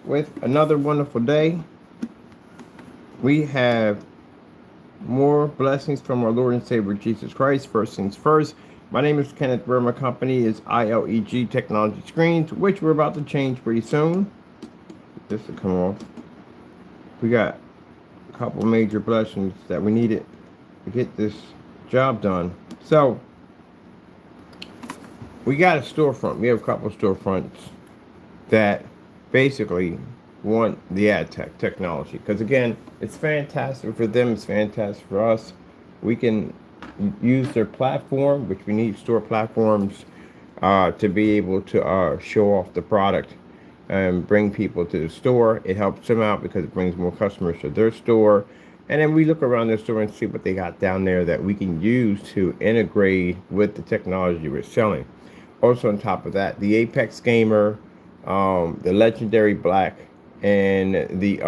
with another wonderful day. We have more blessings from our Lord and Savior Jesus Christ. First things first, my name is Kenneth Burr. My company is ILEG Technology Screens, which we're about to change pretty soon. Get this to come off. We got a couple major blessings that we needed to get this job done. So, we got a storefront. We have a couple of storefronts that basically want the ad tech technology, because again, it's fantastic for them, it's fantastic for us. We can use their platform, which we need store platforms to be able to show off the product and bring people to the store. It helps them out because it brings more customers to their store, and then we look around their store and see what they got down there that we can use to integrate with the technology we're selling. Also on top of that, the Apex Gamer, the Legendary Black, and the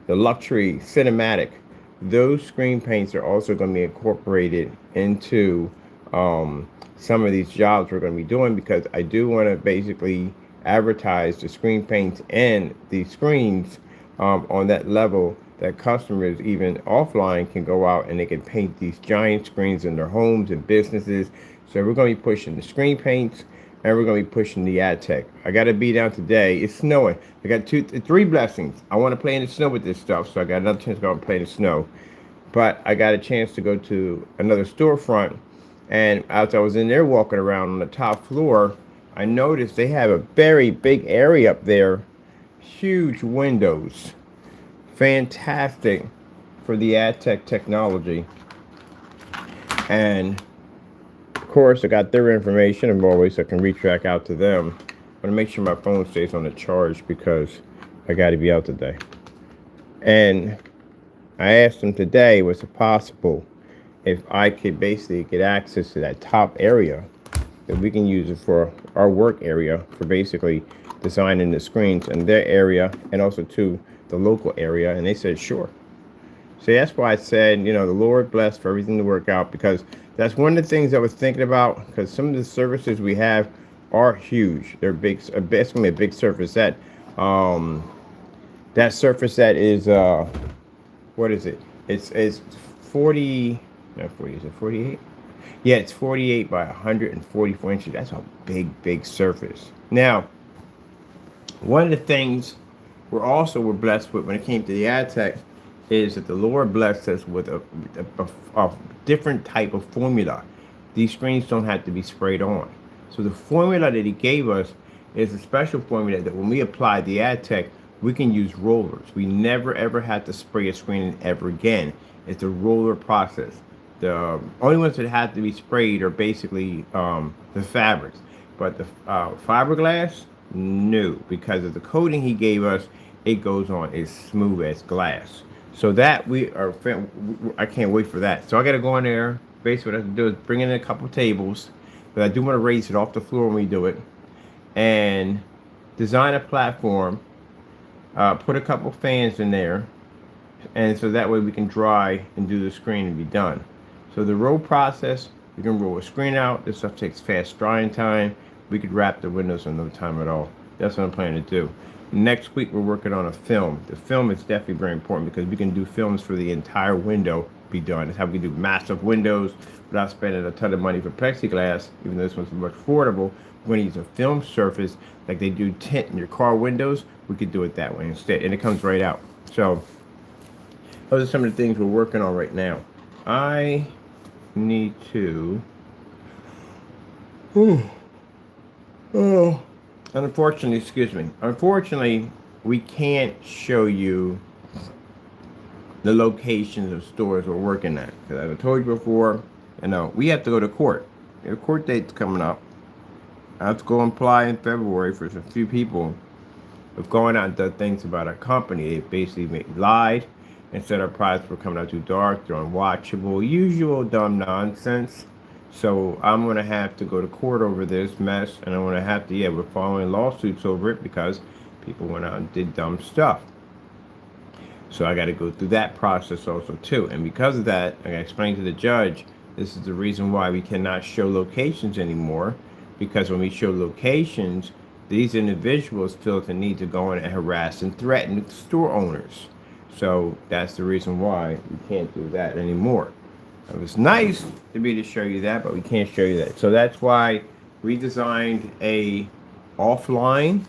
Luxury Cinematic, those screen paints are also going to be incorporated into some of these jobs we're going to be doing, because I do want to basically advertise the screen paints and the screens on that level that customers, even offline, can go out and they can paint these giant screens in their homes and businesses. So we're going to be pushing the screen paints, and we're going to be pushing the ad tech. I got to be down today. It's snowing. I got three blessings. I want to play in the snow with this stuff, so I got another chance to go out and play in the snow. But I got a chance to go to another storefront, and as I was in there walking around on the top floor, I noticed they have a very big area up there, huge windows, fantastic for the ad tech technology. And of course, I got their information, and always I can reach back out to them. I want to make sure my phone stays on the charge because I got to be out today. And I asked them today, was it possible if I could basically get access to that top area, that we can use it for our work area, for basically designing the screens in their area and also to the local area. And they said, sure. So that's why I said, the Lord bless for everything to work out, because that's one of the things I was thinking about, because some of the services we have are huge. They're big. It's going to be a big surface set. That surface set is, what is it? It's 40, not 40, is it 48? Yeah, it's 48 by 144 inches. That's a big surface. Now, one of the things we're blessed with when it came to the ad tech is that the Lord blessed us with a different type of formula. These screens don't have to be sprayed on. So the formula that he gave us is a special formula that when we apply the ad tech, we can use rollers. We never ever had to spray a screen ever again. It's a roller process. The only ones that have to be sprayed are basically the fabrics. But the fiberglass, no, because of the coating he gave us, it goes on as smooth as glass. So that I can't wait for that. So I got to go in there. Basically what I have to do is bring in a couple tables, but I do want to raise it off the floor when we do it, and design a platform, put a couple fans in there, and so that way we can dry and do the screen and be done. So the roll process, we can roll a screen out. This stuff takes fast drying time. We could wrap the windows in no time at all. That's what I'm planning to do. Next week, we're working on a film. The film is definitely very important because we can do films for the entire window be done. That's how we can do massive windows without spending a ton of money for plexiglass, even though this one's much affordable. We're going to use a film surface like they do tint in your car windows. We could do it that way instead, and it comes right out. So those are some of the things we're working on right now. I need to... Unfortunately, we can't show you the locations of stores we're working at. Because as I told you before, we have to go to court. The court date's coming up. I have to go apply in February for a few people who've gone out and done things about our company. They basically lied and said our products were coming out too dark, they're unwatchable, usual dumb nonsense. So I'm going to have to go to court over this mess, and I'm going to have to, we're following lawsuits over it because people went out and did dumb stuff. So I got to go through that process also too. And because of that, I got to explain to the judge, this is the reason why we cannot show locations anymore, because when we show locations, these individuals feel the need to go in and harass and threaten store owners. So that's the reason why we can't do that anymore. It was nice to be to show you that, but we can't show you that. So that's why we designed offline,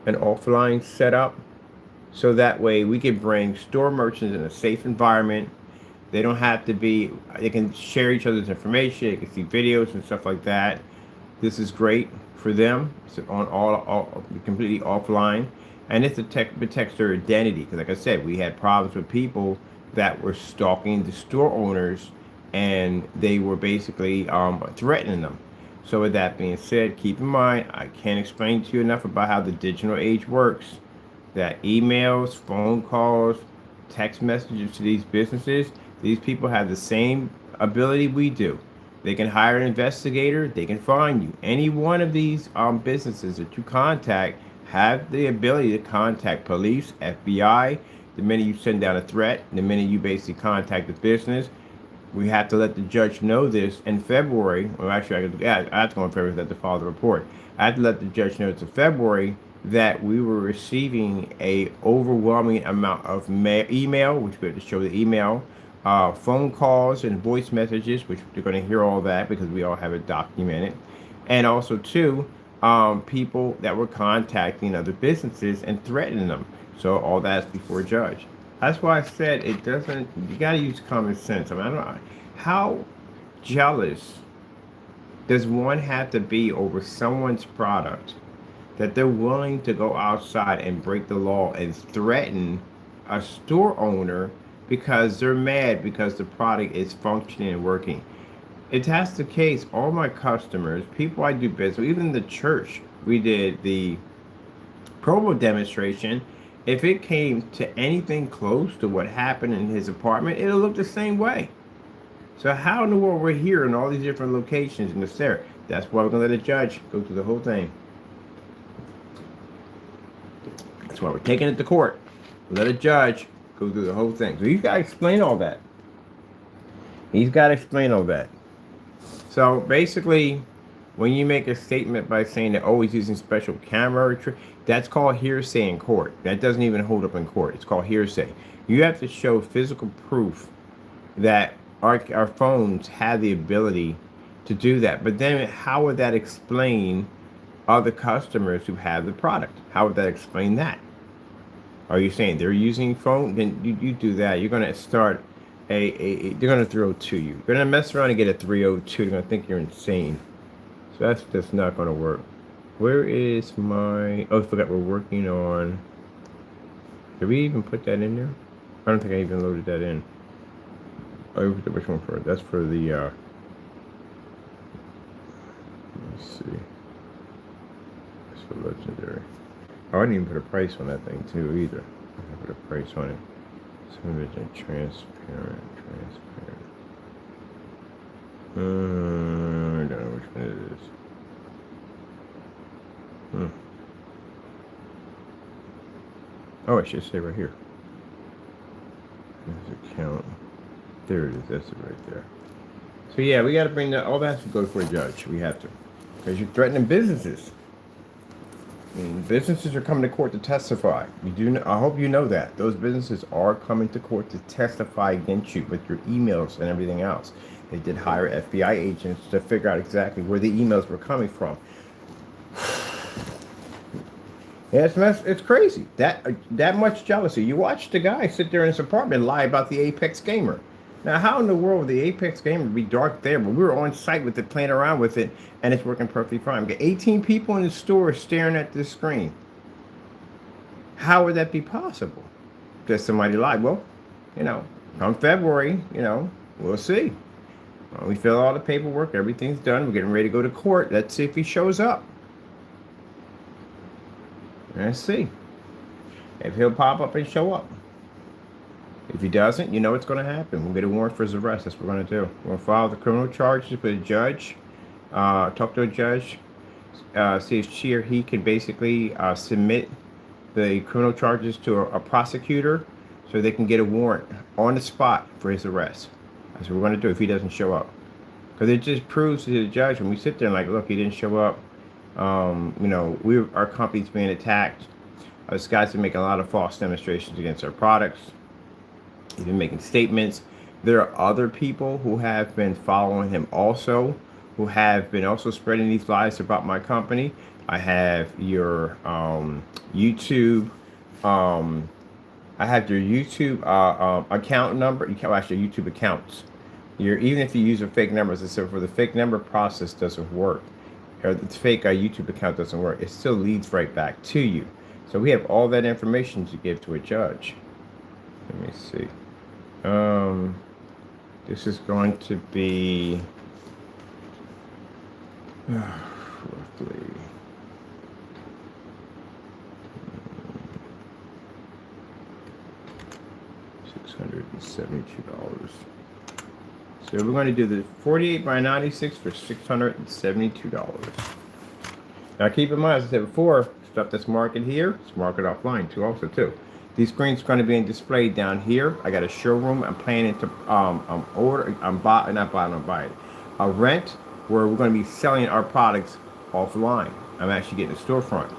an offline setup, so that way we can bring store merchants in a safe environment. They don't have to be, they can share each other's information, they can see videos and stuff like that. This is great for them. It's on all completely offline. And it's protects their identity. Because like I said, we had problems with people that were stalking the store owners and they were basically threatening them. So with that being said, keep in mind, I can't explain to you enough about how the digital age works. That emails, phone calls, text messages to these businesses, these people have the same ability we do. They can hire an investigator, they can find you. Any one of these businesses that you contact have the ability to contact police, FBI, the minute you send down a threat, the minute you basically contact the business. We have to let the judge know this in February. Well, actually, I have to go in February to file the report. I have to let the judge know it's in February that we were receiving a overwhelming amount of email, which we have to show the email, phone calls and voice messages, which they're going to hear all that because we all have it documented, and also too, people that were contacting other businesses and threatening them. So all that's before a judge. That's why I said it doesn't. You got to use common sense. I mean, I don't know how jealous does one have to be over someone's product that they're willing to go outside and break the law and threaten a store owner because they're mad because the product is functioning and working. If that's the case, all my customers, people I do business with, even the church, we did the promo demonstration. If it came to anything close to what happened in his apartment, it'll look the same way. So how in the world we're here in all these different locations in the there? That's why we're gonna let a judge go through the whole thing. That's why we're taking it to court. Let a judge go through the whole thing. So he's got to explain all that. He's got to explain all that. So basically, when you make a statement by saying that, oh, he's using special camera, that's called hearsay in court. That doesn't even hold up in court. It's called hearsay. You have to show physical proof that our phones have the ability to do that. But then how would that explain other customers who have the product? How would that explain that? Are you saying they're using phone? Then you do that. You're going to start they're going to throw to you. You're going to mess around and get a 302. They're going to think you're insane. So that's just not going to work. Where is my... Oh, I forgot we're working on... Did we even put that in there? I don't think I even loaded that in. Oh, which one for? That's for the... Let's see. That's for legendary. Oh, I didn't even put a price on that thing too either. I put a price on it. Transparent. I don't know which one it is. Oh, I should say right here. There's account. There it is. That's it right there. So yeah, we got to bring that. All that has to go for a judge. We have to, because you're threatening businesses. I mean, businesses are coming to court to testify. You do. I hope you know that those businesses are coming to court to testify against you with your emails and everything else. They did hire FBI agents to figure out exactly where the emails were coming from. Yeah, it's crazy. That much jealousy. You watch the guy sit there in his apartment and lie about the Apex Gamer. Now, how in the world would the Apex Gamer be dark there? But we were on site with it, playing around with it, and it's working perfectly fine. We got 18 people in the store staring at this screen. How would that be possible? Does somebody lie? Well, come February, we'll see. We fill all the paperwork, everything's done. We're getting ready to go to court. Let's see if he shows up. Let's see if he'll pop up and show up. If he doesn't, you know what's going to happen. We'll get a warrant for his arrest. That's what we're going to do. We'll file the criminal charges with a judge, talk to a judge, see if she or he can basically submit the criminal charges to a prosecutor so they can get a warrant on the spot for his arrest. That's what we're going to do if he doesn't show up. Because it just proves to the judge when we sit there and like, look, he didn't show up. You know, our company's being attacked. This guy's been making a lot of false demonstrations against our products. He's been making statements. There are other people who have been following him also, who have been also spreading these lies about my company. I have your YouTube. Um, I have your YouTube account number. You can actually YouTube accounts. Even if you use a fake number, as I said, for the fake number process doesn't work, or the fake YouTube account doesn't work. It still leads right back to you. So we have all that information to give to a judge. Let me see. This is going to be roughly $672. So we're going to do the 48 by 96 for $672. Now keep in mind, as I said before, stuff that's marketed here, it's marketed offline too, also too. These screens are going to be displayed down here. I got a showroom. I'm planning to buy it. A rent where we're going to be selling our products offline. I'm actually getting a storefront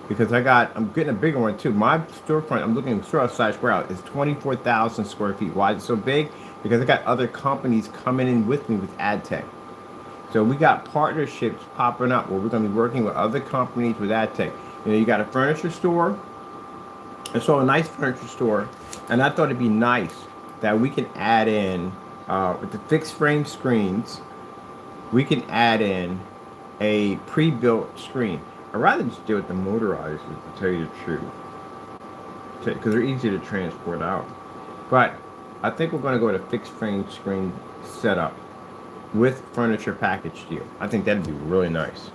because I'm getting a bigger one too. My storefront, I'm looking at store/warehouse, is 24,000 square feet. Why is it so big? Because I got other companies coming in with me with AdTech. So we got partnerships popping up where we're going to be working with other companies with AdTech. You know, you got a furniture store. I saw a nice furniture store, and I thought it'd be nice that we can add in, with the fixed frame screens, we can add in a pre-built screen. I'd rather just do it the motorized, to tell you the truth, because they're easy to transport out. But I think we're going to go with a fixed frame screen setup with furniture package deal. I think that'd be really nice.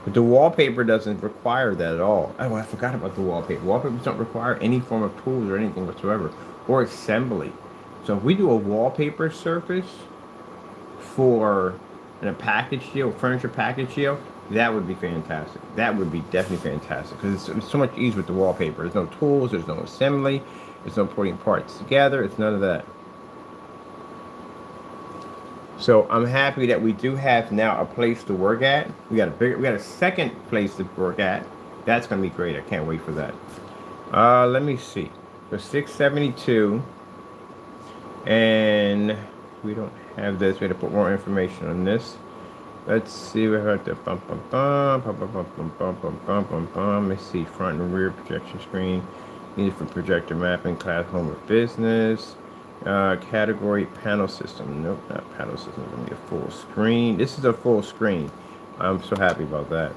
But the wallpaper doesn't require that at all. Oh, I forgot about the wallpaper. Wallpapers don't require any form of tools or anything whatsoever, or assembly. So if we do a wallpaper surface for a package deal, furniture package deal, that would be fantastic. That would be definitely fantastic because it's so much easier with the wallpaper. There's no tools, there's no assembly, there's no putting parts together. It's none of that. So I'm happy that we do have now a place to work at. We got a second place to work at. That's gonna be great. I can't wait for that. Let me see. For 672, and we don't have this. We have to put more information on this. Let's see. We have to Let me see. Front and rear projection screen needed for projector mapping, class, home, or business. Category panel system. Nope, not panel system. It's gonna be a full screen. This is a full screen. I'm so happy about that.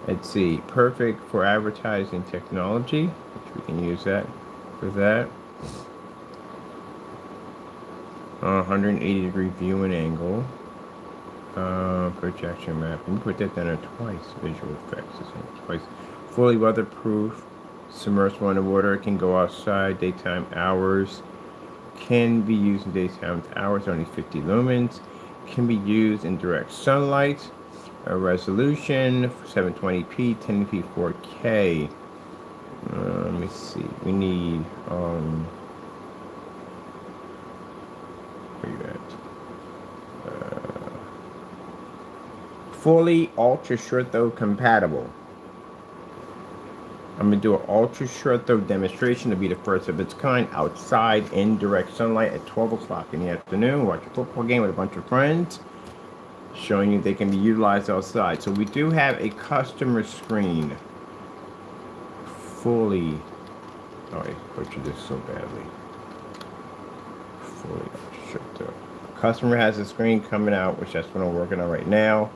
Let's see. Perfect for advertising technology, which we can use that for that. 180-degree viewing angle. Projection mapping. Put that down there twice. Visual effects. Twice. Fully weatherproof. Submersible underwater. It can go outside. Daytime hours. Can be used in daytime hours, only 50 lumens. Can be used in direct sunlight. A resolution 720p, 1080p, 4K. Let me see. We need where you at? Fully ultra short throw compatible. I'm going to do an ultra short throw demonstration to be the first of its kind outside in direct sunlight at 12 o'clock in the afternoon. Watch a football game with a bunch of friends, showing you they can be utilized outside. So we do have a customer screen. Fully. Oh, I butchered this so badly. Fully ultra short throw. Customer has a screen coming out, which that's what I'm working on right now.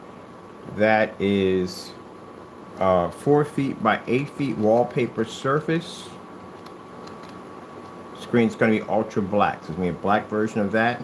That is 4 feet by 8 feet wallpaper surface. Screen's going to be ultra black. So it's going to be a black version of that.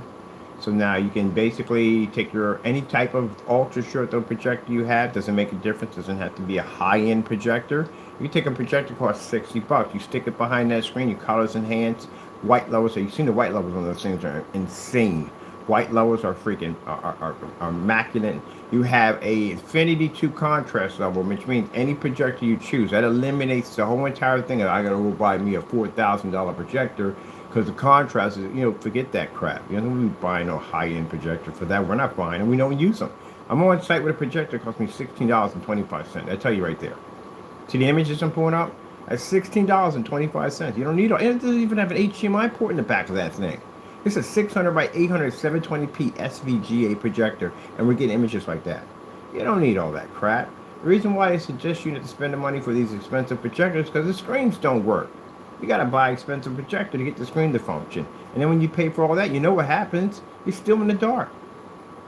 So now you can basically take any type of ultra short throw projector you have. Doesn't make a difference. Doesn't have to be a high-end projector. You take a projector costs $60. You stick it behind that screen. Your colors enhance. White levels. So you've seen the white levels on those things are insane. White levels are freaking are immaculate. You have a Infinity 2 contrast level, which means any projector you choose, that eliminates the whole entire thing. I gotta go buy me a $4,000 projector Because the contrast is, forget that crap. You don't we buying no high-end projector for that. We're not buying them. We don't use them. I'm on site with a projector. It cost me $16.25. I tell you right there. See the images I'm pulling up? At $16.25. You don't need it. It doesn't even have an HDMI port in the back of that thing. It's a 600 by 800 720p SVGA projector, and we're getting images like that. You don't need all that crap. The reason why I suggest you to spend the money for these expensive projectors is because the screens don't work. You got to buy an expensive projector to get the screen to function. And then when you pay for all that, you know what happens? You're still in the dark.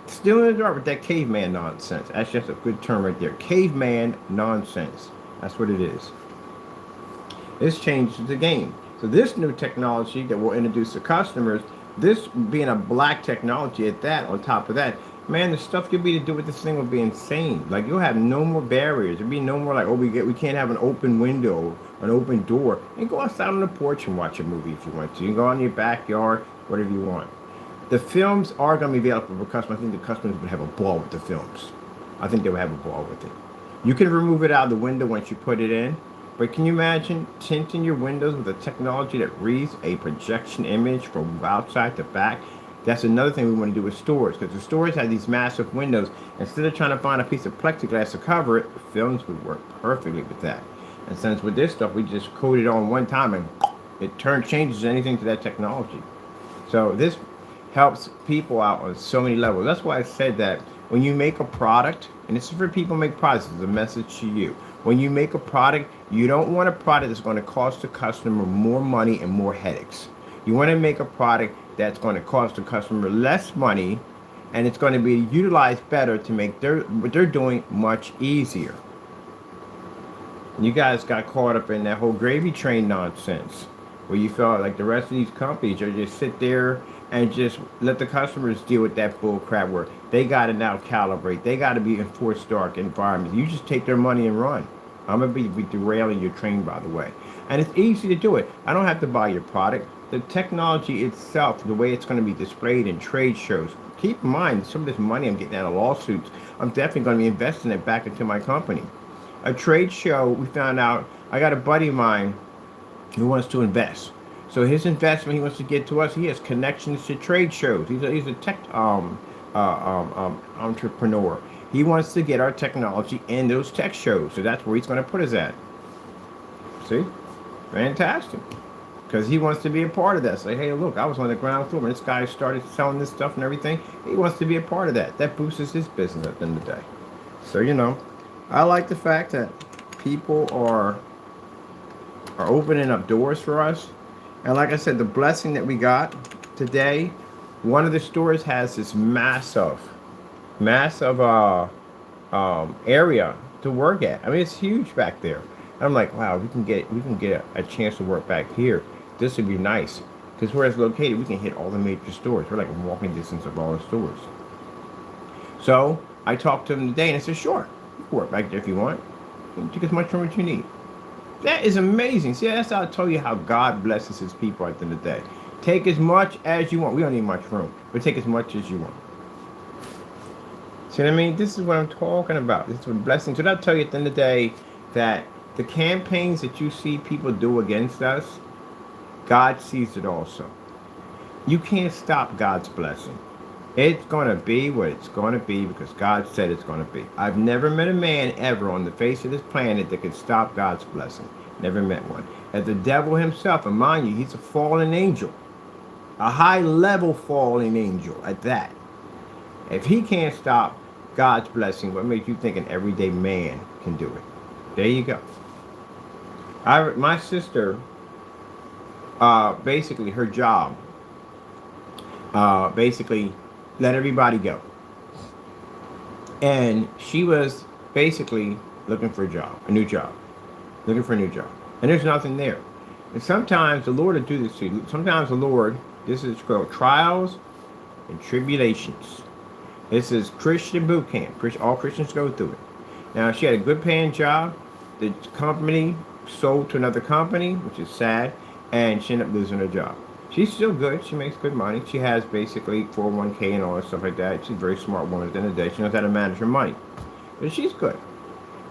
Still in the dark with that caveman nonsense. That's just a good term right there. Caveman nonsense. That's what it is. This changes the game. So this new technology that we'll introduce to customers, this being a black technology at that, on top of that, man, the stuff you'll be to do with this thing will be insane. Like, you'll have no more barriers. There'll be no more like, oh, we can't have an open window, an open door. You can go outside on the porch and watch a movie if you want to. You can go in your backyard, whatever you want. The films are going to be available for customers. I think the customers would have a ball with the films. I think they would have a ball with it. You can remove it out of the window once you put it in. But can you imagine tinting your windows with a technology that reads a projection image from outside to back? That's another thing we want to do with stores, because the stores have these massive windows. Instead of trying to find a piece of plexiglass to cover it, films would work perfectly with that. And since with this stuff, we just code it on one time and it changes anything to that technology. So this helps people out on so many levels. That's why I said that when you make a product, and this is for people who make products, it's a message to you. When you make a product, you don't want a product that's going to cost the customer more money and more headaches. You want to make a product that's going to cost the customer less money, and it's going to be utilized better to make what they're doing much easier. And you guys got caught up in that whole gravy train nonsense, where you felt like the rest of these companies are just sit there and just let the customers deal with that bull crap where they got to now calibrate. They got to be in forced dark environments. You just take their money and run. I'm going to be derailing your train, by the way. And it's easy to do it. I don't have to buy your product. The technology itself, the way it's going to be displayed in trade shows. Keep in mind, some of this money I'm getting out of lawsuits, I'm definitely going to be investing it back into my company. A trade show, we found out, I got a buddy of mine who wants to invest. So his investment he wants to get to us, he has connections to trade shows. He's a tech entrepreneur. He wants to get our technology in those tech shows. So that's where he's going to put us at. See? Fantastic. Because he wants to be a part of that. Say, hey, look, I was on the ground floor when this guy started selling this stuff and everything. He wants to be a part of that. That boosts his business at the end of the day. So, I like the fact that people are opening up doors for us. And like I said, the blessing that we got today, one of the stores has this massive area to work at. I mean, it's huge back there. And I'm like, wow, we can get a chance to work back here. This would be nice, because where it's located, we can hit all the major stores. We're like a walking distance of all the stores. So I talked to him today, and I said, sure, you can work back there if you want. You can take as much room as you need. That is amazing. See, that's how I tell you how God blesses his people at the end of the day. Take as much as you want. We don't need much room, but take as much as you want. See what I mean? This is what I'm talking about. This is what blessing. So that'll tell you at the end of the day that the campaigns that you see people do against us, God sees it also. You can't stop God's blessing. It's going to be what it's going to be because God said it's going to be. I've never met a man ever on the face of this planet that could stop God's blessing. Never met one. And the devil himself, and mind you, he's a fallen angel. A high-level fallen angel at that. If he can't stop God's blessing, what makes you think an everyday man can do it? There you go. My sister, basically her job, basically let everybody go. And she was basically looking for a new job. Looking for a new job. And there's nothing there. And sometimes the Lord will do this to you. Sometimes the Lord, this is called trials and tribulations. This is Christian boot camp. All Christians go through it. Now, she had a good paying job. The company sold to another company, which is sad, and she ended up losing her job. She's still good. She makes good money. She has basically 401k and all that stuff like that. She's a very smart woman at the end of the day. She knows how to manage her money. But she's good.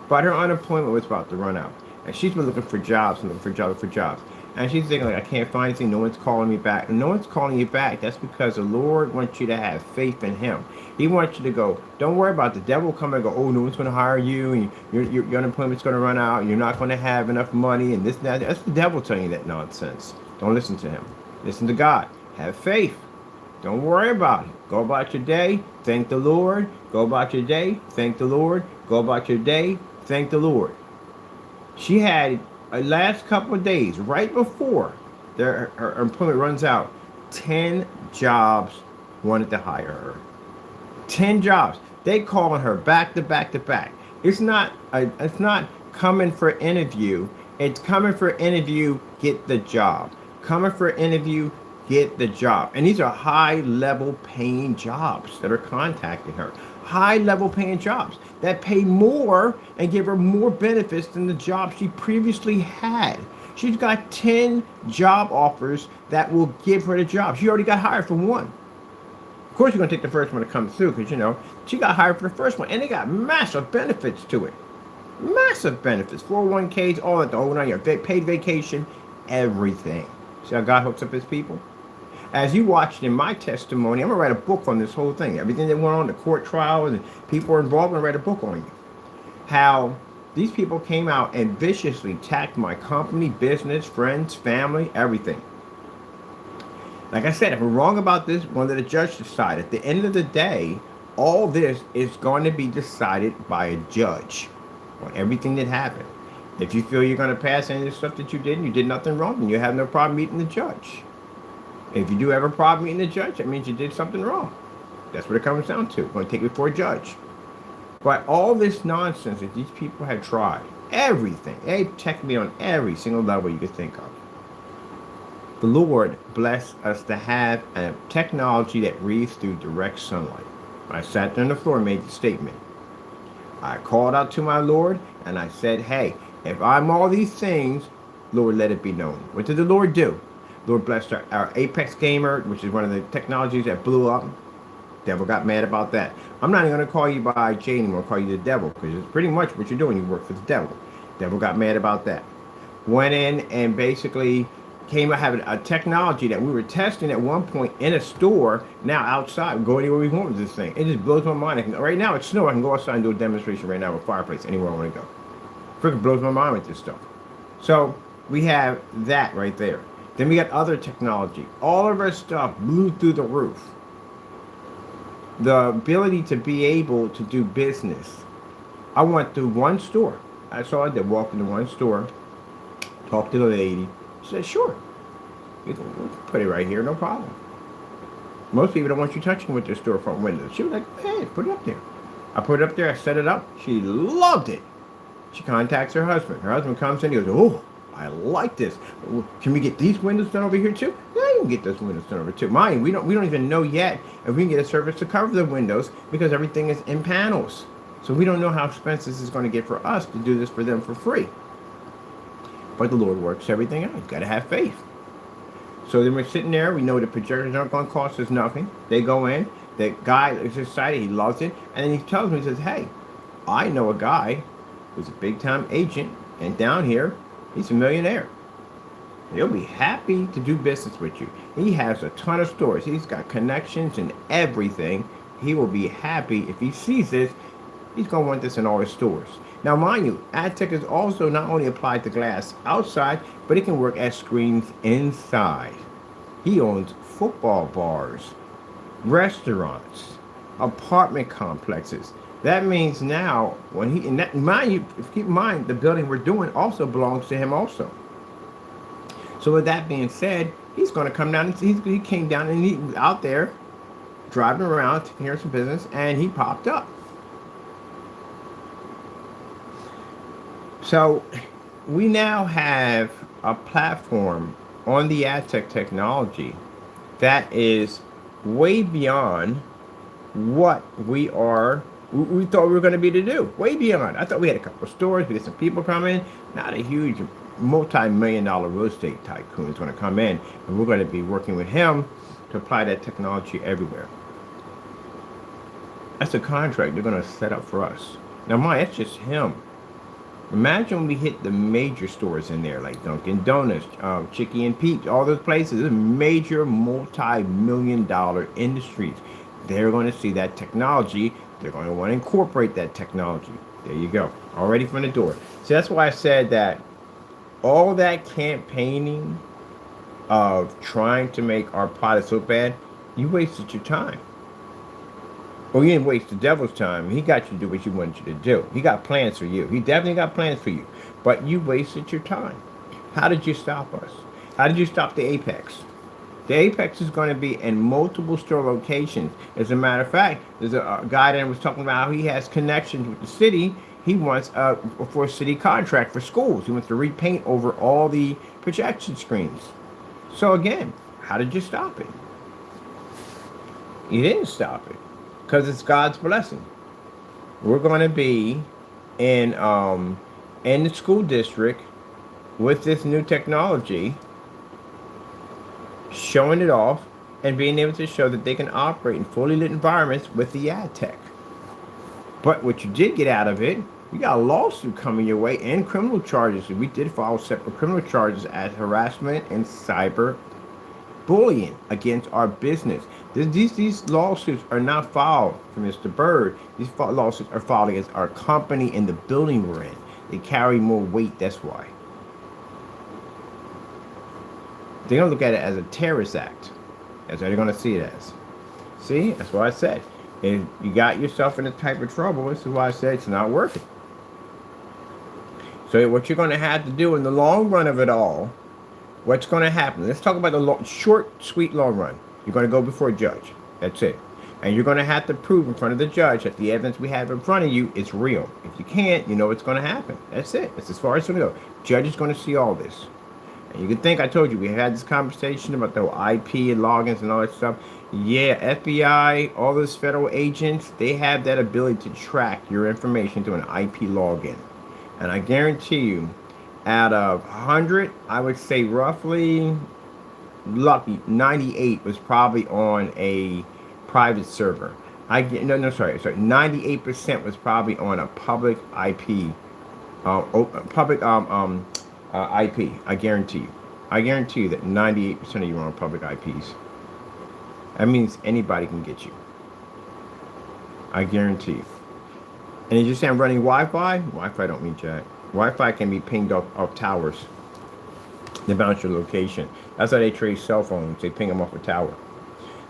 But her unemployment was about to run out. And she's been looking for jobs and looking for jobs. And she's thinking, like, I can't find anything. No one's calling me back. And no one's calling you back. That's because the Lord wants you to have faith in him. He wants you to go, don't worry about it. The devil come and go, oh, no one's going to hire you. And your unemployment's going to run out. You're not going to have enough money. And this and that. That's the devil telling you that nonsense. Don't listen to him. Listen to God. Have faith. Don't worry about it. Go about your day. Thank the Lord. Go about your day. Thank the Lord. Go about your day. Thank the Lord. She had a last couple of days, right before her employment runs out, 10 jobs wanted to hire her. 10 jobs. They calling her back to back to back. It's not coming for interview. It's coming for interview, get the job. Coming for interview, get the job. And these are high level paying jobs that are contacting her. High level paying jobs that pay more and give her more benefits than the job she previously had. She's got 10 job offers that will give her the job. She already got hired for one. Of course, you're going to take the first one that comes through because, she got hired for the first one. And they got massive benefits to it. Massive benefits. 401ks, all that, the whole 9 years. Paid vacation, everything. See how God hooks up his people? As you watched in my testimony, I'm going to write a book on this whole thing. Everything that went on, the court trials, and people were involved, I'm going to write a book on you. How these people came out and viciously attacked my company, business, friends, family, everything. Like I said, if we're wrong about this, we'll let the judge decide. At the end of the day, all this is going to be decided by a judge on everything that happened. If you feel you're going to pass any of the stuff that you did and you did nothing wrong, then you have no problem meeting the judge. If you do have a problem meeting the judge, that means you did something wrong. That's what it comes down to. We're going to take it before a judge. But all this nonsense that these people had tried, everything, they checked me on every single level you could think of. The Lord blessed us to have a technology that reads through direct sunlight. I sat there on the floor and made the statement. I called out to my Lord and I said, hey, if I'm all these things, Lord, let it be known. What did the Lord do? Lord blessed our Apex Gamer, which is one of the technologies that blew up. Devil got mad about that. I'm not even going to call you by J anymore. I'll call you the devil because it's pretty much what you're doing. You work for the devil. Devil got mad about that. Went in and basically came out having a technology that we were testing at one point in a store. Now outside, go anywhere we want with this thing. It just blows my mind. Right now it's snow. I can go outside and do a demonstration right now with a fireplace anywhere I want to go. Freaking blows my mind with this stuff. So we have that right there. Then we got other technology. All of our stuff blew through the roof. The ability to be able to do business. I went through one store. That's all I did. Walk into one store, talk to the lady. She said, sure. You can put it right here, no problem. Most people don't want you touching with their storefront windows. She was like, hey, put it up there. I put it up there. I set it up. She loved it. She contacts her husband. Her husband comes in. He goes, oh, I like this. Can we get these windows done over here too? Yeah, you can get those windows done over too. Mind, we don't even know yet if we can get a service to cover the windows because everything is in panels. So we don't know how expensive this is going to get for us to do this for them for free. But the Lord works everything out. You've got to have faith. So then we're sitting there. We know the projectors aren't going to cost us nothing. They go in. The guy is excited. He loves it. And then he tells me, he says, hey, I know a guy who's a big-time agent. And down here, he's a millionaire. He'll be happy to do business with you. He has a ton of stores. He's got connections and everything. He will be happy if he sees this. He's going to want this in all his stores. Now, mind you, ADTECH is also not only applied to glass outside, but it can work as screens inside. He owns football bars, restaurants, apartment complexes. That means now, when he, and that, mind you, keep in mind, the building we're doing also belongs to him also. So with that being said, he's going to come down, he came down and he was out there driving around, taking care of some business, and he popped up. So we now have a platform on the ADTECH technology that is way beyond what we thought we were going to be to do. Way beyond. I thought we had a couple of stores, we had some people come in, not a huge multi-million-dollar real estate tycoon is going to come in, and we're going to be working with him to apply that technology everywhere. That's a contract they're going to set up for us. Now, mind, that's just him. Imagine when we hit the major stores in there, like Dunkin' Donuts, Chicky and Pete's, all those places. They're major multi-million-dollar industries. They're going to see that technology. They're going to want to incorporate that technology. There you go. Already from the door. So that's why I said that all that campaigning of trying to make our products look bad, you wasted your time. Well, you didn't waste the devil's time. He got you to do what you wanted you to do. He got plans for you. He definitely got plans for you. But you wasted your time. How did you stop us? How did you stop the Apex? The Apex is going to be in multiple store locations. As a matter of fact, there's a guy that was talking about how he has connections with the city. He wants for a city contract for schools. He wants to repaint over all the projection screens. So again, how did you stop it? You didn't stop it because it's God's blessing. We're going to be in the school district with this new technology, showing it off and being able to show that they can operate in fully lit environments with the ad tech. But what you did get out of it, you got a lawsuit coming your way and criminal charges. We did file separate criminal charges as harassment and cyber bullying against our business. These lawsuits are not filed for Mr. Bird. These lawsuits are filed against our company and the building we're in. They carry more weight, that's why. They're going to look at it as a terrorist act. That's what they're going to see it as. See, that's why I said, if you got yourself in a type of trouble, this is why I said it's not worth it. So what you're going to have to do in the long run of it all, what's going to happen? Let's talk about the short, sweet long run. You're going to go before a judge. That's it. And you're going to have to prove in front of the judge that the evidence we have in front of you is real. If you can't, you know what's going to happen. That's it. That's as far as it's going to go. Judge is going to see all this. And you can think, I told you, we had this conversation about the IP and logins and all that stuff. Yeah, FBI, all those federal agents, they have that ability to track your information through an IP login. And I guarantee you, out of 100, I would say roughly, lucky, 98 was probably on a private server. 98% was probably on a public IP, IP. I guarantee you. I guarantee you that 98% of you are on public IPs. That means anybody can get you. I guarantee you. And you're saying I'm running Wi-Fi? Wi-Fi don't mean jack. Wi-Fi can be pinged off towers. They bounce your location. That's how they trace cell phones. They ping them off a tower.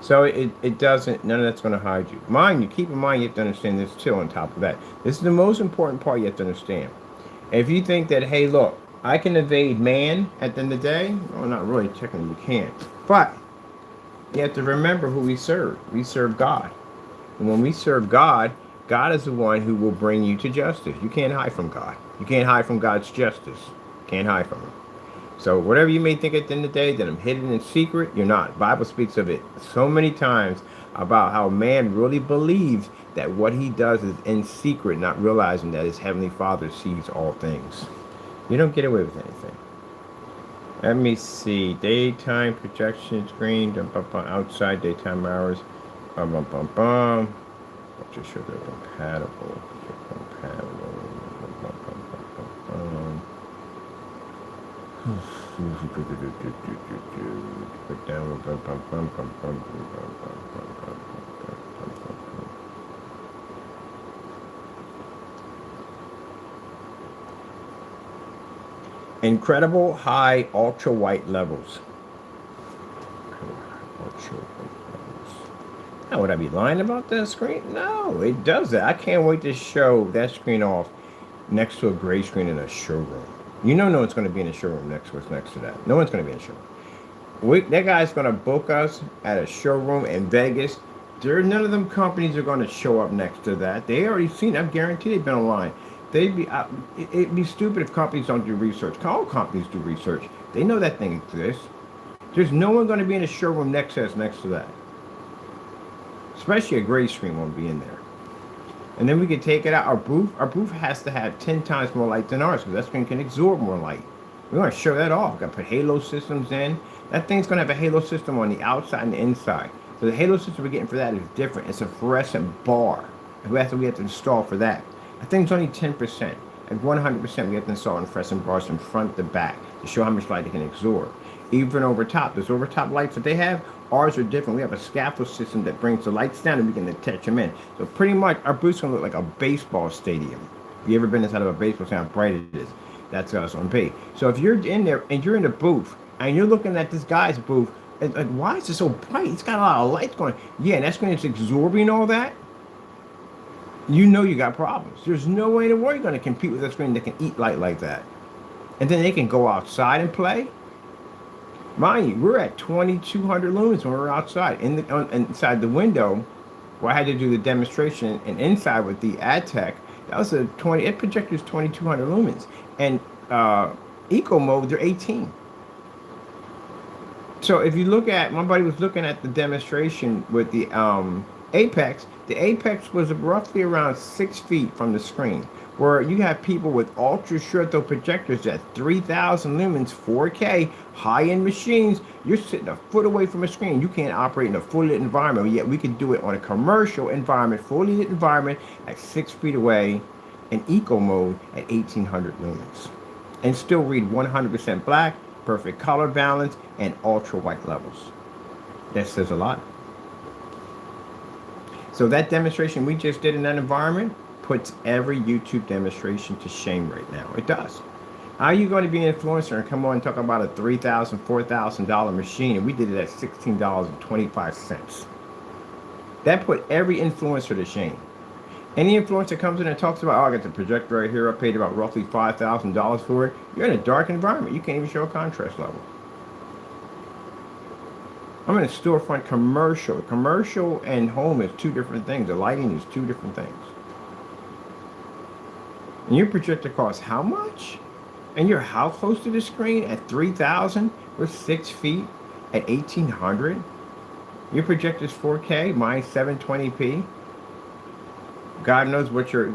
So it doesn't, none of that's going to hide you. Mind you, keep in mind you have to understand this too on top of that. This is the most important part you have to understand. If you think that, hey, look, I can evade man at the end of the day, well, not really, technically you can't. But you have to remember who we serve. We serve God. And when we serve God, God is the one who will bring you to justice. You can't hide from God. You can't hide from God's justice. Can't hide from him. So whatever you may think at the end of the day that I'm hidden in secret, you're not. The Bible speaks of it so many times about how man really believes that what he does is in secret, not realizing that his heavenly Father sees all things. You don't get away with anything. Let me see. Daytime projection screen. Outside daytime hours. To show they're compatible. Put down. Incredible high ultra white levels. Now, would I be lying about that screen? No, it does that. I can't wait to show that screen off next to a gray screen in a showroom. You know no one's going to be in a showroom next to that. No one's going to be in a showroom. That guy's going to book us at a showroom in Vegas. None of them companies are going to show up next to that. They already seen it. I guarantee they've been online. It'd be stupid if companies don't do research. All companies do research. They know that thing exists. There's no one going to be in a showroom next to that. Especially a gray screen won't be in there. And then we can take it out. Our booth has to have 10 times more light than ours because that screen can absorb more light. We want to show that off. Got to put halo systems in. That thing's going to have a halo system on the outside and the inside. So the halo system we're getting for that is different. It's a fluorescent bar. And we have to install for that. That thing's only 10%. At 100%, we have to install fluorescent bars from front to back to show how much light it can absorb. Even over top, those over top lights that they have, ours are different. We have a scaffold system that brings the lights down and we can attach them in. So pretty much our booth's gonna look like a baseball stadium. If you ever been inside of a baseball stadium, how bright it is. That's us on B. So if you're in there and you're in the booth and you're looking at this guy's booth, and like, why is it so bright? It's got a lot of lights going. Yeah, and that's when it's absorbing all that. You know you got problems. There's no way in the world you're going to compete with a screen that can eat light like that. And then they can go outside and play. Mind you, we're at 2,200 lumens when we're outside. Inside the window, where I had to do the demonstration, and inside with the ADTECH, that was it projectors 2,200 lumens. And eco mode, they're 18. So if you look at, my buddy was looking at the demonstration with the Apex. The Apex was roughly around 6 feet from the screen, where you have people with ultra short throw projectors at 3,000 lumens, 4K, high-end machines. You're sitting a foot away from a screen. You can't operate in a fully lit environment, yet we can do it on a commercial environment, fully lit environment at 6 feet away in eco mode at 1,800 lumens, and still read 100% black, perfect color balance, and ultra white levels. That says a lot. So that demonstration we just did in that environment puts every YouTube demonstration to shame right now. It does. How are you going to be an influencer and come on and talk about a $3,000, $4,000 machine, and we did it at $16.25? That put every influencer to shame. Any influencer comes in and talks about, oh, I got the projector right here, I paid about roughly $5,000 for it. You're in a dark environment. You can't even show a contrast level. I'm in a storefront commercial. Commercial and home is two different things. The lighting is two different things. And your projector costs how much? And you're how close to the screen at 3,000 with 6 feet at 1,800? Your projector's 4K, mine's 720p. God knows what your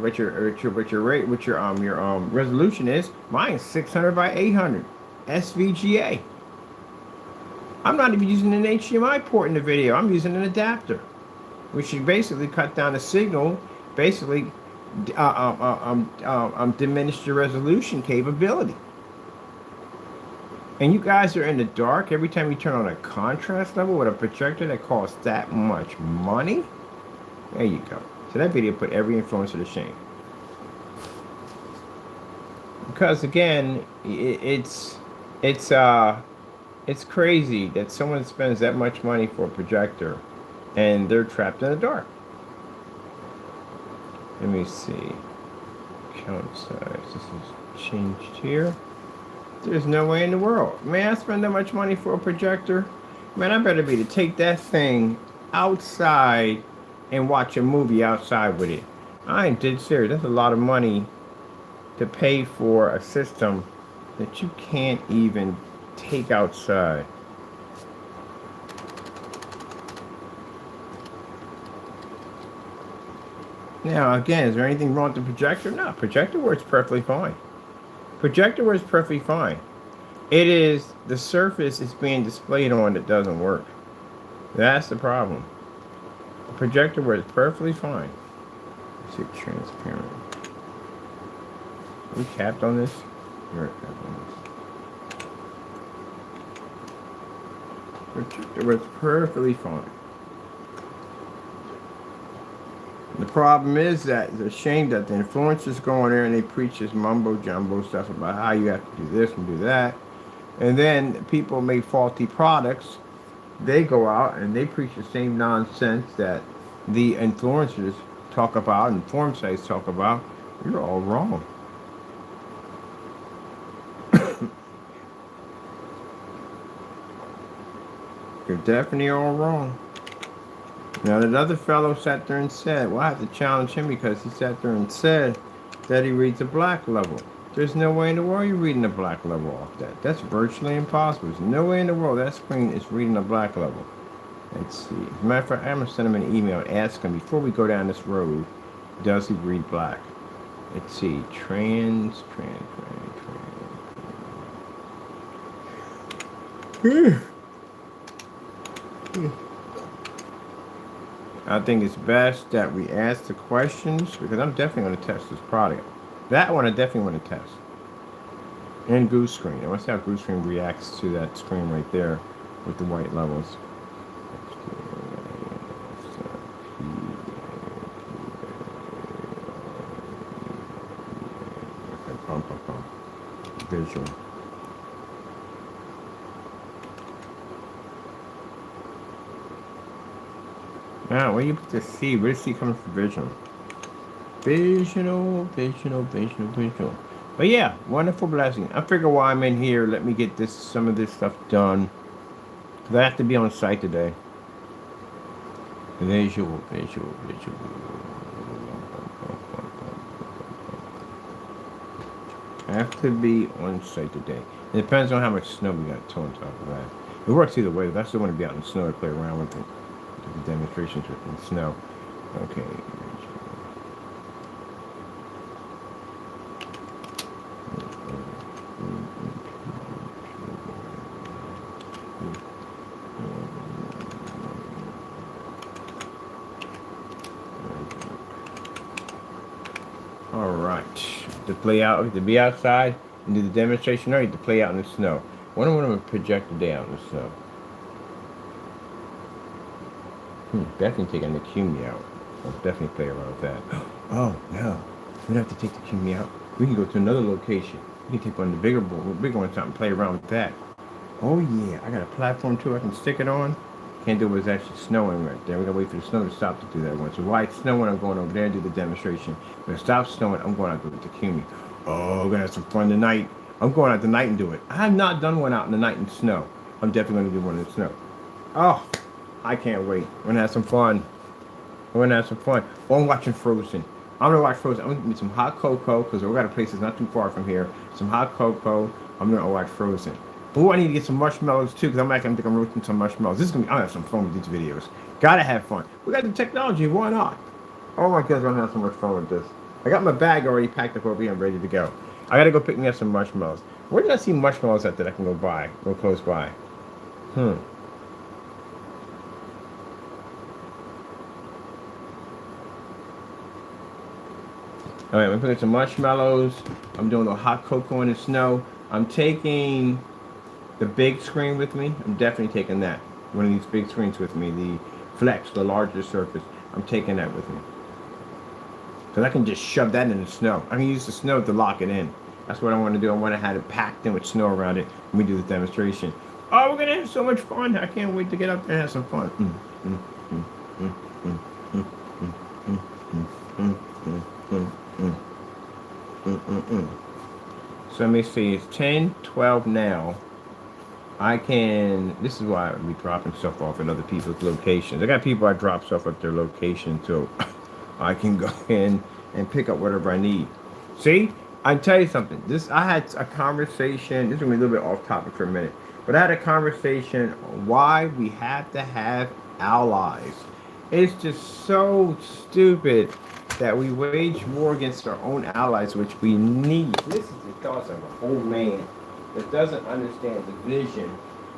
resolution is. Mine's 600 by 800 SVGA. I'm not even using an HDMI port in the video. I'm using an adapter, which should basically cut down the signal, basically diminish the resolution capability. And you guys are in the dark every time you turn on a contrast level with a projector that costs that much money. There you go. So that video put every influencer to shame. Because again, it's crazy that someone spends that much money for a projector and they're trapped in the dark. Let me see. Count size. This is changed here. There's no way in the world. Man, I spend that much money for a projector. Man, I better be to take that thing outside and watch a movie outside with it. I ain't dead serious. That's a lot of money to pay for a system that you can't even take outside. Now, again, is there anything wrong with the projector? No, projector works perfectly fine. Projector works perfectly fine. It is the surface it's being displayed on that doesn't work. That's the problem. The projector works perfectly fine. Let's see, transparent. Are we capped on this? We're capped on this. Projector works perfectly fine. The problem is that it's a shame that the influencers go on there and they preach this mumbo jumbo stuff about how you have to do this and do that. And then people make faulty products. They go out and they preach the same nonsense that the influencers talk about and forum sites talk about. You're all wrong. You're definitely all wrong. Now, that other fellow sat there and said, well, I have to challenge him because he sat there and said that he reads a black level. There's no way in the world you're reading a black level off that. That's virtually impossible. There's no way in the world that screen is reading a black level. Let's see. As a matter of fact, I'm going to send him an email and ask him before we go down this road, does he read black? Let's see. Trans. I think it's best that we ask the questions because I'm definitely going to test this product. That one I definitely want to test. And goose screen. I want to see how goose screen reacts to that screen right there with the white levels. Visual. Now, where you put the C? Where's C coming from? Visual. Visual. But yeah, wonderful blessing. I figure while I'm in here, let me get some of this stuff done. Because I have to be on site today. Visual. I have to be on site today. It depends on how much snow we got on top of that. It works either way, but I still want to be out in the snow to play around with it. Do the demonstrations in the snow. Okay. All right. To be outside and do the demonstration, or you have to play out in the snow. When am I going to project the day out in the snow? Definitely taking the Cumi out. I'll definitely play around with that. Oh no, we don't have to take the Cumi out. We can go to another location. We can take one of the bigger ones out and play around with that. Oh yeah, I got a platform too. I can stick it on. Can't do it. It's actually snowing right there. We gotta wait for the snow to stop to do that one. So while it's snowing, I'm going over there and do the demonstration. When it stops snowing, I'm going out to the Cumi. Oh, we're gonna have some fun tonight. I'm going out tonight and do it. I have not done one out in the night in snow. I'm definitely gonna do one in the snow. Oh, I can't wait. We're gonna have some fun. Oh, I'm watching Frozen. I'm gonna watch Frozen. I'm gonna get me some hot cocoa because we got a place that's not too far from here. Some hot cocoa. I'm gonna watch Frozen. Oh, I need to get some marshmallows too, because I think I'm roasting some marshmallows. I'm gonna have some fun with these videos. Gotta have fun. We got the technology, why not? Oh my goodness, I'm gonna have so much fun with this. I got my bag already packed up over here and ready to go. I gotta go pick me up some marshmallows. Where did I see marshmallows at that I can go close by? Alright, I'm gonna put some marshmallows. I'm doing a hot cocoa in the snow. I'm taking the big screen with me. I'm definitely taking that. One of these big screens with me. The Flex, the larger surface. I'm taking that with me. Because I can just shove that in the snow. I can use the snow to lock it in. That's what I want to do. I want to have it packed in with snow around it when we do the demonstration. Oh, we're going to have so much fun. I can't wait to get up there and have some fun. So let me see. It's 10:12 now. This is why I be dropping stuff off at other people's locations. I got people I drop stuff at their location so I can go in and pick up whatever I need. See, I tell you something. I had a conversation. This is gonna be a little bit off topic for a minute, but I had a conversation on why we have to have allies. It's just so stupid that we wage war against our own allies, which we need. This is the thoughts of an old man that doesn't understand the vision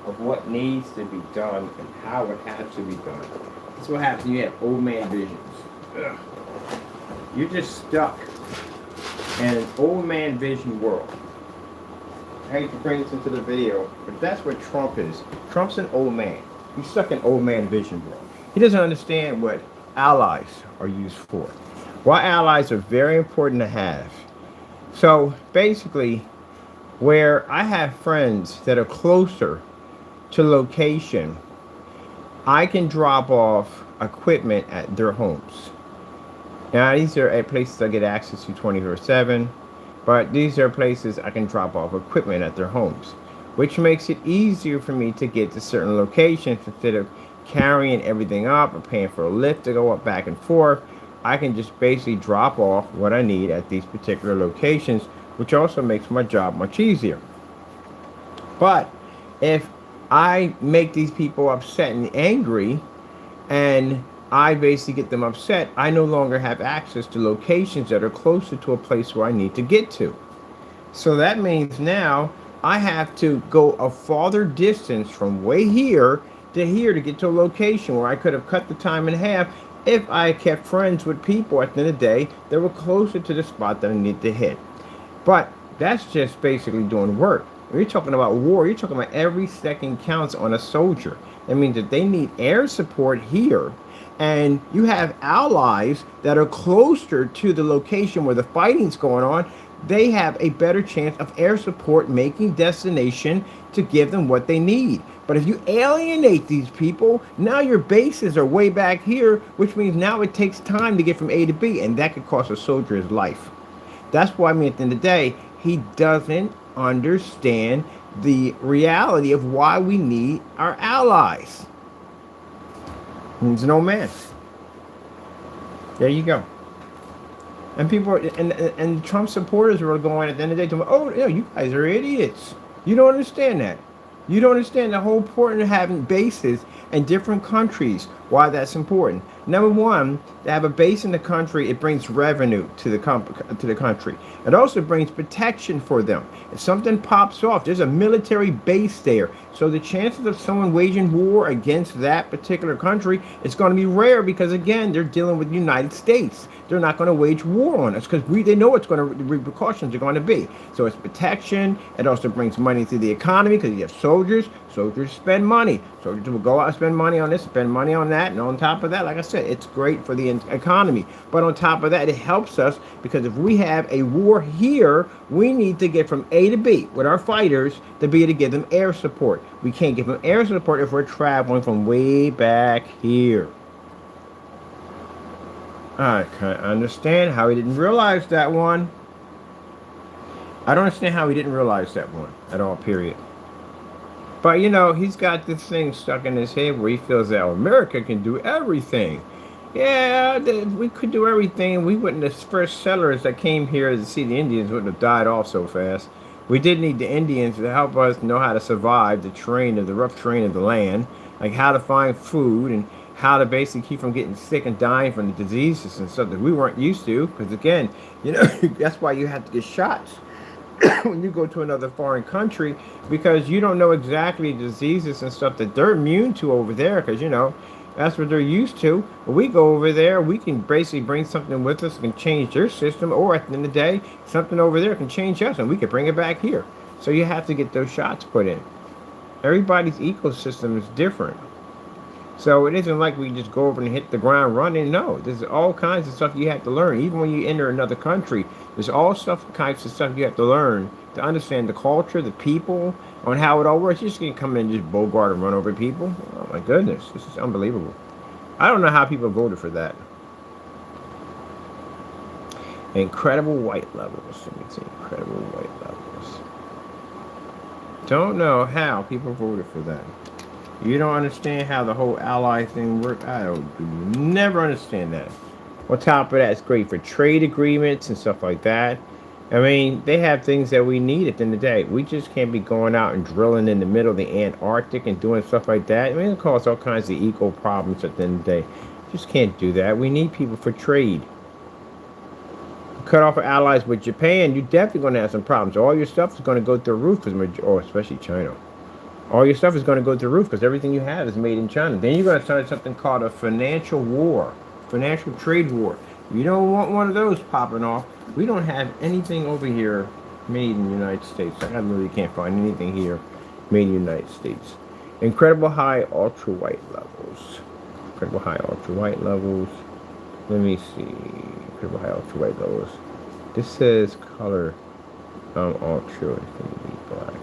of what needs to be done and how it has to be done. That's what happens when you have old man visions. Ugh. You're just stuck in an old man vision world. I hate to bring this into the video, but that's what Trump is. Trump's an old man. He's stuck in old man vision world. He doesn't understand what allies are used for. Why allies are very important to have. So basically, where I have friends that are closer to location, I can drop off equipment at their homes. Now, these are at places I get access to 24/7, but these are places I can drop off equipment at their homes, which makes it easier for me to get to certain locations instead of carrying everything up or paying for a lift to go up back and forth. I can just basically drop off what I need at these particular locations, which also makes my job much easier. But if I make these people upset and angry, and I basically get them upset, I no longer have access to locations that are closer to a place where I need to get to. So that means now I have to go a farther distance from way here to here to get to a location where I could have cut the time in half if I kept friends with people at the end of the day that were closer to the spot that I needed to hit. But that's just basically doing work. When you're talking about war, you're talking about every second counts on a soldier. That means that they need air support here. And you have allies that are closer to the location where the fighting's going on. They have a better chance of air support making destination to give them what they need. But if you alienate these people, now your bases are way back here, which means now it takes time to get from A to B, and that could cost a soldier his life. That's why, I mean, at the end of the day, he doesn't understand the reality of why we need our allies. He's no man. There you go. And people and Trump supporters were going at the end of the day, oh, you guys are idiots. You don't understand that. You don't understand the whole point of having bases in different countries. Why that's important. Number one, to have a base in the country, it brings revenue to the country. It also brings protection for them. If something pops off, there's a military base there. So the chances of someone waging war against that particular country is going to be rare because, again, they're dealing with the United States. They're not going to wage war on us because they know what's going to, the repercussions are going to be. So it's protection. It also brings money to the economy because you have soldiers. Soldiers spend money. Soldiers will go out and spend money on this, spend money on that. And on top of that, like I said, it's great for the economy. But on top of that, it helps us because if we have a war here, we need to get from A to B with our fighters to be able to give them air support. We can't give them air support if we're traveling from way back here. I can't understand how he didn't realize that one. I don't understand how he didn't realize that one at all, period. But, he's got this thing stuck in his head where he feels that America can do everything. Yeah, we could do everything. We wouldn't, the first settlers that came here to see the Indians wouldn't have died off so fast. We did need the Indians to help us know how to survive the rough terrain of the land, like how to find food and how to basically keep from getting sick and dying from the diseases and stuff that we weren't used to. Because again, that's why you have to get shots when you go to another foreign country, because you don't know exactly the diseases and stuff that they're immune to over there, because that's what they're used to. When we go over there, we can basically bring something with us that can change their system, or at the end of the day, something over there can change us and we can bring it back here. So you have to get those shots put in. Everybody's ecosystem is different. So it isn't like we just go over and hit the ground running. No, there's all kinds of stuff you have to learn. Even when you enter another country, there's all kinds of stuff you have to learn to understand the culture, the people, on how it all works. You just can't come in and just bogart and run over people. Oh my goodness, this is unbelievable. I don't know how people voted for that. Incredible white levels. Let me see, incredible white levels. Don't know how people voted for that. You don't understand how the whole ally thing works. I don't never understand that. On top of that, it's great for trade agreements and stuff like that. I mean, they have things that we need at the end of the day. We just can't be going out and drilling in the middle of the Antarctic and doing stuff like that. I mean, it causes all kinds of eco problems at the end of the day. Just can't do that. We need people for trade. Cut off our allies with Japan, you're definitely going to have some problems. All your stuff is going to go through the roof, especially China. All your stuff is going to go through the roof because everything you have is made in China. Then you're going to start something called a financial war, financial trade war. You don't want one of those popping off. We don't have anything over here made in the United States. I really can't find anything here made in the United States. Incredible high ultra white levels. Incredible high ultra white levels. Let me see. Incredible high ultra white levels. This says color ultra infinity black.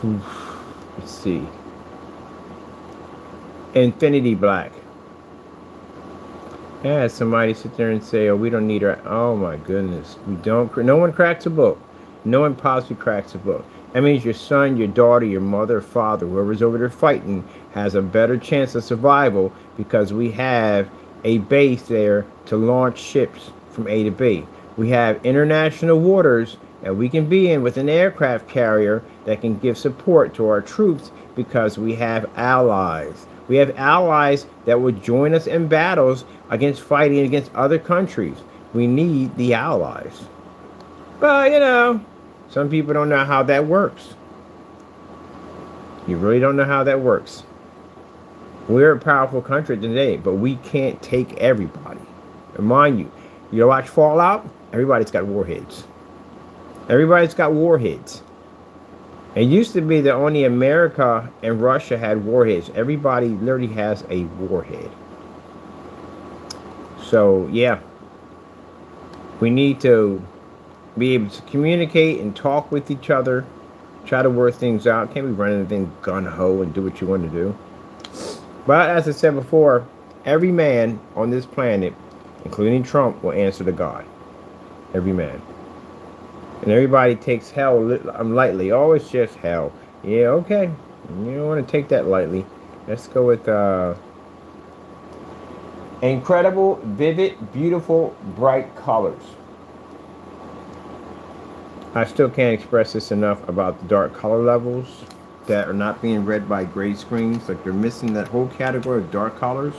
Let's see. Infinity black. Yeah, somebody sit there and say, "Oh, we don't need our." Oh my goodness, we don't. No one cracks a book. No one possibly cracks a book. That means your son, your daughter, your mother, father, whoever's over there fighting, has a better chance of survival because we have a base there to launch ships from A to B. We have international waters that we can be in with an aircraft carrier that can give support to our troops because we have allies. We have allies that would join us in battles against fighting against other countries. We need the allies. But, you know, some people don't know how that works. You really don't know how that works. We're a powerful country today, but we can't take everybody. And mind you, you watch Fallout, everybody's got warheads. Everybody's got warheads. It used to be that only America and Russia had warheads. Everybody literally has a warhead. So, yeah, we need to be able to communicate and talk with each other, try to work things out. Can't be running the thing gun-ho and do what you want to do. But as I said before, every man on this planet, including Trump, will answer to God. Every man. And everybody takes hell lightly. Oh, it's just hell. Yeah, okay. You don't want to take that lightly. Let's go with incredible, vivid, beautiful, bright colors. I still can't express this enough about the dark color levels that are not being read by gray screens. Like, they're missing that whole category of dark colors.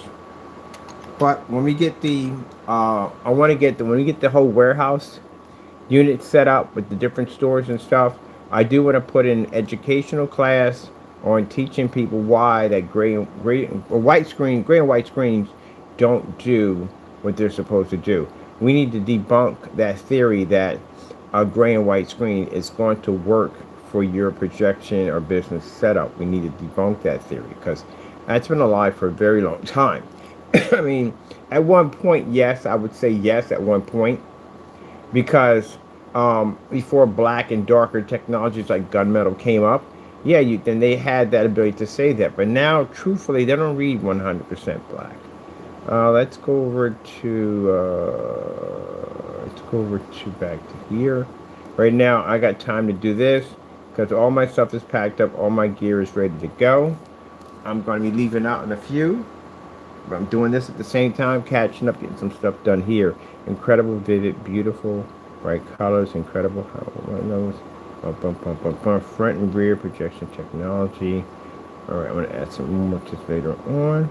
But when we get the, when we get the whole warehouse unit set up with the different stores and stuff, I do want to put in educational class on teaching people why that gray and white screens don't do what they're supposed to do. We need to debunk that theory that a gray and white screen is going to work for your projection or business setup. We need to debunk that theory because that's been a lie for a very long time. I mean, at one point, yes, I would say yes at one point, because before black and darker technologies like gunmetal came up, yeah, then they had that ability to say that. But now, truthfully, they don't read 100% black. Let's go over to back to here. Right now, I got time to do this because all my stuff is packed up. All my gear is ready to go. I'm going to be leaving out in a few. But I'm doing this at the same time, catching up, getting some stuff done here. Incredible, vivid, beautiful, bright colors. Incredible. Front and rear projection technology. All right, I'm going to add some more just later on.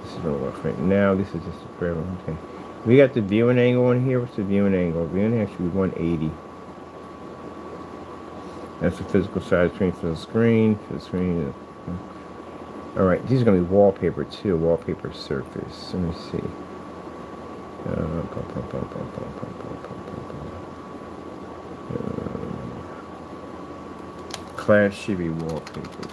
This is going to work right now. This is just a prayer. Okay. We got the viewing angle in here. What's the viewing angle? Viewing angle should be 180. That's the physical size screen for the screen. All right, these are going to be wallpaper too. Wallpaper surface. Let me see. Class should be wallpaper.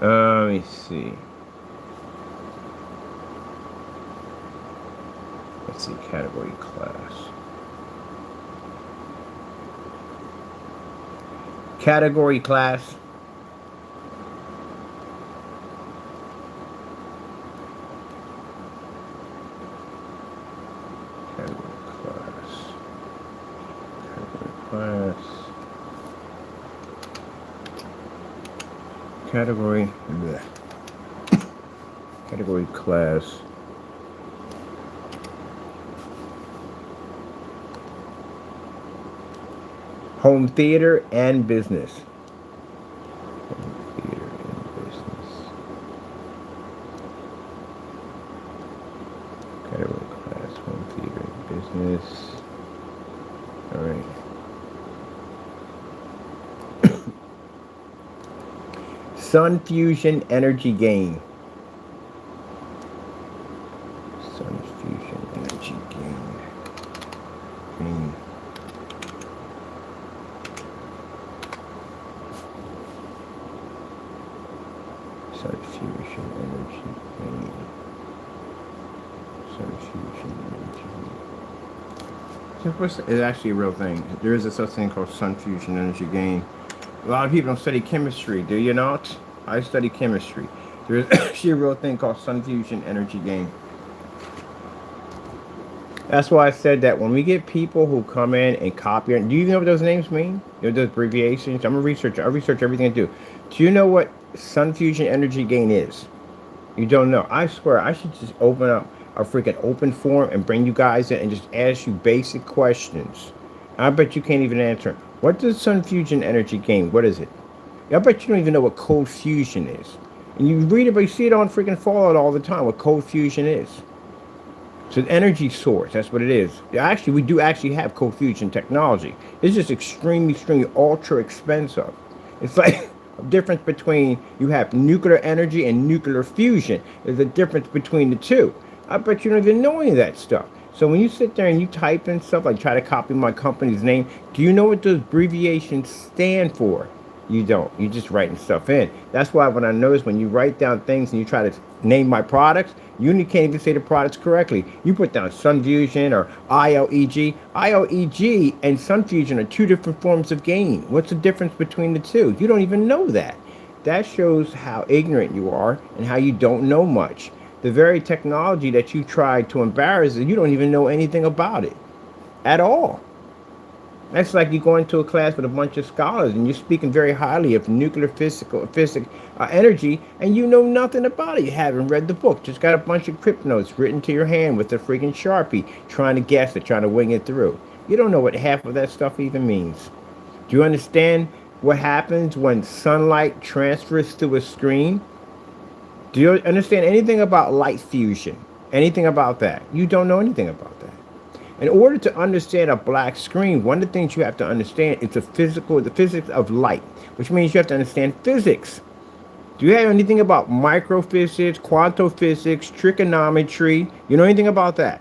Let me see. Let's see, category class. Category class. Category class. Category bleh. Category class. Home theater and business. Home theater and business. Category class, home theater and business. All right. Sun fusion energy gain. Sun fusion energy gain. Sun fusion energy gain. Sun fusion energy gain. It's actually a real thing. There is a such thing called sun fusion energy gain. A lot of people don't study chemistry, do you not? I study chemistry. There is actually a real thing called sun fusion energy gain. That's why I said that when we get people who come in and copy, do you know what those names mean? You know, those abbreviations? I'm a researcher. I research everything I do. Do you know what sun fusion energy gain is? You don't know. I swear, I should just open up a freaking open forum and bring you guys in and just ask you basic questions. I bet you can't even answer. What does sun fusion energy gain? What is it? I bet you don't even know what cold fusion is. And you read it, but you see it on freaking Fallout all the time, what cold fusion is. It's an energy source. That's what it is. Actually, we do actually have cold fusion technology. It's just extremely, extremely ultra expensive. It's like a difference between you have nuclear energy and nuclear fusion. There's a difference between the two. I bet you don't even know any of that stuff. So when you sit there and you type in stuff like try to copy my company's name, do you know what those abbreviations stand for? You don't. You're just writing stuff in. That's why when I notice when you write down things and you try to name my products, you can't even say the products correctly. You put down Sun Fusion or ILEG. ILEG and Sun Fusion are two different forms of gain. What's the difference between the two? You don't even know that. That shows how ignorant you are and how you don't know much. The very technology that you tried to embarrass, you don't even know anything about it at all. That's like you go into a class with a bunch of scholars and you're speaking very highly of nuclear physics, energy, and you know nothing about it. You haven't read the book. Just got a bunch of crypt notes written to your hand with a freaking Sharpie, trying to guess it, trying to wing it through. You don't know what half of that stuff even means. Do you understand what happens when sunlight transfers through a screen? Do you understand anything about light fusion? Anything about that? You don't know anything about that. In order to understand a black screen, one of the things you have to understand is the physics of light, which means you have to understand physics. Do you have anything about microphysics, quantum physics, trigonometry? You know anything about that?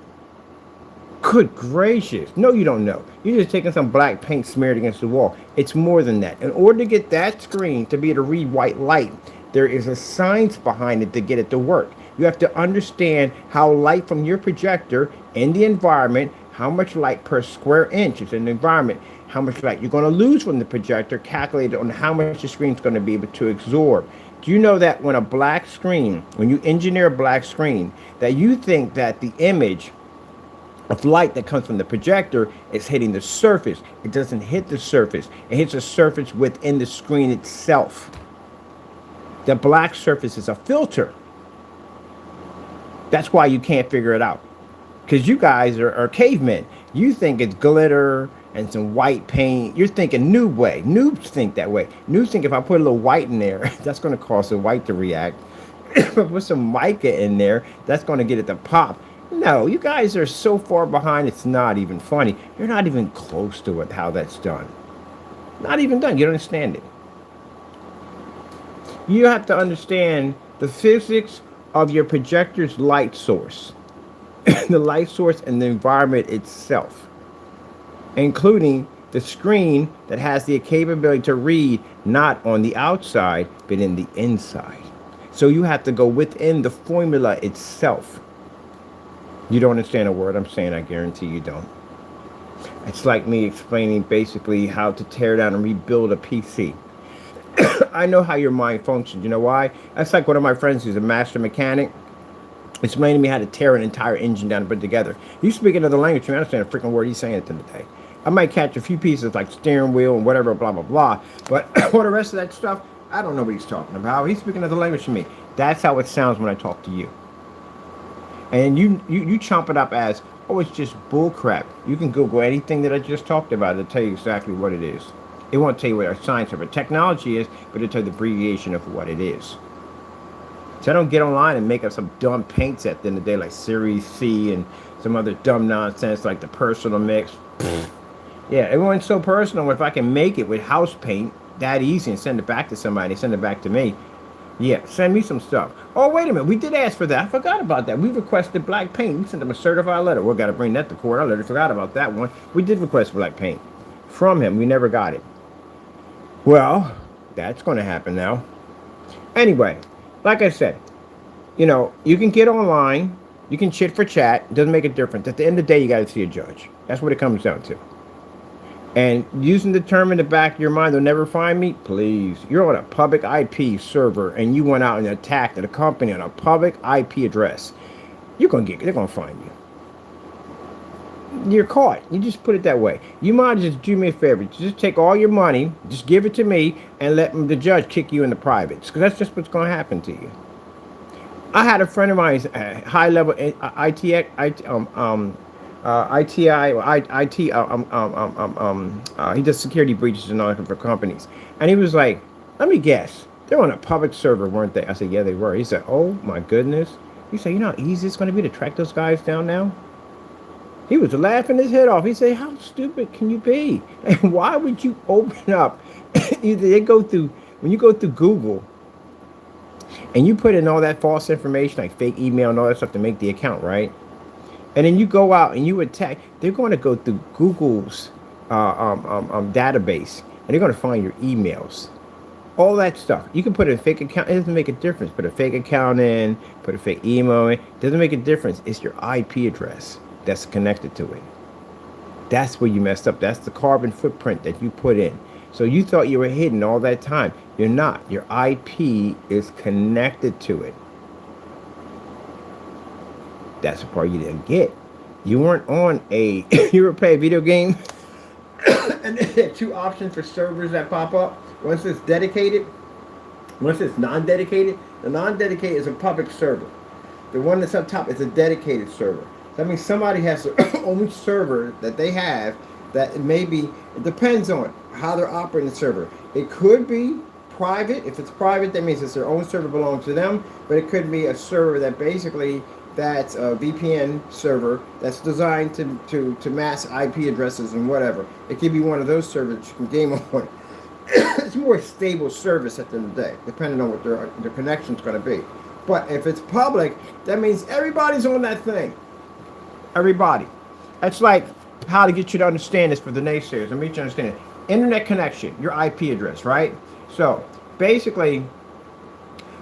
Good gracious. No, you don't know. You're just taking some black paint smeared against the wall. It's more than that. In order to get that screen to be able to read white light, there is a science behind it to get it to work. You have to understand how light from your projector in the environment, how much light per square inch is in the environment, how much light you're going to lose from the projector, calculated on how much the screen's going to be able to absorb. Do you know that when a black screen, when you engineer a black screen, that you think that the image of light that comes from the projector is hitting the surface? It doesn't hit the surface. It hits a surface within the screen itself. The black surface is a filter. That's why you can't figure it out. Because you guys are cavemen. You think it's glitter and some white paint. You're thinking noob way. Noobs think that way. Noobs think if I put a little white in there, that's going to cause the white to react. If I put some mica in there, that's going to get it to pop. No, you guys are so far behind, it's not even funny. You're not even close to it, how that's done. Not even done. You don't understand it. You have to understand the physics of your projector's light source. The light source and the environment itself, including the screen that has the capability to read not on the outside, but in the inside. So you have to go within the formula itself. You don't understand a word I'm saying, I guarantee you don't. It's like me explaining basically how to tear down and rebuild a PC. I know how your mind functions. You know why? That's like one of my friends who's a master mechanic explaining to me how to tear an entire engine down and put it together. You speak another language, you understand a freaking word he's saying at the end of the day. I might catch a few pieces like steering wheel and whatever, blah, blah, blah. But for the rest of that stuff, I don't know what he's talking about. He's speaking another language to me. That's how it sounds when I talk to you. And you chomp it up as, oh, it's just bull crap. You can Google anything that I just talked about. It'll tell you exactly what it is. It won't tell you what our science of our technology is, but it'll tell you the abbreviation of what it is. So I don't get online and make up some dumb paints at the end of the day like Series C and some other dumb nonsense like the personal mix. Yeah, everyone's so personal. If I can make it with house paint that easy and send it back to somebody, send it back to me. Yeah, send me some stuff. Oh, wait a minute. We did ask for that. I forgot about that. We requested black paint. We sent them a certified letter. We've got to bring that to court. I literally forgot about that one. We did request black paint from him. We never got it. Well, that's going to happen now. Anyway, like I said, you know, you can get online. You can chit for chat. It doesn't make a difference. At the end of the day, you got to see a judge. That's what it comes down to. And using the term in the back of your mind, they'll never find me. Please, you're on a public IP server and you went out and attacked a company on a public IP address. They're going to find you. You're caught. You just put it that way. You might just do me a favor. Just take all your money, just give it to me, and let the judge kick you in the privates. Because that's just what's going to happen to you. I had a friend of mine, high-level ITI, he does security breaches and all that for companies. And he was like, Let me guess. They're on a public server, weren't they? I said, yeah, they were. He said, oh my goodness. He said, you know how easy it's going to be to track those guys down now? He was laughing his head off. He said, how stupid can you be? And why would you open up? Either they go through, when you go through Google and you put in all that false information, like fake email and all that stuff to make the account, right? And then you go out and you attack, they're going to go through Google's database and they're going to find your emails. All that stuff. You can put a fake account. It doesn't make a difference. Put a fake account in, put a fake email in. It doesn't make a difference. It's your IP address that's connected to it. That's where you messed up. That's the carbon footprint that you put in. So you thought you were hidden all that time. You're not. Your IP is connected to it. That's the part you didn't get. You weren't on a, you were playing a video game and there are two options for servers that pop up. Once it's dedicated, once it's non-dedicated. The non-dedicated is a public server. The one that's up top is a dedicated server. That means somebody has their own server that they have that maybe, it depends on how they're operating the server. It could be private. If it's private, that means it's their own server belongs to them, but it could be a server that basically, that's a VPN server that's designed to mask IP addresses and whatever. It could be one of those servers that you can game on. It's more stable service at the end of the day, depending on what their connection's going to be. But if it's public, that means everybody's on that thing. Everybody. That's like how to get you to understand this for the naysayers. Let me get you to understand it. Internet connection, your IP address, right? So basically,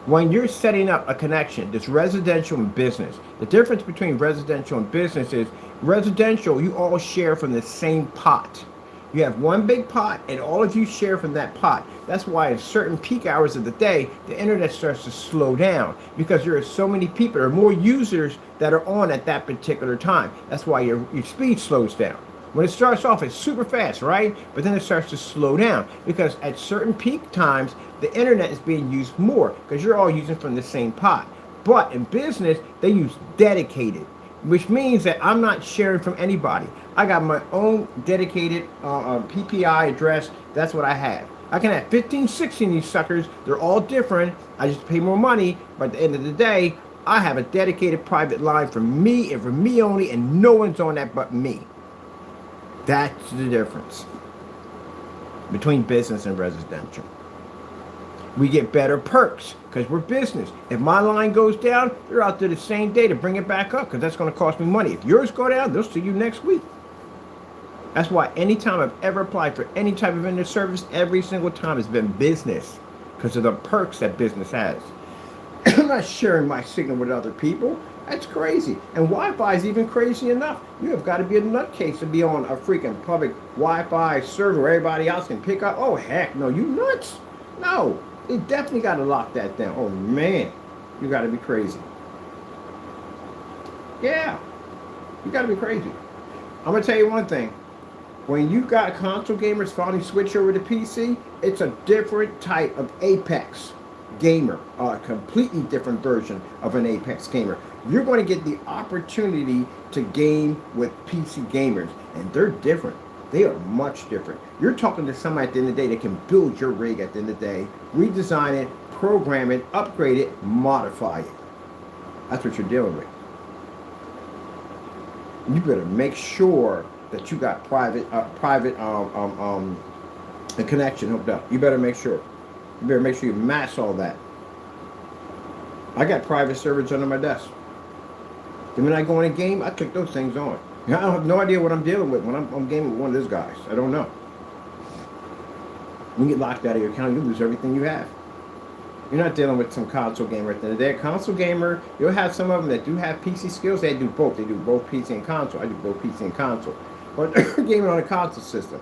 when you're setting up a connection that's residential and business, the difference between residential and business is residential, you all share from the same pot. You have one big pot and all of you share from that pot. That's why at certain peak hours of the day, the internet starts to slow down because there are so many people, there are more users that are on at that particular time. That's why your speed slows down. When it starts off, it's super fast, right? But then it starts to slow down because at certain peak times, the internet is being used more because you're all using from the same pot. But in business, they use dedicated, which means that I'm not sharing from anybody. I got my own dedicated PPI address. That's what I have. I can have 15, 16 of these suckers. They're all different. I just pay more money. But at the end of the day, I have a dedicated private line for me and for me only, and no one's on that but me. That's the difference between business and residential. We get better perks because we're business. If my line goes down, they're out there the same day to bring it back up because that's going to cost me money. If yours go down, they'll see you next week. That's why anytime I've ever applied for any type of internet service, every single time has been business because of the perks that business has. I'm not sharing my signal with other people. That's crazy. And Wi-Fi is even crazy enough. You have got to be a nutcase to be on a freaking public Wi-Fi server where everybody else can pick up. Oh, heck no. You nuts? No. They definitely got to lock that down. Oh, man. You got to be crazy. Yeah. You got to be crazy. I'm going to tell you one thing. When you got console gamers finally switch over to PC, it's a different type of Apex gamer, a completely different version of an Apex gamer. You're going to get the opportunity to game with PC gamers, and they're different. They are much different. You're talking to somebody at the end of the day that can build your rig at the end of the day, redesign it, program it, upgrade it, modify it. That's what you're dealing with. You better make sure that you got private the connection hooked up. You better make sure. You better make sure you mask all that. I got private servers under my desk. Then when I go in a game, I click those things on. I have no idea what I'm dealing with when I'm gaming with one of these guys. I don't know. When you get locked out of your account, you lose everything you have. You're not dealing with some console gamer at the end of the day. A console gamer, you'll have some of them that do have PC skills. They do both. They do both PC and console. I do both PC and console. But they're gaming on a console system.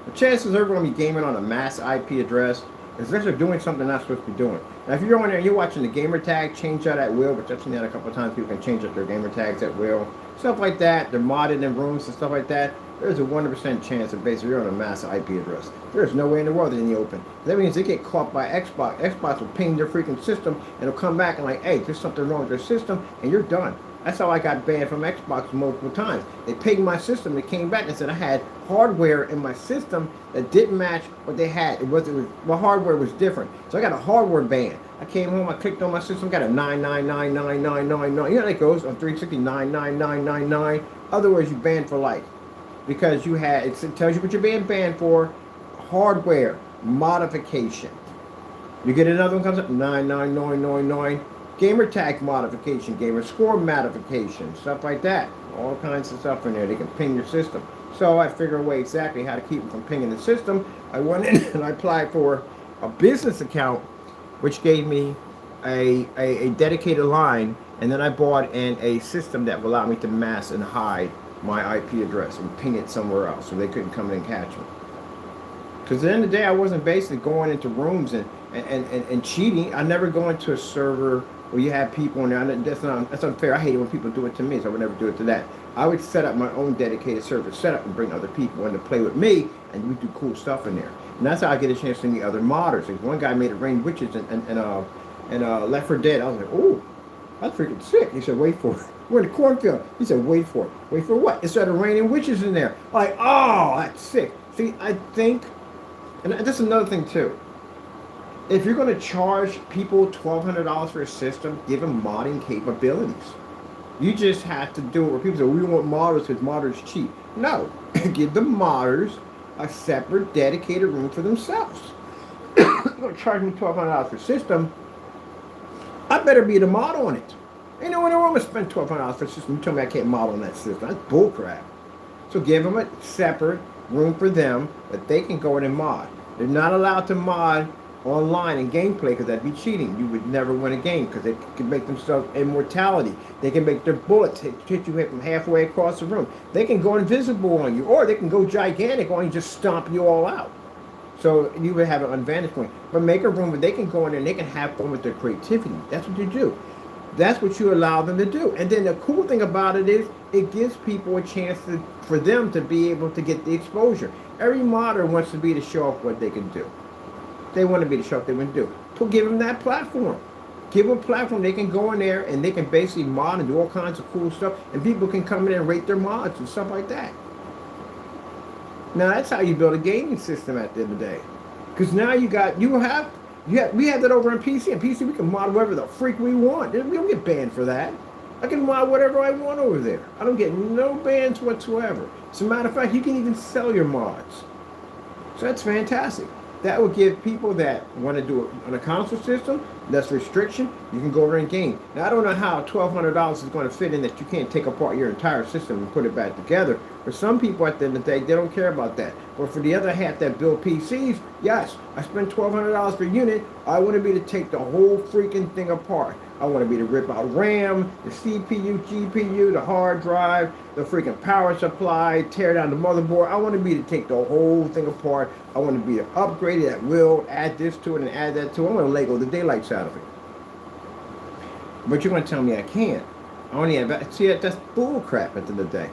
The chances are going to be gaming on a mass IP address is they're doing something they're not supposed to be doing. Now, if you're on there and you're watching the gamer tag change out at will, which I've seen that a couple of times, people can change out their gamer tags at will, stuff like that. They're modded in rooms and stuff like that. There's a 100% chance that basically you're on a mass IP address. There's no way in the world they're in the open. That means they get caught by Xbox. Xbox will ping their freaking system and it'll come back and like, hey, there's something wrong with their system, and you're done. That's how I got banned from Xbox multiple times. They pinged my system. They came back and said I had hardware in my system that didn't match what they had. My hardware was different. So I got a hardware ban. I came home, I clicked on my system, got a 9999999. You know how that goes on 360, 99999. Other words, you banned for life. Because it tells you what you're being banned for. Hardware modification. You get another one comes up, 99999. Gamer tag modification, gamer score modification, stuff like that. All kinds of stuff in there. They can ping your system. So I figured a way exactly how to keep them from pinging the system. I went in and I applied for a business account, which gave me a dedicated line, and then I bought in a system that would allow me to mask and hide my IP address and ping it somewhere else so they couldn't come in and catch me. Because at the end of the day, I wasn't basically going into rooms and cheating. I never go into a server where you have people in there. That's unfair. I hate it when people do it to me, so I would never do it to that. I would set up my own dedicated server setup and bring other people in to play with me, and we do cool stuff in there. And that's how I get a chance to meet other modders. Like one guy made it rain witches and Left 4 Dead. I was like, oh, that's freaking sick. He said, wait for it. We're in the cornfield. He said, wait for it. Wait for what? It started raining witches in there. Like, oh, that's sick. See, I think, and that's another thing too. If you're going to charge people $1,200 for a system, give them modding capabilities. You just have to do it where people say, we want modders because modders cheat. No, give the modders a separate dedicated room for themselves. You're going to charge me $1,200 for a system, I better be the mod on it. Ain't no one in the room to spend $1,200 for a system. You tell me I can't mod on that system. That's bullcrap. So give them a separate room for them that they can go in and mod. They're not allowed to mod online in gameplay because that'd be cheating. You would never win a game because they can make themselves immortality. They can make their bullets hit you from halfway across the room. They can go invisible on you, or they can go gigantic on you, just stomp you all out. So you would have an advantage point. But make a room where they can go in there and they can have fun with their creativity. That's what you do. That's what you allow them to do. And then the cool thing about it is it gives people a chance for them to be able to get the exposure. Every modder wants to be to show off what they can do. They want to be the show off they want to do. So give them that platform. Give them a platform. They can go in there and they can basically mod and do all kinds of cool stuff. And people can come in and rate their mods and stuff like that. Now that's how you build a gaming system at the end of the day. Because now we have that over on PC. On PC we can mod whatever the freak we want. We don't get banned for that. I can mod whatever I want over there. I don't get no bans whatsoever. As a matter of fact, you can even sell your mods. So that's fantastic. That will give people that want to do it on a console system, less restriction, you can go over and game. Now, I don't know how $1,200 is going to fit in that you can't take apart your entire system and put it back together. For some people at the end of the day, they don't care about that. But for the other half that build PCs, yes, I spend $1,200 per unit. I want to be to take the whole freaking thing apart. I want to be to rip out RAM, the CPU, GPU, the hard drive, the freaking power supply, tear down the motherboard. I want to be to take the whole thing apart. I want to be to upgrade it at will, add this to it and add that to it. I want to Lego the daylights out of it. But you're going to tell me I can't. I only have, see, that's bull crap at the end of the day.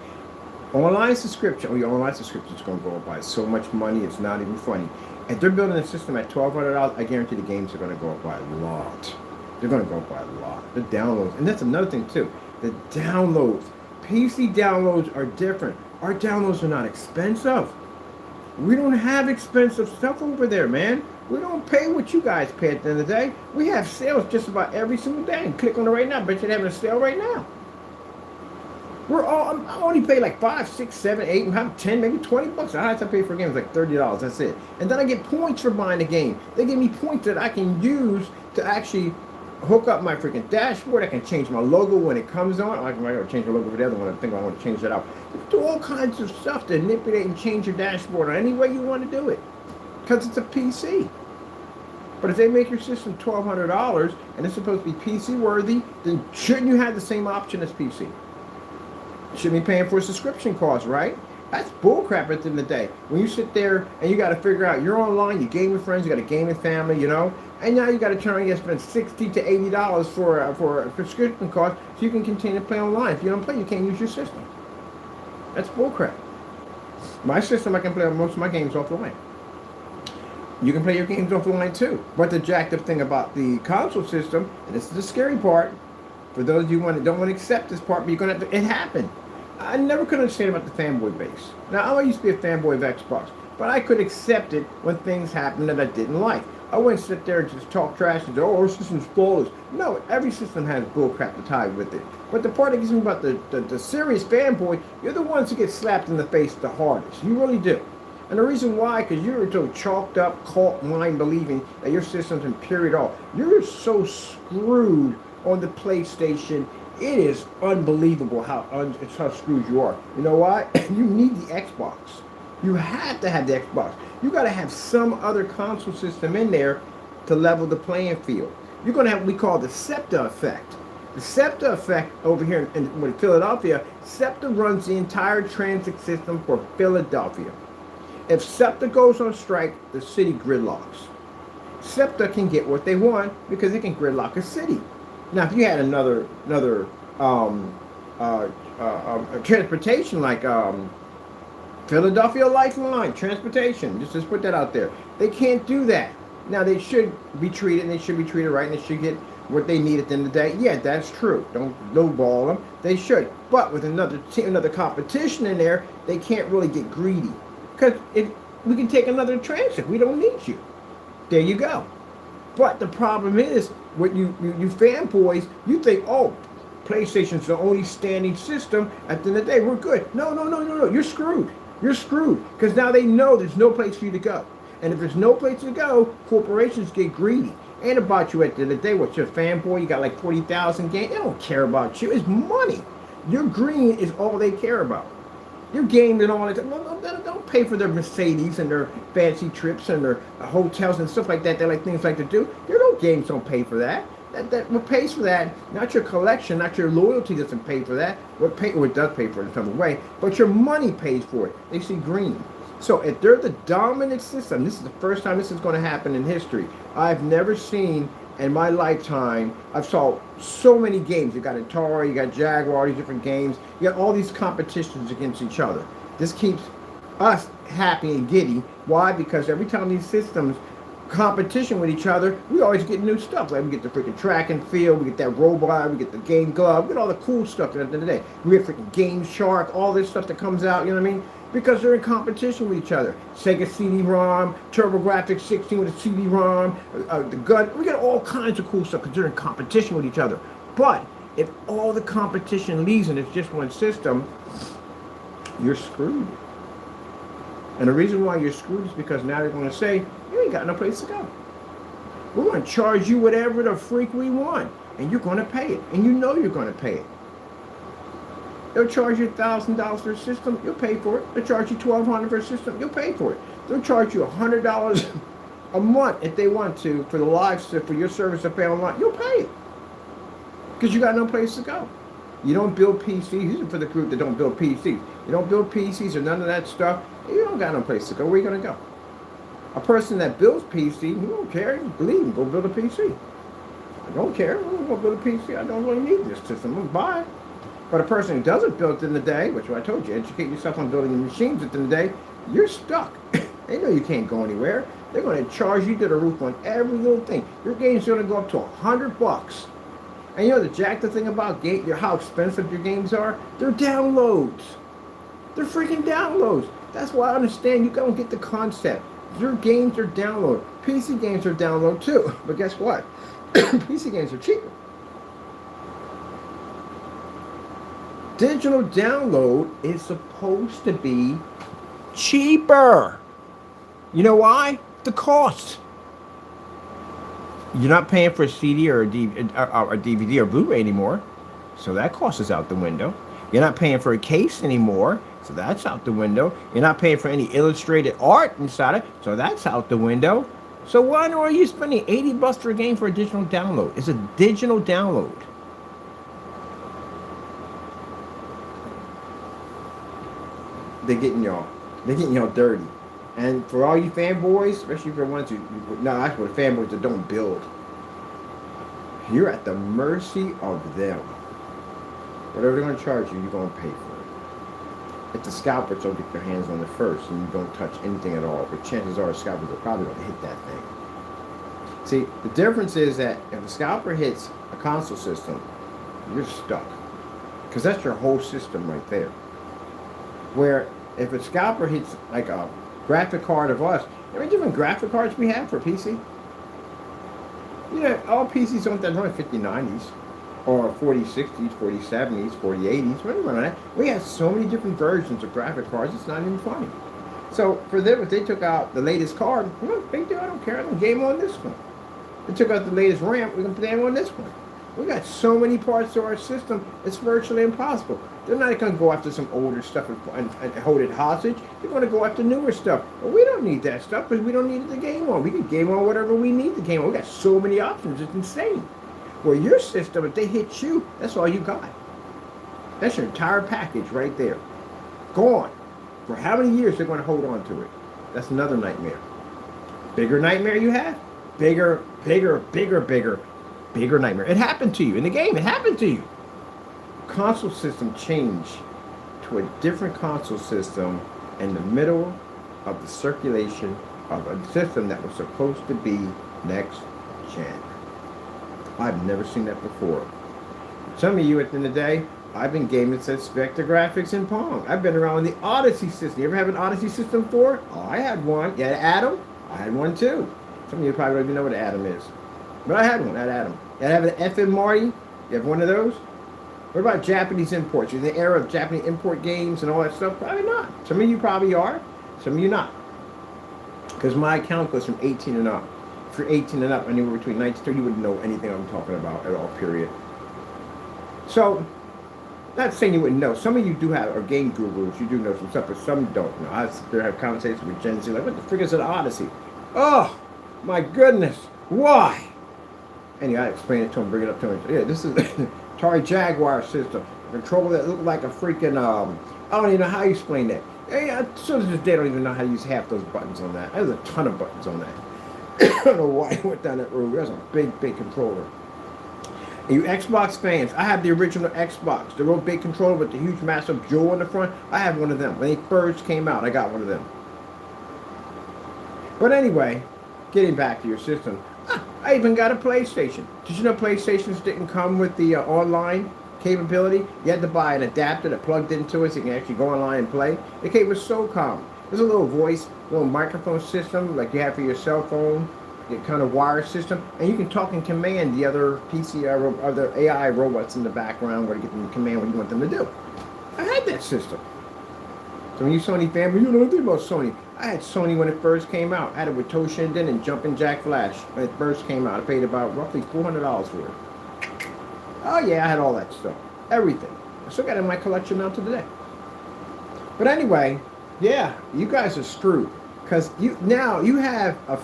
Online subscription, your online subscription is going to go up by so much money, it's not even funny. If they're building a system at $1,200, I guarantee the games are going to go up by a lot. They're going to go up by a lot. The downloads, and that's another thing too. The downloads, PC downloads are different. Our downloads are not expensive. We don't have expensive stuff over there, man. We don't pay what you guys pay at the end of the day. We have sales just about every single day. And click on it right now. Bet you're having a sale right now. I only pay like 5, 6, 7, 8, 10, maybe 20 bucks. The highest I pay for a game is like $30. That's it. And then I get points for buying the game. They give me points that I can use to actually hook up my freaking dashboard. I can change my logo when it comes on. I can change the logo for the other one. I think I want to change that out. Do all kinds of stuff to manipulate and change your dashboard any way you want to do it. Because it's a PC. But if they make your system $1,200 and it's supposed to be PC worthy, then shouldn't you have the same option as PC? Shouldn't be paying for a subscription cost, right? That's bullcrap at the end of the day. When you sit there and you got to figure out you're online, you game with friends, you got a gaming family, you know, and now you got to turn around and spend $60 to $80 for a subscription cost so you can continue to play online. If you don't play, you can't use your system. That's bullcrap. My system, I can play most of my games offline. You can play your games offline too. But the jacked up thing about the console system, and this is the scary part, For those of you who don't want to accept this part, but you're going to have to, it happened. I never could understand about the fanboy base. Now, I used to be a fanboy of Xbox, but I could accept it when things happened that I didn't like. I wouldn't sit there and just talk trash and say, oh, our system's flawless. No, every system has bullcrap to tie with it. But the part that gets me about the serious fanboy, you're the ones who get slapped in the face the hardest. You really do. And the reason why, because you're so chalked up, cult mind believing that your system's inferior at all. You're so screwed on the PlayStation. It is unbelievable how screwed you are. You know why? You need the Xbox. You have to have the Xbox. You got to have some other console system in there to level the playing field. You're going to have what we call the SEPTA effect. The SEPTA effect over here in Philadelphia, SEPTA runs the entire transit system for Philadelphia. If SEPTA goes on strike, the city gridlocks. SEPTA can get what they want because it can gridlock a city. Now, if you had another transportation like Philadelphia Lifeline transportation, just put that out there. They can't do that. Now, they should be treated, and they should be treated right, and they should get what they need at the end of the day. Yeah, that's true. Don't lowball them. They should. But with another competition in there, they can't really get greedy. Because we can take another transit. We don't need you. There you go. But the problem is, what you fanboys, you think, oh, PlayStation's the only standing system. At the end of the day, we're good. No. You're screwed. You're screwed. Because now they know there's no place for you to go. And if there's no place to go, corporations get greedy. Ain't about you at the end of the day. What's your fanboy? You got like 40,000 games. They don't care about you. It's money. Your green is all they care about. Your game and all that. Well, don't pay for their Mercedes and their fancy trips and their hotels and stuff like that. They like things like to do. Your little games don't pay for that. What pays for that? Not your collection, not your loyalty doesn't pay for that. What does pay for it in some way, but your money pays for it. They see green. So if they're the dominant system, this is the first time this is going to happen in history. I've never seen in my lifetime. I've saw so many games. You got Atari, you got Jaguar, these different games. You got all these competitions against each other. This keeps us happy and giddy. Why? Because every time these systems competition with each other, we always get new stuff. Like we get the freaking track and field, we get that robot, we get the game glove, we get all the cool stuff at the end of the day. We get freaking Game Shark, all this stuff that comes out, you know what I mean? Because they're in competition with each other. Sega CD-ROM, TurboGrafx 16 with a CD-ROM, the gun, we get all kinds of cool stuff because they're in competition with each other. But if all the competition leaves and it's just one system, you're screwed. And the reason why you're screwed is because now they're going to say, you ain't got no place to go. We're going to charge you whatever the freak we want, and you're going to pay it. And you know you're going to pay it. They'll charge you $1,000 for a system, you'll pay for it. They'll charge you $1,200 for a system, you'll pay for it. They'll charge you $100 a month if they want to for the live stuff, for your service to pay online, you'll pay it. Because you got no place to go. You don't build PCs. These are for the group that don't build PCs. You don't build PCs or none of that stuff. You don't got no place to go. Where are you going to go? A person that builds PC, he don't care. Believe me, go build a PC. I don't care. I'm going to build a PC. I don't really need this system. I'm going to buy it. But a person who doesn't build it in the day, which I told you, educate yourself on building the machines at the end of the day, you're stuck. They know you can't go anywhere. They're going to charge you to the roof on every little thing. Your game's going to go up to $100. And you know the thing about how expensive your games are? They're downloads. They're freaking downloads. That's why I understand you don't get the concept. Your games are download. PC games are download too. But guess what? PC games are cheaper. Digital download is supposed to be cheaper. You know why? The cost. You're not paying for a CD or a DVD or Blu-ray anymore, so that cost is out the window. You're not paying for a case anymore, so that's out the window. You're not paying for any illustrated art inside it, so that's out the window. So why are you spending $80 for a game for a digital download? It's a digital download. They're getting y'all dirty. And for all you fanboys, especially for ones who, no, actually fanboys that don't build, you're at the mercy of them. Whatever they're going to charge you, you're going to pay for it. If the scalpers don't get their hands on it first and you don't touch anything at all, but chances are scalpers are probably going to hit that thing. See, the difference is that if a scalper hits a console system, you're stuck. Because that's your whole system right there. Where if a scalper hits like a graphic card of us, how many different graphic cards we have for PC? Yeah, all PCs don't run 5090s or 4060s, 4070s, 4080s. What do you run on that? We have so many different versions of graphic cards, it's not even funny. So for them, if they took out the latest card, well, big deal, I don't care. I can game on this one. They took out the latest RAM, we can play on this one. We got so many parts to our system, it's virtually impossible. They're not going to go after some older stuff and hold it hostage. They're going to go after newer stuff. But we don't need that stuff because we don't need it to game on. We can game on whatever we need to game on. We got so many options, it's insane. Where your system, if they hit you, that's all you got. That's your entire package right there. Gone. For how many years they're going to hold on to it? That's another nightmare. Bigger nightmare you have? Bigger nightmare. It happened to you in the game. It happened to you. Console system changed to a different console system in the middle of the circulation of a system that was supposed to be next gen. I've never seen that before. Some of you at the end of the day, I've been gaming since Vector Graphics and Pong. I've been around the Odyssey system. You ever have an Odyssey system before? Oh, I had one. You had Atom? I had one too. Some of you probably don't even know what Atom is. But I had one. I had Atom. You have an FM Marty? You have one of those? What about Japanese imports? You're in the era of Japanese import games and all that stuff? Probably not. Some of you probably are. Some of you not. Because my account goes from 18 and up. If you're 18 and up, anywhere between 19 and 30, you wouldn't know anything I'm talking about at all, period. So, not saying you wouldn't know. Some of you do have, are game gurus. You do know some stuff, but some don't know. I sit there have conversations with Gen Z, like, what the frick is an Odyssey? Oh, my goodness. Why? Anyway, I explain it to him, bring it up to him. Yeah, this is Atari Jaguar system. A controller that looked like a freaking, I don't even know how you explain that. Hey, so to this day, I don't even know how to use half those buttons on that. There's a ton of buttons on that. I don't know why I went down that road. There's a big controller. And you Xbox fans, I have the original Xbox, the real big controller with the huge massive jewel in the front. I have one of them. When they first came out, I got one of them. But anyway, getting back to your system, I even got a PlayStation. Did you know PlayStations didn't come with the online capability? You had to buy an adapter that plugged into it so you can actually go online and play. It came with SOCOM. There's a little voice, little microphone system like you have for your cell phone, the kind of wire system, and you can talk and command the other PC, other AI robots in the background where to get them to command what you want them to do. I had that system. So when you Sony family, you know nothing about Sony. I had Sony when it first came out. I had it with Toe Shinden and Jumpin' Jack Flash when it first came out. I paid about roughly $400 for it. Oh yeah, I had all that stuff. Everything. I still got it in my collection now to the day. But anyway, yeah, you guys are screwed. Because you have a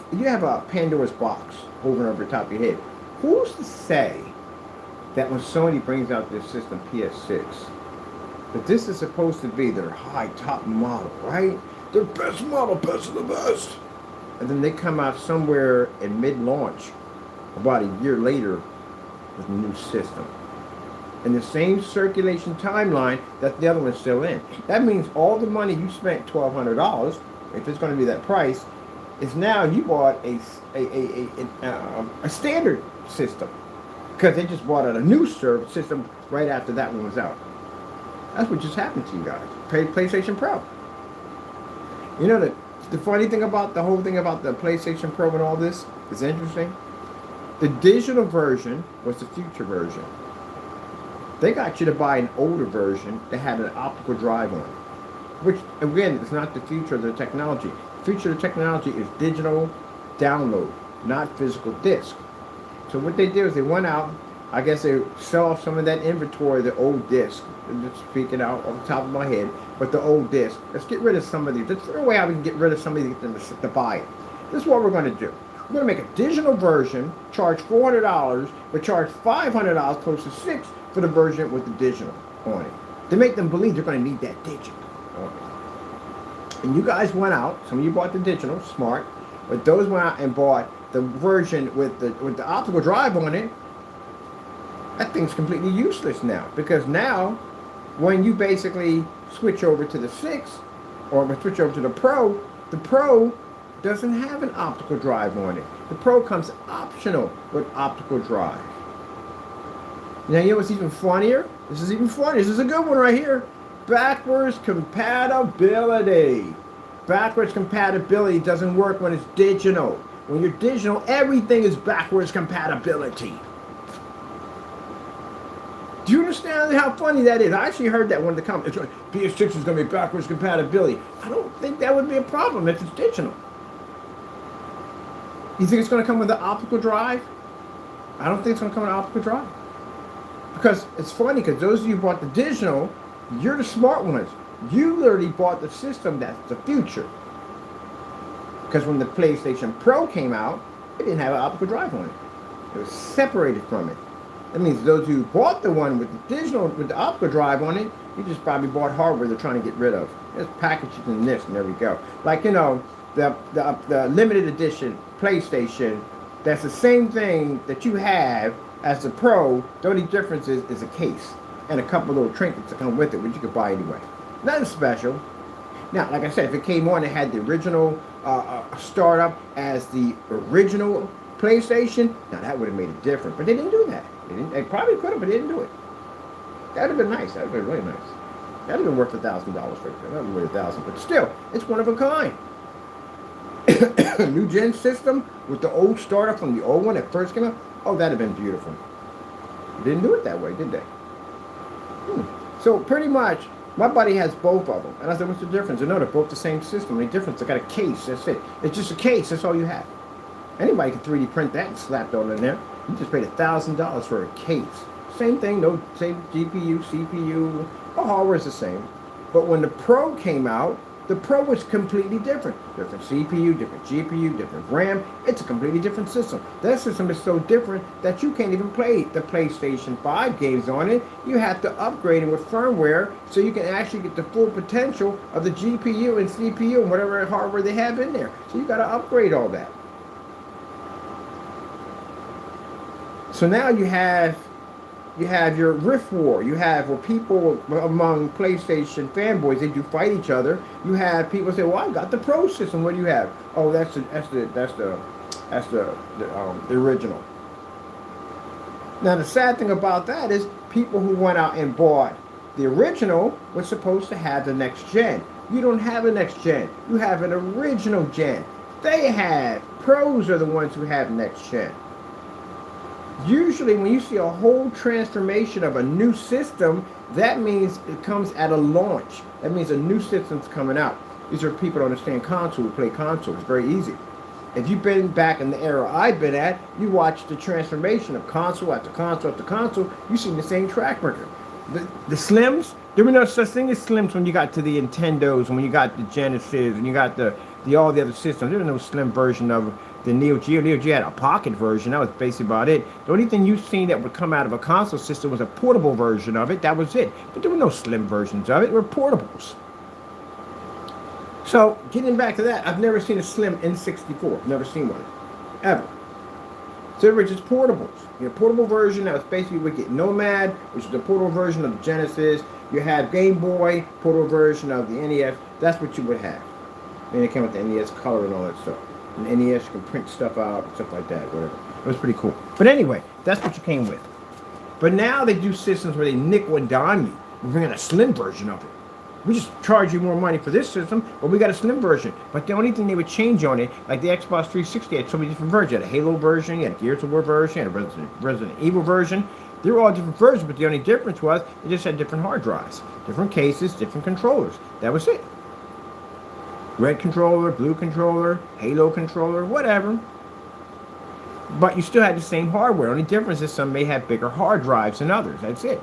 Pandora's box over and over the top of your head. Who's to say that when Sony brings out their system PS6, that this is supposed to be their high top model, right? Their best model, best of the best. And then they come out somewhere in mid-launch, about a year later, with a new system. In the same circulation timeline that the other one's still in. That means all the money you spent, $1,200, if it's going to be that price, is now you bought a standard system. Because they just bought out a new system right after that one was out. That's what just happened to you guys. PlayStation Pro. You know, the funny thing about the whole thing about the PlayStation Pro and all this is interesting. The digital version was the future version. They got you to buy an older version that had an optical drive on it. Which, again, is not the future of the technology. The future of the technology is digital download, not physical disc. So what they did is they went out, I guess they sell off some of that inventory, the old disc. I'm just speaking out off the top of my head, but the old disc. Let's get rid of some of these. Let's figure a way how we can get rid of somebody to get them to buy it. This is what we're going to do. We're going to make a digital version, charge $400, but charge $500, close to $600 for the version with the digital on it. To make them believe they're going to need that digital. And you guys went out, some of you bought the digital, smart, but those went out and bought the version with the optical drive on it. That thing's completely useless now, because now when you basically switch over to the 6 or switch over to the Pro doesn't have an optical drive on it. The Pro comes optional with optical drive. Now, you know what's even funnier? This is even funnier. This is a good one right here. Backwards compatibility. Backwards compatibility doesn't work when it's digital. When you're digital, everything is backwards compatibility. Do you understand how funny that is? I actually heard that one of the comments. PS6 is going to be backwards compatibility. I don't think that would be a problem if it's digital. You think it's going to come with an optical drive? I don't think it's going to come with an optical drive. Because it's funny, because those of you who bought the digital, you're the smart ones. You literally bought the system that's the future. Because when the PlayStation Pro came out, it didn't have an optical drive on it. It was separated from it. That means those who bought the one with the digital, with the optical drive on it, you just probably bought hardware they're trying to get rid of. It's packaged in this, and there we go. Like, you know, the limited edition PlayStation, that's the same thing that you have as the Pro. The only difference is a case and a couple little trinkets that come with it, which you could buy anyway. Nothing special. Now, like I said, if it came on and had the original startup as the original PlayStation, now that would have made it different. But they didn't do that. They probably could have, but they didn't do it. That'd have been nice. That'd have been really nice. That'd have been worth $1,000 for it. That'd be worth $1,000. But still, it's one of a kind. New gen system with the old startup from the old one that first came out. Oh, that'd have been beautiful. They didn't do it that way, did they? So pretty much, my buddy has both of them. And I said, what's the difference? No, they're both the same system. The difference, they got a case. That's it. It's just a case. That's all you have. Anybody can 3D print that and slap it on in there. You just paid $1,000 for a case. Same thing, no, same GPU, CPU, the hardware is the same. But when the Pro came out, the Pro was completely different. Different CPU, different GPU, different RAM. It's a completely different system. That system is so different that you can't even play the PlayStation 5 games on it. You have to upgrade it with firmware so you can actually get the full potential of the GPU and CPU and whatever hardware they have in there. So you got to upgrade all that. So now you have your rift war. You have where people among PlayStation fanboys, they do fight each other. You have people say, "Well, I got the Pro system. What do you have?" Oh, that's the original. Now the sad thing about that is people who went out and bought the original was supposed to have the next gen. You don't have a next gen. You have an original gen. They have Pros are the ones who have next gen. Usually when you see a whole transformation of a new system, that means it comes at a launch. That means a new system's coming out. These are people who understand console, who play console. It's very easy. If you've been back in the era I've been at, you watch the transformation of console after console after console, you've seen the same track record. The Slims, there were no such thing as Slims when you got to the Nintendos, and when you got the Genesis, and you got the all the other systems. There was no slim version of the Neo Geo. Neo Geo had a pocket version. That was basically about it. The only thing you've seen that would come out of a console system was a portable version of it. That was it. But there were no slim versions of it. They were portables. So, getting back to that, I've never seen a slim N64. Never seen one. Ever. So they were just portables. You know, portable version that was basically we get Nomad, which is the portable version of the Genesis. You have Game Boy, portable version of the NES. That's what you would have. And it came with the NES color and all that stuff. And NES, you can print stuff out, stuff like that, whatever. It was pretty cool. But anyway, that's what you came with. But now they do systems where they nickel and dime you. We bring in a slim version of it. We just charge you more money for this system, but we got a slim version. But the only thing they would change on it, like the Xbox 360 had so many different versions. You had a Halo version, you had a Gears of War version, you had a Resident Evil version. They were all different versions, but the only difference was they just had different hard drives, different cases, different controllers. That was it. Red controller, blue controller, Halo controller, whatever. But you still had the same hardware. The only difference is some may have bigger hard drives than others. That's it.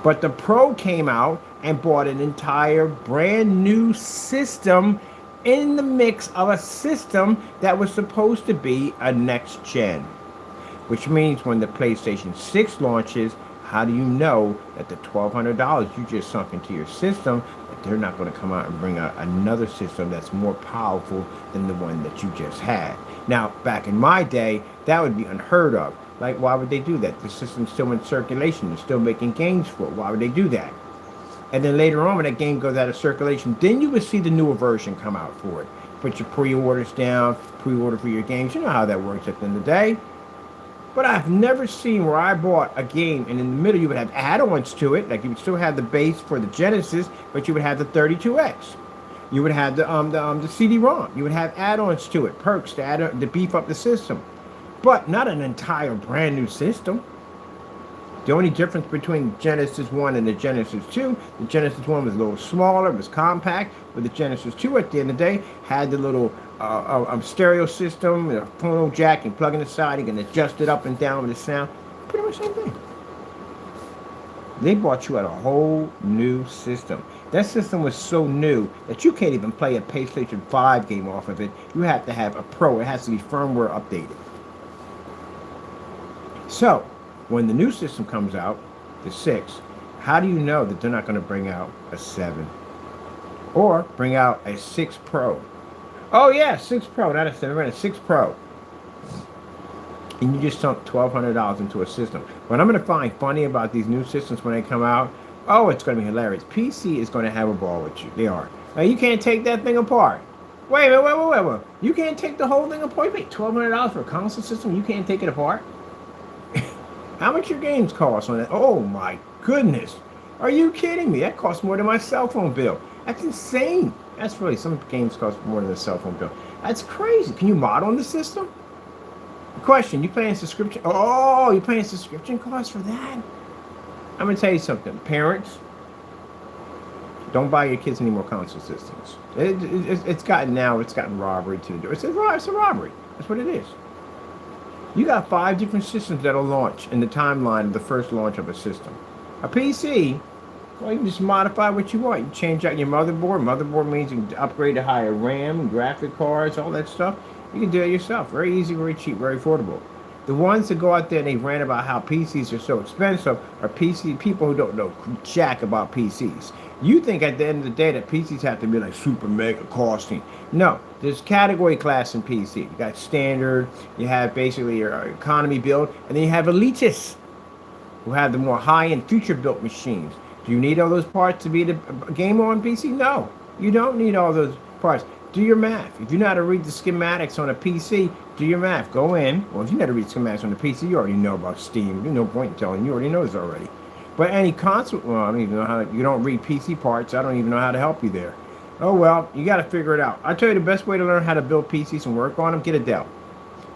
But the Pro came out and bought an entire brand new system in the mix of a system that was supposed to be a next gen. Which means when the PlayStation 6 launches, how do you know that the $1,200 you just sunk into your system, that they're not going to come out and bring out another system that's more powerful than the one that you just had? Now, back in my day, that would be unheard of. Like, why would they do that? The system's still in circulation. They're still making games for it. Why would they do that? And then later on, when that game goes out of circulation, then you would see the newer version come out for it. Put your pre-orders down, pre-order for your games. You know how that works at the end of the day. But I've never seen where I bought a game and in the middle you would have add-ons to it. Like you would still have the base for the Genesis, but you would have the 32X. You would have the CD-ROM. You would have add-ons to it, perks to to beef up the system, but not an entire brand new system. The only difference between Genesis 1 and the Genesis 2, the Genesis 1 was a little smaller, it was compact, but the Genesis 2 at the end of the day had the little stereo system, and a phono jack, and plug in the side, you can adjust it up and down with the sound. Pretty much the same thing. They brought you out a whole new system. That system was so new that you can't even play a PlayStation 5 game off of it. You have to have a Pro. It has to be firmware updated. So, when the new system comes out, the 6, how do you know that they're not going to bring out a 7? Or bring out a 6 Pro? Oh yeah, 6 Pro, not a 7, a 6 Pro. And you just sunk $1,200 into a system. What I'm going to find funny about these new systems when they come out, oh, it's going to be hilarious. PC is going to have a ball with you. They are. Now, you can't take that thing apart. Wait. You can't take the whole thing apart? You pay $1,200 for a console system, you can't take it apart? How much your games cost on that? Oh my goodness. Are you kidding me? That costs more than my cell phone bill. That's insane. That's really, some games cost more than a cell phone bill. That's crazy. Can you mod on the system? Question, you paying subscription? Oh, you paying subscription costs for that? I'm going to tell you something. Parents, don't buy your kids any more console systems. It's gotten robbery to the door. It's a robbery. That's what it is. You got 5 different systems that'll launch in the timeline of the first launch of a system. A PC, well, you can just modify what you want. You change out your motherboard. Motherboard means you can upgrade to higher RAM, graphic cards, all that stuff. You can do it yourself. Very easy, very cheap, very affordable. The ones that go out there and they rant about how PCs are so expensive are people who don't know jack about PCs. You think at the end of the day that PCs have to be like super mega costing. No, there's category class in PC. You got standard, you have basically your economy build, and then you have elitists who have the more high-end future-built machines. Do you need all those parts to be the gamer on PC? No, you don't need all those parts. Do your math. If you know how to read the schematics on a PC, do your math. Go in. Well, if you know how to read schematics on the PC, you already know about Steam. There's no point in telling you. You already know this already. But any console, well, I don't even know how, you don't read PC parts. I don't even know how to help you there. Oh, well, you got to figure it out. I'll tell you the best way to learn how to build PCs and work on them, get a Dell.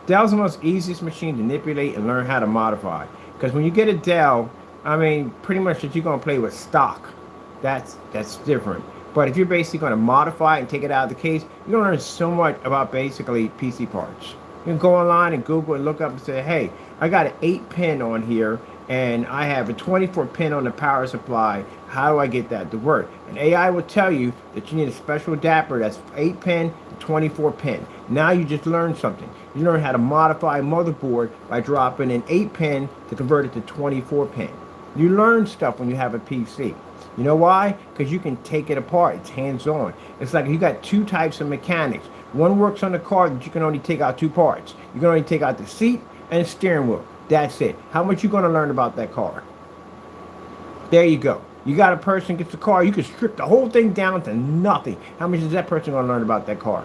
Dell's the most easiest machine to manipulate and learn how to modify. Because when you get a Dell, I mean, pretty much that you're going to play with stock. That's different. But if you're basically going to modify it and take it out of the case, you're going to learn so much about basically PC parts. You can go online and Google and look up and say, hey, I got an 8-pin on here, and I have a 24-pin on the power supply. How do I get that to work? And AI will tell you that you need a special adapter that's 8-pin to 24-pin. Now you just learned something. You learn how to modify a motherboard by dropping an 8-pin to convert it to 24-pin. You learn stuff when you have a PC. You know why? Because you can take it apart. It's hands-on. It's like you got 2 types of mechanics. One works on the car that you can only take out 2 parts. You can only take out the seat and the steering wheel. That's it. How much you going to learn about that car? There you go. You got a person gets the car, you can strip the whole thing down to nothing. How much is that person going to learn about that car?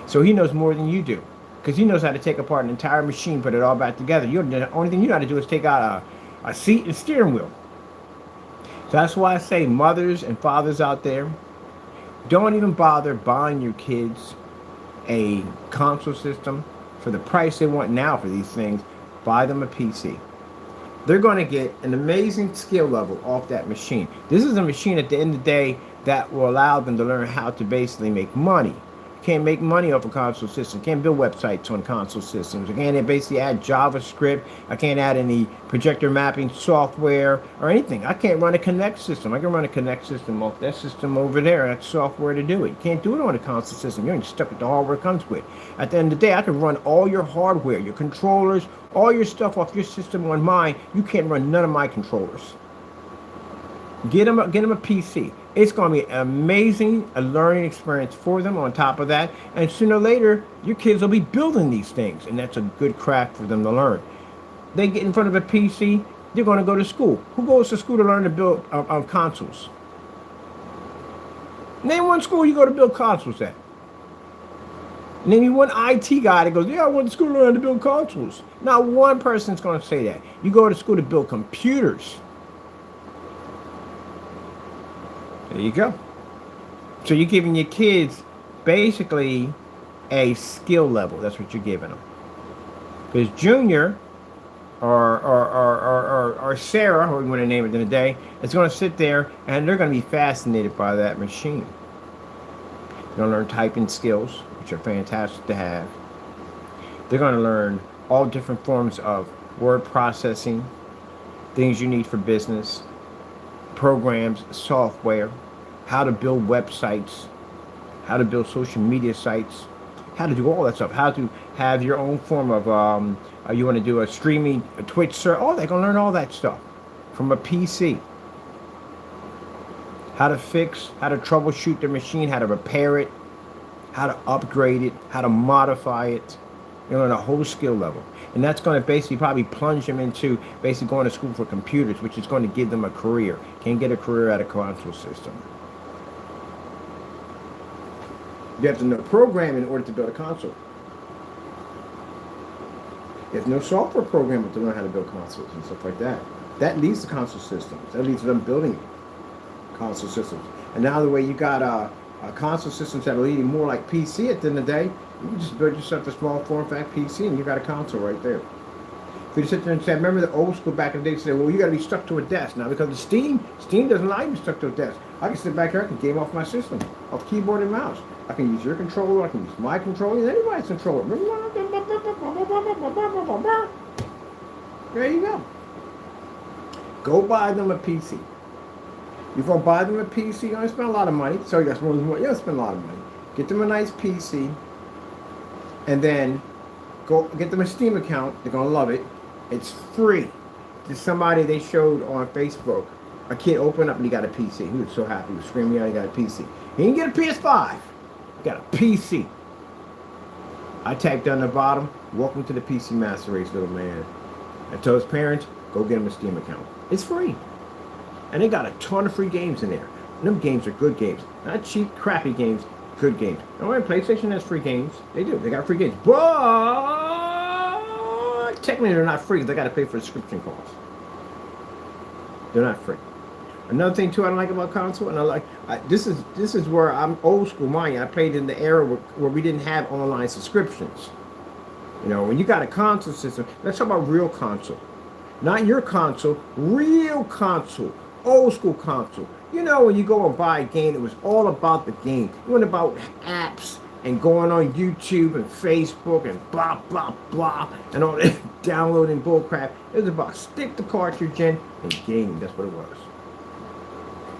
So he knows more than you do. Because he knows how to take apart an entire machine, put it all back together. The only thing you know how to do is take out a seat and steering wheel. So that's why I say mothers and fathers out there, don't even bother buying your kids a console system for the price they want now for these things. Buy them a PC. They're going to get an amazing skill level off that machine. This is a machine at the end of the day that will allow them to learn how to basically make money. Can't make money off a console system. Can't build websites on console systems. I can't basically add JavaScript. I can't add any projector mapping software or anything. I can't run a Connect system. I can run a Connect system off that system over there. That's software to do it. You can't do it on a console system. You're stuck with the hardware it comes with. At the end of the day, I can run all your hardware, your controllers, all your stuff off your system on mine. You can't run none of my controllers. Get them a PC. It's going to be an amazing learning experience for them on top of that. And sooner or later, your kids will be building these things. And that's a good craft for them to learn. They get in front of a PC, they're going to go to school. Who goes to school to learn to build consoles? Name one school you go to build consoles at. And then you one IT guy that goes, yeah, I went to school to learn to build consoles. Not one person's going to say that. You go to school to build computers. There you go. So you're giving your kids basically a skill level. That's what you're giving them. Because Junior or Sarah, or we want to name it in a day, is going to sit there and they're going to be fascinated by that machine. They're going to learn typing skills, which are fantastic to have. They're going to learn all different forms of word processing, things you need for business, programs, software, how to build websites, how to build social media sites, how to do all that stuff, how to have your own form of, you want to do a streaming, a Twitch server, oh, they're going to learn all that stuff from a PC. How to fix, how to troubleshoot the machine, how to repair it, how to upgrade it, how to modify it. You learn a whole skill level. And that's going to basically probably plunge them into basically going to school for computers, which is going to give them a career. Can't get a career out of console system. You have to know programming in order to build a console. There's no software programmer to learn how to build consoles and stuff like that. That leads to console systems. That leads to them building console systems. And now the way you got console systems that are leading more like PC at the end of the day, you can just build yourself a small form factor PC and you got a console right there. If you sit there and say, remember the old school back in the day, say, well, you got to be stuck to a desk. Now, because of Steam doesn't allow you to be stuck to a desk. I can sit back here, I can game off my system, off keyboard and mouse. I can use your controller, I can use my controller, and anybody's controller. There you go. Go buy them a PC. You're going to buy them a PC, you're going to spend a lot of money. So you got you're going to spend a lot of money. Get them a nice PC, and then go get them a Steam account. They're going to love it. It's free. There's somebody they showed on Facebook. A kid opened up and he got a PC. He was so happy. He was screaming out he got a PC. He didn't get a PS5. He got a PC. I typed down the bottom, welcome to the PC Master Race, little man. I told his parents, go get him a Steam account. It's free. And they got a ton of free games in there. And them games are good games. Not cheap, crappy games, good games. And when PlayStation has free games, they do. They got free games. But technically they're not free because they got to pay for subscription costs. They're not free. Another thing too I don't like about console, and this is where I'm old school, mind you. I played in the era where we didn't have online subscriptions. You know, when you got a console system, let's talk about real console. Not your console, real console, old school console. You know, when you go and buy a game, it was all about the game. It wasn't about apps and going on YouTube and Facebook and blah, blah, blah, and all that downloading bullcrap. It was about stick the cartridge in and game. That's what it was.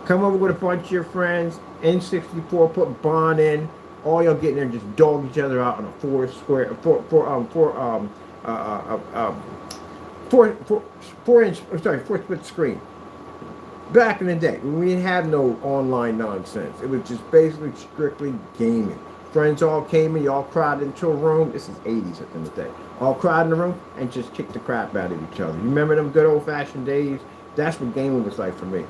Come over with a bunch of your friends, N64, put Bond in. All y'all getting there and just dog each other out on a 4 split screen. Back in the day, when we didn't have no online nonsense, it was just basically strictly gaming. Friends all came in, y'all crowded into a room. This is 80s at the end of the day. All crowded in the room and just kicked the crap out of each other. You remember them good old-fashioned days? That's what gaming was like for me.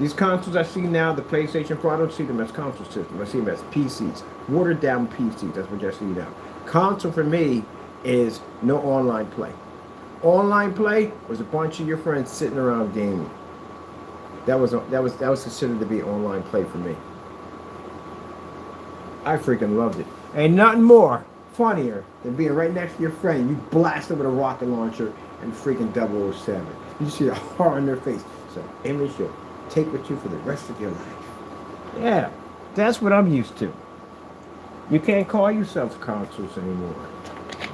These consoles I see now, the PlayStation 4, I don't see them as console systems. I see them as PCs. Watered down PCs, that's what I see now. Console for me is no online play. Online play was a bunch of your friends sitting around gaming. That was considered to be online play for me. I freaking loved it. Ain't nothing more funnier than being right next to your friend. You blast them with a rocket launcher and freaking 007. You see the horror in their face. So image you'll take with you for the rest of your life. Yeah, that's what I'm used to. You can't call yourselves consoles anymore.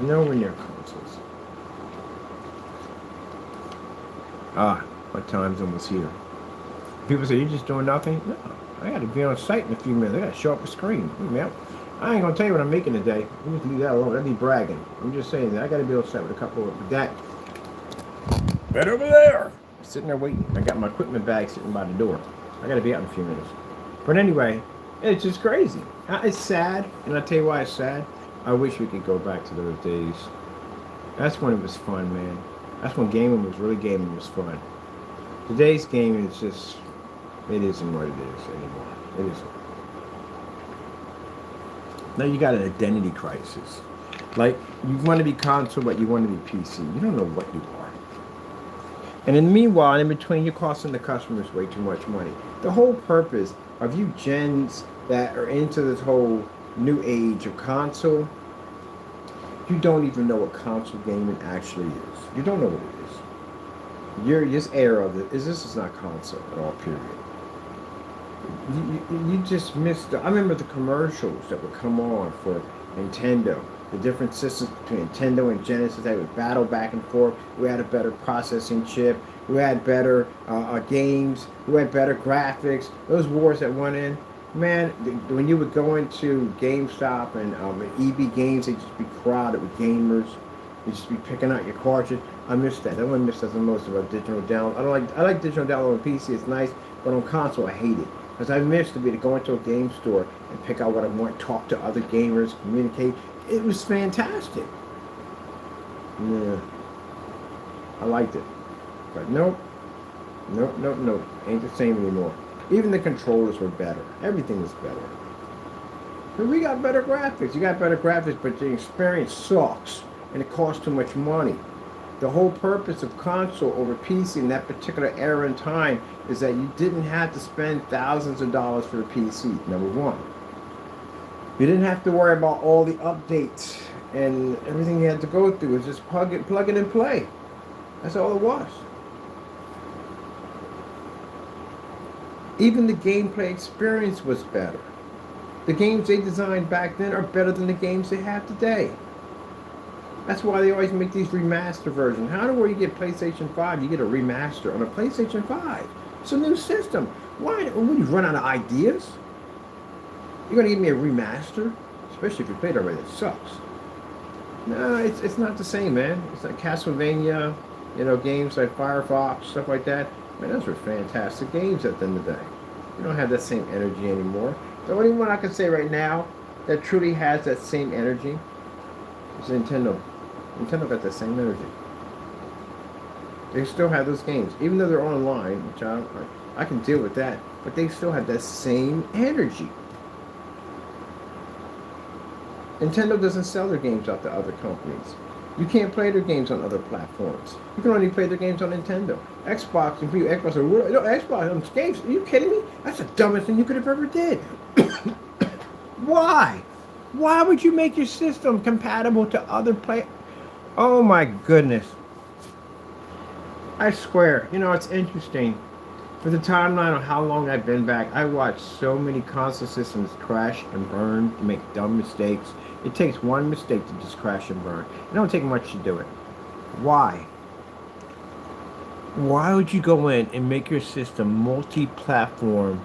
Nowhere near consoles. My time's almost here. People say, you're just doing nothing? No, I got to be on site in a few minutes. I got to show up a screen. I ain't going to tell you what I'm making today. You just leave that alone. That'd be bragging. I'm just saying that I got to be on site with a couple of that. Right over there. Sitting there waiting. I got my equipment bag sitting by the door. I got to be out in a few minutes. But anyway, it's just crazy. It's sad, and I'll tell you why it's sad. I wish we could go back to those days. That's when it was fun, man. That's when gaming was fun. Today's gaming is just, it isn't what it is anymore. It isn't. Now you got an identity crisis. Like, you want to be console, but you want to be PC. You don't know what you are. And in the meanwhile, in between, you're costing the customers way too much money. The whole purpose of you gens that are into this whole new age of console, you don't even know what console gaming actually is. You don't know what it is. This era of this is not console at all, period. You just missed I remember the commercials that would come on for Nintendo, the different systems between Nintendo and Genesis. They would battle back and forth. Who had a better processing chip, who had better games, who had better graphics. Those wars that went in. Man, when you would go into GameStop and EB Games, they'd just be crowded with gamers. You'd just be picking out your cartridge. I miss that. That one miss that the most about digital download. I like digital download on PC. It's nice, but on console, I hate it. Because I miss to be to go into a game store and pick out what I want, talk to other gamers, communicate. It was fantastic. Yeah. I liked it. But nope. Ain't the same anymore. Even the controllers were better. Everything was better. But we got better graphics. You got better graphics, but the experience sucks. And it costs too much money. The whole purpose of console over PC in that particular era and time is that you didn't have to spend thousands of dollars for a PC, number one. You didn't have to worry about all the updates and everything you had to go through. It was just plug it and play. That's all it was. Even the gameplay experience was better. The games they designed back then are better than the games they have today. That's why they always make these remaster versions. How do where you get PlayStation 5, you get a remaster on a PlayStation 5? It's a new system. Why? When you run out of ideas? You're going to give me a remaster? Especially if you played already, it sucks. No, it's not the same, man. It's like Castlevania, games like Firefox, stuff like that. Man, those were fantastic games at the end of the day. You don't have that same energy anymore. The only one I can say right now that truly has that same energy is Nintendo. Nintendo got that same energy. They still have those games, even though they're online, which I can deal with that, but they still have that same energy. Nintendo doesn't sell their games out to other companies. You can't play their games on other platforms. You can only play their games on Nintendo. Xbox, and people, Xbox, Xbox on games. Are you kidding me? That's the dumbest thing you could have ever did. Why? Why would you make your system compatible to other play? Oh my goodness. I swear, it's interesting. For the timeline of how long I've been back, I watched so many console systems crash and burn, make dumb mistakes. It takes one mistake to just crash and burn. It don't take much to do it. Why? Why would you go in and make your system multi-platform?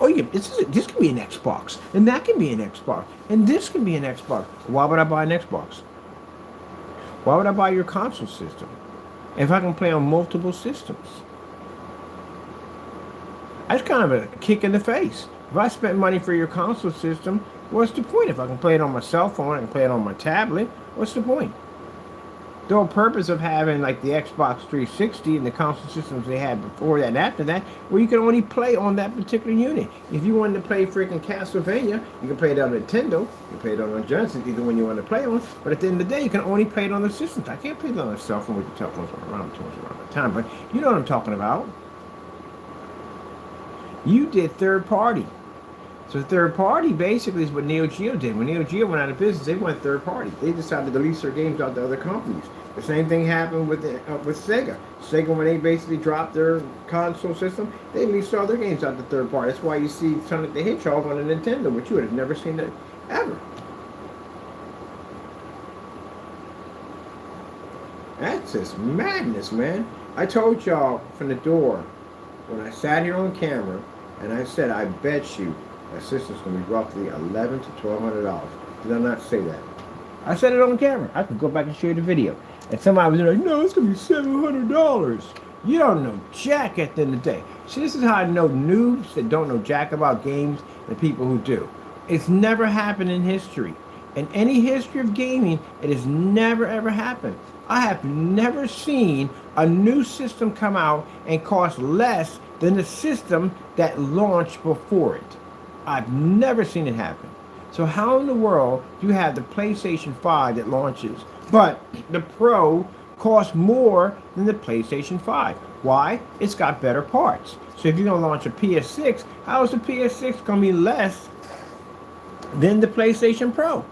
Oh yeah, this can be an Xbox, and that can be an Xbox, and this can be an Xbox. Why would I buy an Xbox? Why would I buy your console system if I can play on multiple systems? That's kind of a kick in the face. If I spent money for your console system, what's the point? If I can play it on my cell phone, I can play it on my tablet, what's the point? The whole purpose of having like the Xbox 360 and the console systems they had before that and after that, where you can only play on that particular unit. If you wanted to play freaking Castlevania, you can play it on Nintendo, you can play it on Genesis, either one you want to play on, but at the end of the day, you can only play it on the systems. I can't play it on a cell phone with the telephones around too much around the time, but you know what I'm talking about. You did third party. So third party basically is what Neo Geo did. When Neo Geo went out of business, they went third party. They decided to lease their games out to other companies. The same thing happened with Sega. Sega, when they basically dropped their console system, they leased all their games out to third party. That's why you see Sonic the Hedgehog on a Nintendo, which you would have never seen that ever. That's just madness, man. I told y'all from the door when I sat here on camera, and I said, I bet you my system's going to be roughly $1,100 to $1,200. Did I not say that? I said it on camera. I could go back and show you the video. And somebody was like, no, it's going to be $700. You don't know jack at the end of the day. See, this is how I know noobs that don't know jack about games and people who do. It's never happened in history. In any history of gaming, it has never, ever happened. I have never seen a new system come out and cost less than the system that launched before it. I've never seen it happen. So how in the world do you have the PlayStation 5 that launches, but the Pro costs more than the PlayStation 5? Why? It's got better parts. So if you're going to launch a PS6, how is the PS6 going to be less than the PlayStation Pro?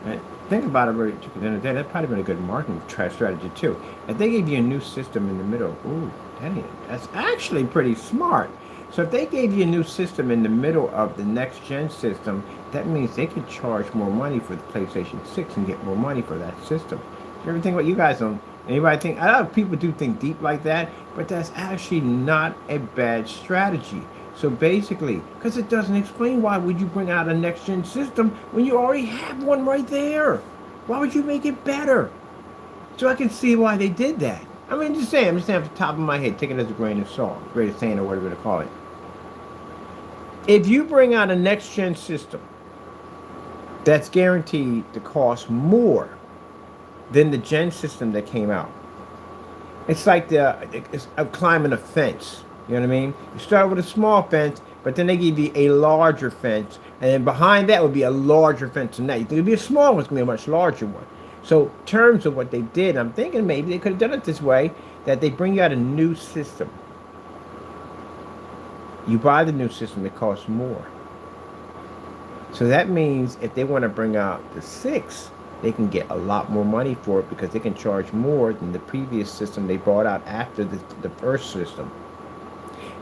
Right? Think about it at the end of the day. That'd probably been a good marketing strategy too. If they gave you a new system in the middle, ooh, dang, that's actually pretty smart. So if they gave you a new system in the middle of the next gen system, that means they could charge more money for the PlayStation 6 and get more money for that system. You ever think what you guys don't? Anybody think? A lot of people do think deep like that, but that's actually not a bad strategy. So basically, because it doesn't explain why would you bring out a next gen system when you already have one right there. Why would you make it better? So I can see why they did that. I mean, just saying, I'm just saying off the top of my head, take it as a grain of salt, great of saying or whatever to call it. If you bring out a next gen system that's guaranteed to cost more than the gen system that came out, it's like it's climbing a fence. You know what I mean? You start with a small fence, but then they give you a larger fence, and then behind that would be a larger fence than that. You think it'd be a small one, it's gonna be a much larger one. So, in terms of what they did, I'm thinking maybe they could have done it this way: that they bring you out a new system. You buy the new system, it costs more. So that means if they want to bring out the 6, they can get a lot more money for it because they can charge more than the previous system they brought out after the first system.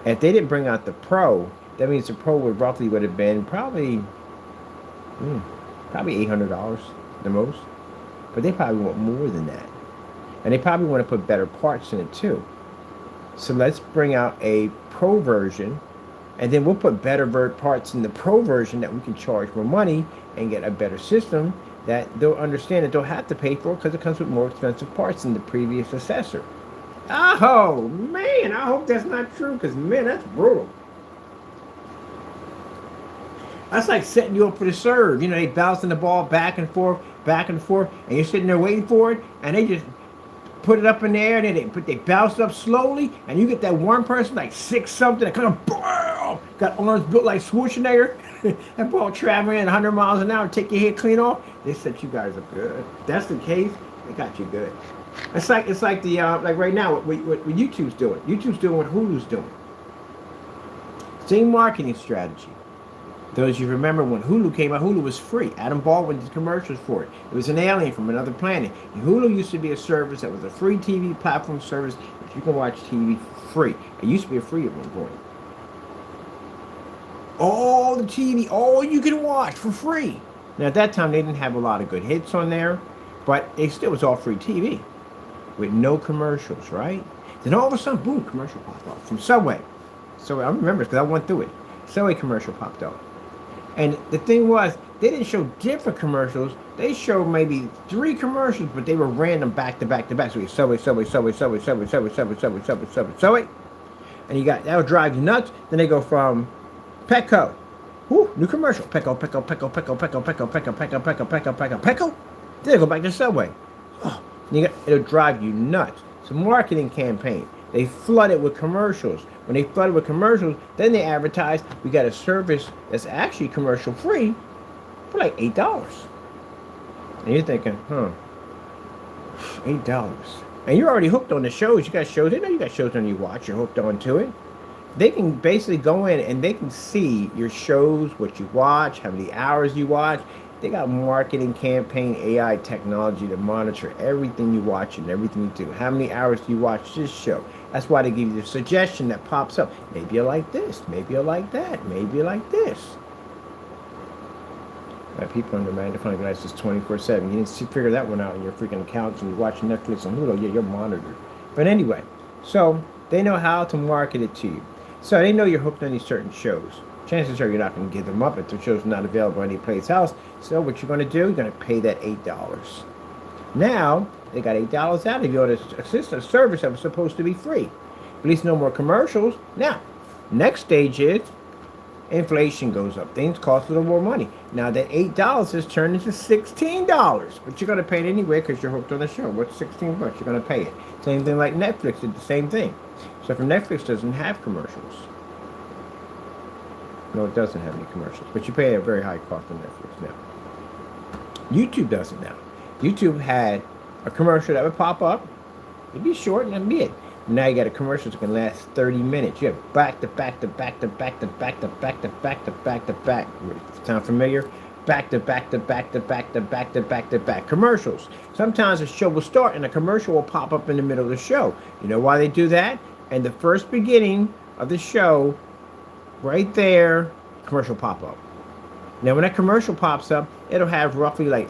If they didn't bring out the Pro, that means the Pro would have been probably $800 the most. But they probably want more than that. And they probably want to put better parts in it too. So let's bring out a Pro version, and then we'll put better parts in the Pro version that we can charge more money and get a better system that they'll understand that they'll have to pay for because it comes with more expensive parts than the previous successor. Oh, man, I hope that's not true because, man, that's brutal. That's like setting you up for the serve. You know, they bouncing the ball back and forth, and you're sitting there waiting for it, and they just put it up in the air, and then they bounce it up slowly, and you get that one person, like 6-something, that kind of, boom, got arms built like Schwarzenegger, that ball traveling at 100 miles an hour, take your head clean off. They set you guys up good. If that's the case, they got you good. It's like the like right now what YouTube's doing. YouTube's doing what Hulu's doing. Same marketing strategy. Those you remember when Hulu came out, Hulu was free. Adam Baldwin did commercials for it. It was an alien from another planet. And Hulu used to be a service that was a free TV platform service that you can watch TV for free. It used to be free at one point. All the TV, all you can watch for free. Now at that time they didn't have a lot of good hits on there, but it still was all free TV with no commercials, right? Then all of a sudden, boom, commercial popped up from Subway. So I remember because I went through it. Subway commercial popped up. And the thing was, they didn't show different commercials. They showed maybe 3 commercials, but they were random back to back to back. So you Subway. And you got, that would drive you nuts. Then they go from Petco. Whoo, new commercial. Petco. Then they go back to Subway. Oh, it'll drive you nuts. It's a marketing campaign. They flood it with commercials. When they flood it with commercials, then they advertise, we got a service that's actually commercial free for like $8. And you're thinking, $8. And you're already hooked on the shows. You got shows. They know you got shows on you watch. You're hooked onto it. They can basically go in and they can see your shows, what you watch, how many hours you watch. They got marketing campaign AI technology to monitor everything you watch and everything you do. How many hours do you watch this show? That's why they give you the suggestion that pops up. Maybe you like this. Maybe you like that. Maybe you like this. People under magnifying glasses 24/7. You didn't figure that one out on your freaking accounts and you watch Netflix and Hulu. Yeah, you're monitored. But anyway, so they know how to market it to you. So they know you're hooked on these certain shows. Chances are you're not going to give them up if the show's not available any place else. So what you're going to do, you're going to pay that $8. Now, they got $8 out of you on a service that was supposed to be free. At least no more commercials. Now, next stage is inflation goes up. Things cost a little more money. Now that $8 has turned into $16. But you're going to pay it anyway because you're hooked on the show. What's $16? You're going to pay it. Same thing like Netflix did the same thing. So for Netflix doesn't have commercials. No, it doesn't have any commercials, but you pay a very high cost on Netflix now. YouTube does it now. YouTube had a commercial that would pop up. It'd be short and that'd be it. Now you got a commercial that can last 30 minutes. You have back to back to back to back to back to back to back to back to back. Sound familiar? Back to back to back to back to back to back to back commercials. Sometimes a show will start and a commercial will pop up in the middle of the show. You know why they do that? And the first beginning of the show, right there, commercial pop up. Now when that commercial pops up, it'll have roughly like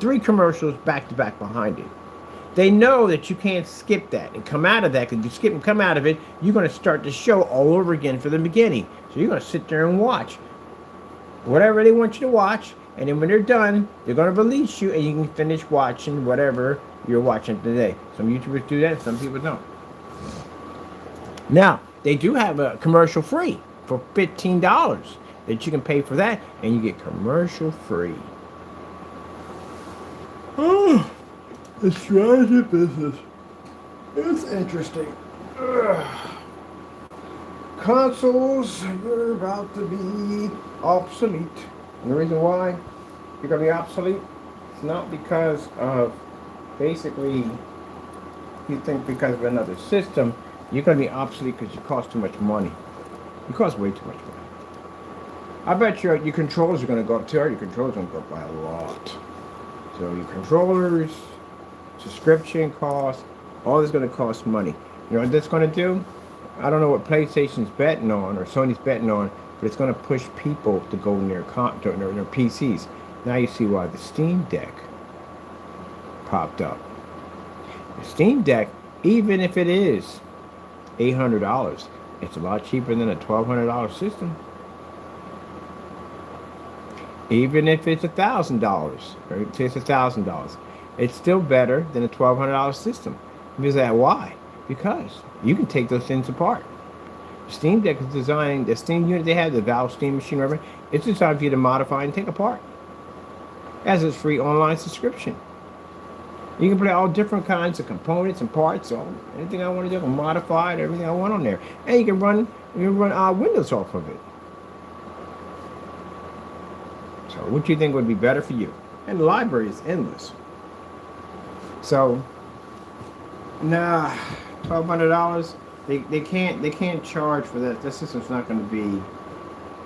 3 commercials back to back behind it. They know that you can't skip that and come out of that. Because if you skip and come out of it, you're going to start the show all over again from the beginning. So you're going to sit there and watch whatever they want you to watch. And then when they're done, they're going to release you and you can finish watching whatever you're watching today. Some YouTubers do that, some people don't. Now, they do have a commercial free for $15 that you can pay for that and you get commercial free. Oh. The strategy business. It's interesting. Consoles are about to be obsolete. And the reason why you're going to be obsolete is not because of basically you think because of another system. You're going to be obsolete because you cost too much money. You cost way too much money. I bet your controllers are going to go up too. Your controllers are going to go up by a lot. So your controllers, subscription costs, all this is going to cost money. You know what that's going to do? I don't know what PlayStation's betting on or Sony's betting on, but it's going to push people to go in their PCs. Now you see why the Steam Deck popped up. The Steam Deck, even if it is $800, it's a lot cheaper than a $1,200 system. Even if it's $1,000, or it's $1,000, it's still better than a $1,200 system. Because that, why? Because you can take those things apart. Steam Deck is designed, the Steam unit they have, the Valve Steam machine, whatever, it's designed for you to modify and take apart. As its free online subscription. You can play all different kinds of components and parts, so anything I want to do, I can modify it, everything I want on there. And you can run Windows off of it. So what do you think would be better for you? And the library is endless. So, nah, $1,200. They can't charge for that. That system's not going to be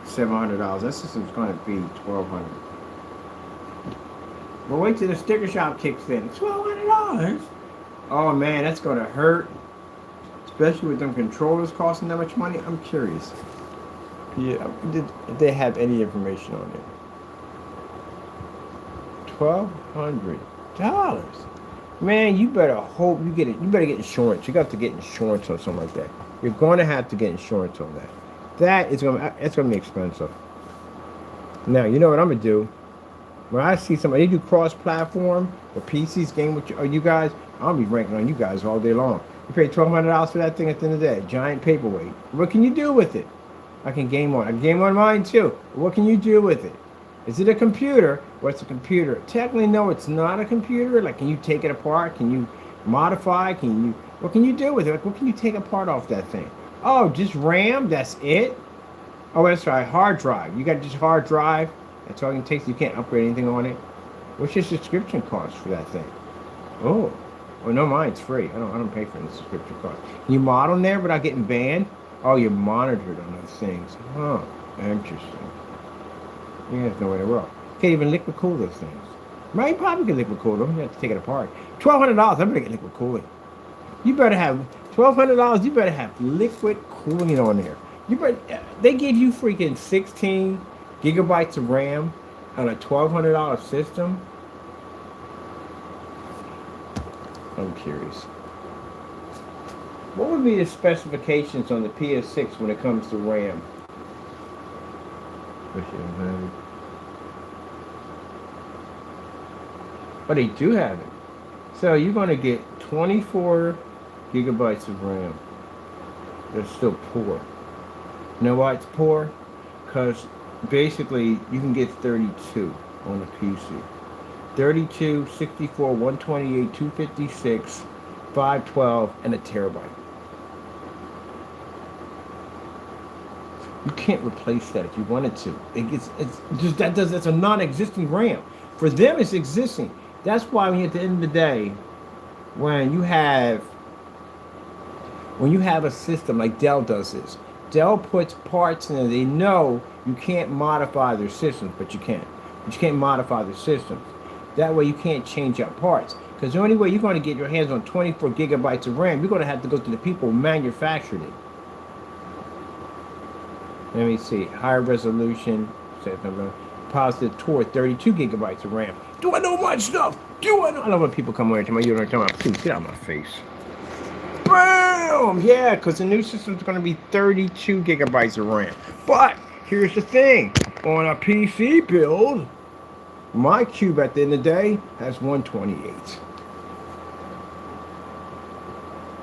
$700. That system's going to be $1,200. But wait till the sticker shop kicks in. $1,200. Oh man, that's going to hurt. Especially with them controllers costing that much money. I'm curious. Yeah, if they have any information on it. $1,200. Man, you better hope you get it. You better get insurance. You got to get insurance or something like that. You're going to have to get insurance on that. It's going to be expensive. Now, you know what I'm going to do? When I see somebody, they do cross-platform, or PCs game with you guys, I'll be ranking on you guys all day long. You pay $1,200 for that thing at the end of the day. Giant paperweight. What can you do with it? I can game on. I can game on mine too. What can you do with it? Is it a computer? What's a computer? Technically, no, it's not a computer. Like, can you take it apart? Can you modify? What can you do with it? Like, what can you take apart off that thing? Oh, just RAM? That's it? Oh, that's right, hard drive. You got just hard drive? That's all it takes. You can't upgrade anything on it. What's your subscription cost for that thing? Oh, well, no, mine's free. I don't pay for the subscription cost. Can you mod on there without getting banned? Oh, you're monitored on those things. Huh, interesting. You have no way to work. Can't even liquid cool those things. Right? You probably can liquid cool them. You have to take it apart. $1,200. I'm gonna get liquid cooling. You better have $1,200. You better have liquid cooling on there. They give you freaking 16 gigabytes of RAM on a $1,200 system. I'm curious. What would be the specifications on the PS6 when it comes to RAM? But they do have it. So you're going to get 24 gigabytes of RAM. They're still poor. You know why it's poor? Because basically you can get 32 on a PC. 32, 64, 128, 256, 512, and a terabyte. You can't replace that if you wanted to. It's just that's a non-existing RAM. For them, it's existing. That's why at the end of the day, when you have a system like Dell does this, Dell puts parts in there. They know you can't modify their systems, but you can. But you can't modify their systems. That way you can't change out parts. Because the only way you're going to get your hands on 24 gigabytes of RAM, you're going to have to go to the people who manufactured it. Let me see. Higher resolution. Positive toward 32 gigabytes of RAM. Do I know much stuff? Do I know? I love when people come over to me. You don't tell me. Please get out of my face. Boom! Yeah, because the new system is going to be 32 gigabytes of RAM. But here's the thing. On a PC build, my cube at the end of the day has 128.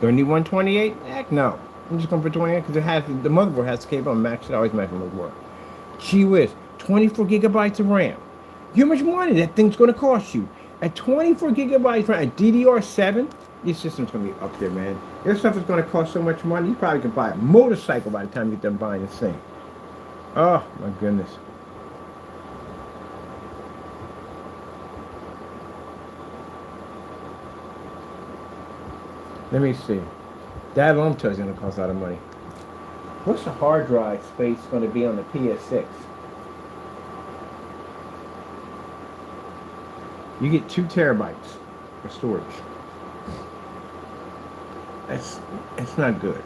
Do I need 128? Heck no. I'm just going for 28 because the motherboard has the cable on max. It always makes it work. Gee whiz, 24 gigabytes of RAM. How much money that thing's going to cost you? At 24 gigabytes RAM, at DDR7, your system's going to be up there, man. Your stuff is going to cost so much money, you probably can buy a motorcycle by the time you get done buying this thing. Oh, my goodness. Let me see. That alone tells you it's going to cost a lot of money. What's the hard drive space going to be on the PS6? You get 2 terabytes for storage. It's not good.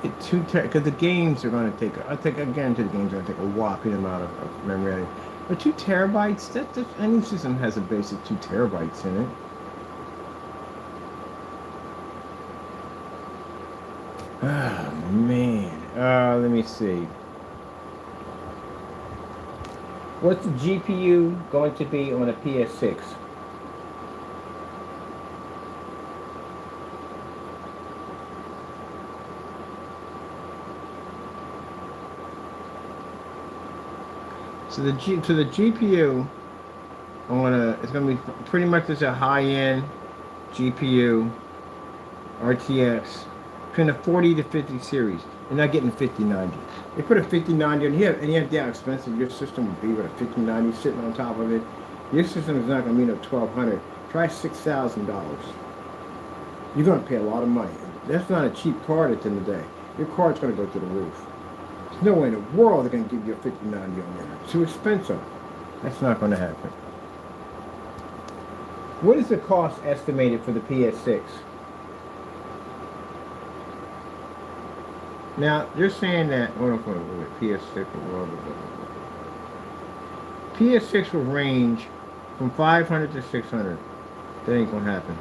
Because the games are going to take. I guarantee the games are going to take a whopping amount of memory. But 2 terabytes. Any system has a basic 2 terabytes in it. Oh man. Let me see. What's the GPU going to be on a PS6? So the GPU it's gonna be pretty much just a high-end GPU RTX between a 40 to 50 series. You're not getting 5090. They put a 5090 in here, and you have how expensive your system would be with a 5090 sitting on top of it. Your system is not gonna be no $1,200. Try $6,000. You're gonna pay a lot of money. That's not a cheap card at the end of the day. Your card's gonna go to the roof. There's no way in the world they're going to give you a 5090 on there. It's too expensive. That's not going to happen. What is the cost estimated for the PS6? Now, they're saying that... PS6 PS6 will range from 500 to 600. That ain't going to happen.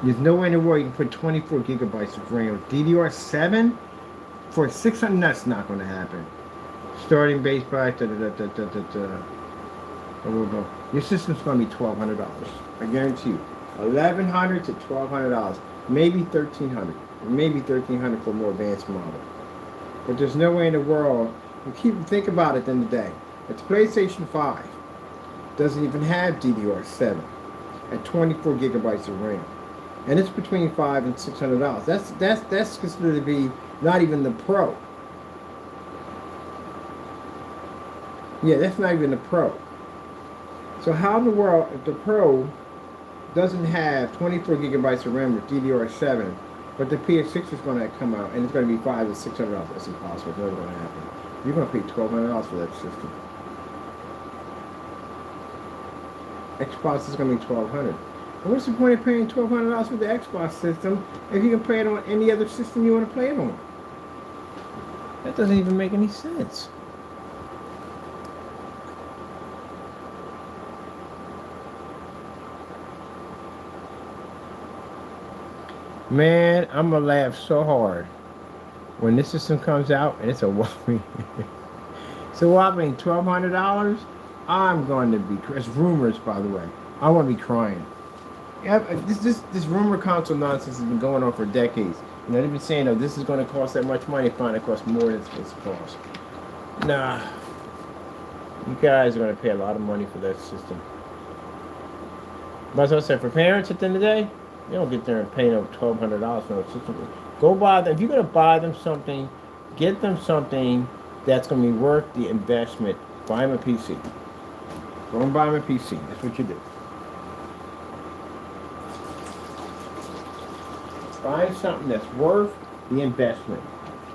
There's no way in the world you can put 24 gigabytes of RAM. DDR7? For 600, that's not going to happen. Starting base price, your system's going to be $1,200. I guarantee you, $1,100 to $1,200, maybe $1,300, maybe $1,300 for a more advanced model. But there's no way in the world. And think about it. At the end of the day, the PlayStation 5 doesn't even have DDR7 at 24 gigabytes of RAM, and it's between $500 and $600. That's considered to be not even the Pro. Yeah, that's not even the Pro. So how in the world, if the Pro doesn't have 24 gigabytes of RAM with DDR7, but the PS6 is going to come out and it's going to be $500 to $600? That's impossible. It's never going to happen. You're going to pay $1,200 for that system. Xbox is going to be $1,200. And what's the point of paying $1,200 for the Xbox system if you can play it on any other system you want to play it on? That doesn't even make any sense. Man, I'm gonna laugh so hard when this system comes out and it's a whopping $1,200. I'm going to be. It's rumors, by the way. I want to be crying. Yeah, this rumor console nonsense has been going on for decades. You know, they've been saying, "Oh, this is going to cost that much money." Fine, it costs more than it's supposed to cost. Nah, you guys are going to pay a lot of money for that system. But as I said, for parents at the end of the day, you don't get there and pay no $1,200 for a system. Go buy them. If you're going to buy them something, Get them something that's going to be worth the investment. Buy them a PC. Go and buy them a PC. That's what you do. Find something that's worth the investment.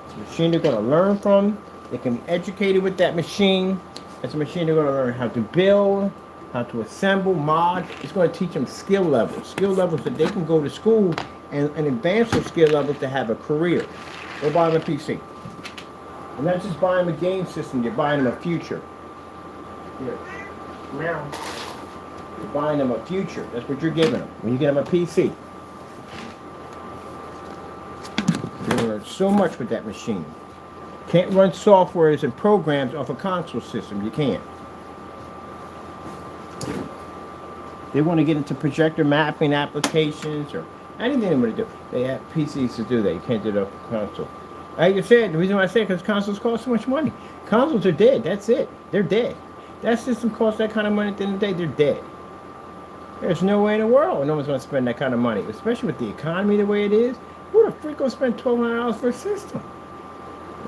It's a machine they're going to learn from. They can be educated with that machine. It's a machine they're going to learn how to build, how to assemble, mod. It's going to teach them skill levels that they can go to school and advance their skill levels to have a career. Go buy them a PC. And not just buying them a game system, you're buying them a future. You're buying them a future. That's what you're giving them when you get them a PC. You learn so much with that machine. Can't run softwares and programs off a console system. You can't. They want to get into projector mapping applications or anything they want to do. They have PCs to do that. You can't do it off a console. Like I said, the reason why I say it is because consoles cost so much money. Consoles are dead. That's it. They're dead. That system costs that kind of money at the end of the day. They're dead. There's no way in the world no one's going to spend that kind of money, especially with the economy the way it is. Who the freak going to spend $1,200 for a system?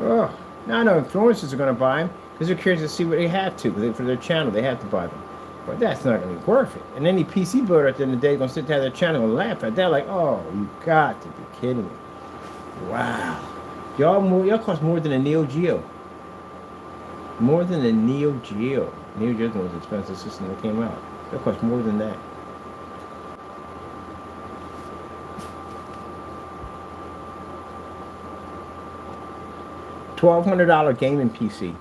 Ugh. Now I know influencers are going to buy them because they're curious to see what they have to. Because for their channel, they have to buy them. But that's not going to be worth it. And any PC builder at the end of the day is going to sit there at their channel and laugh at that like, oh, you got to be kidding me. Wow. Y'all cost more than a Neo Geo. More than a Neo Geo. Neo Geo is the most expensive system that came out. That cost more than that. $1,200 gaming PC.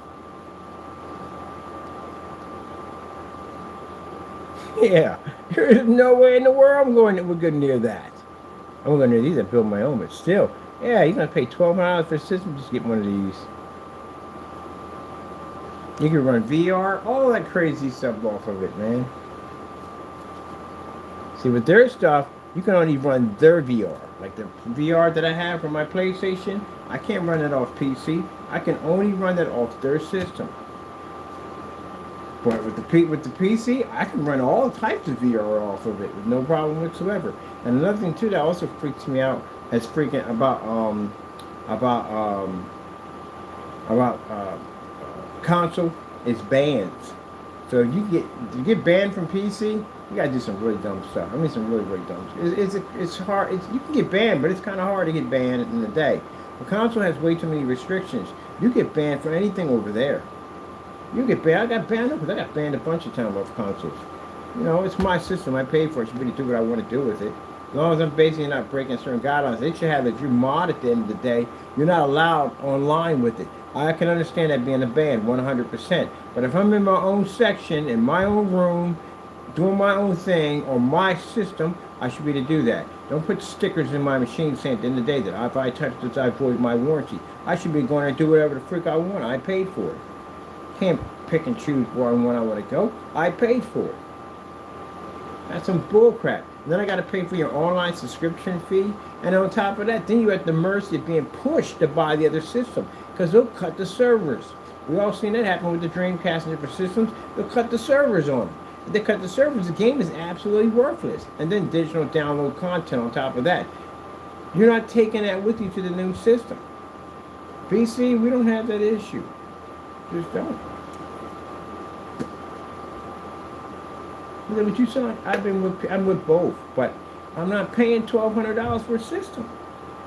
Yeah, there's no way in the world we're going near that. I'm going to near these. I build my own, but still, yeah, you're going to pay $1,200 for a system. Just get one of these. You can run VR, all that crazy stuff off of it, man. See, with their stuff, you can only run their VR. Like the VR that I have for my PlayStation, I can't run it off PC. I can only run that off their system. But with the PC, I can run all types of VR off of it with no problem whatsoever. And another thing too that also freaks me out is freaking about console is bans. So if you get banned from PC, you gotta do some really dumb stuff. I mean, some really dumb stuff. It's hard. You can get banned, but it's kind of hard to get banned in the day. The console has way too many restrictions. You get banned for anything over there. You get banned. I got banned because I got banned a bunch of times off consoles. You know, it's my system. I paid for it. I should really do what I want to do with it. As long as I'm basically not breaking certain guidelines, they should have that you mod at the end of the day. You're not allowed online with it. I can understand that being a ban 100%. But if I'm in my own section, in my own room, doing my own thing on my system, I should be able to do that. Don't put stickers in my machine saying at the end of the day that if I touch this, I void my warranty. I should be going to do whatever the freak I want. I paid for it. Can't pick and choose where I want to go. I paid for it. That's some bull crap. Then I got to pay for your online subscription fee. And on top of that, then you're at the mercy of being pushed to buy the other system because they'll cut the servers. We all seen that happen with the Dreamcast and different systems. They'll cut the servers on them. If they cut the servers, the game is absolutely worthless. And then digital download content on top of that. You're not taking that with you to the new system. PC, we don't have that issue. Just don't. What you said, I'm with both, but I'm not paying $1,200 for a system.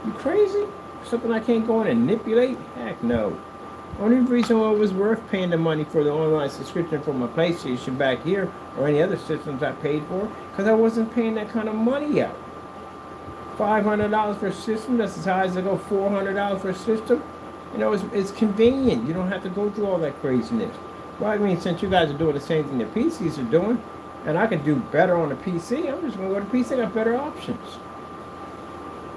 You crazy? Something I can't go in and manipulate? Heck no. Only reason why it was worth paying the money for the online subscription for my PlayStation back here or any other systems I paid for, because I wasn't paying that kind of money out. $500 for a system, that's as high as I go. $400 for a system. You know, it's convenient. You don't have to go through all that craziness. Well, I mean, since you guys are doing the same thing the PCs are doing, and I can do better on the PC, I'm just going to go to PC. I got better options.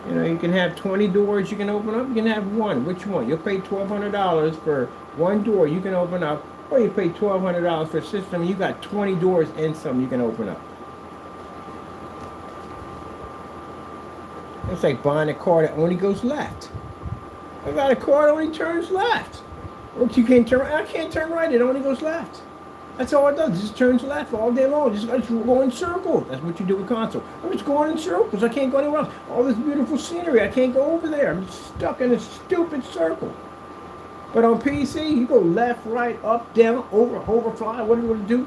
You know, you can have 20 doors you can open up. You can have one. Which one? You'll pay $1,200 for one door you can open up, or you pay $1,200 for a system and you got 20 doors and some you can open up. It's like buying a car that only goes left. I got a car that only turns left. Look, you can't turn right. I can't turn right. It only goes left. That's all it does. It just turns left all day long. Just go in circles. That's what you do with console. I'm just going in circles. I can't go anywhere else. All this beautiful scenery. I can't go over there. I'm stuck in a stupid circle. But on PC, you go left, right, up, down, over, hover, fly. What do you want to do?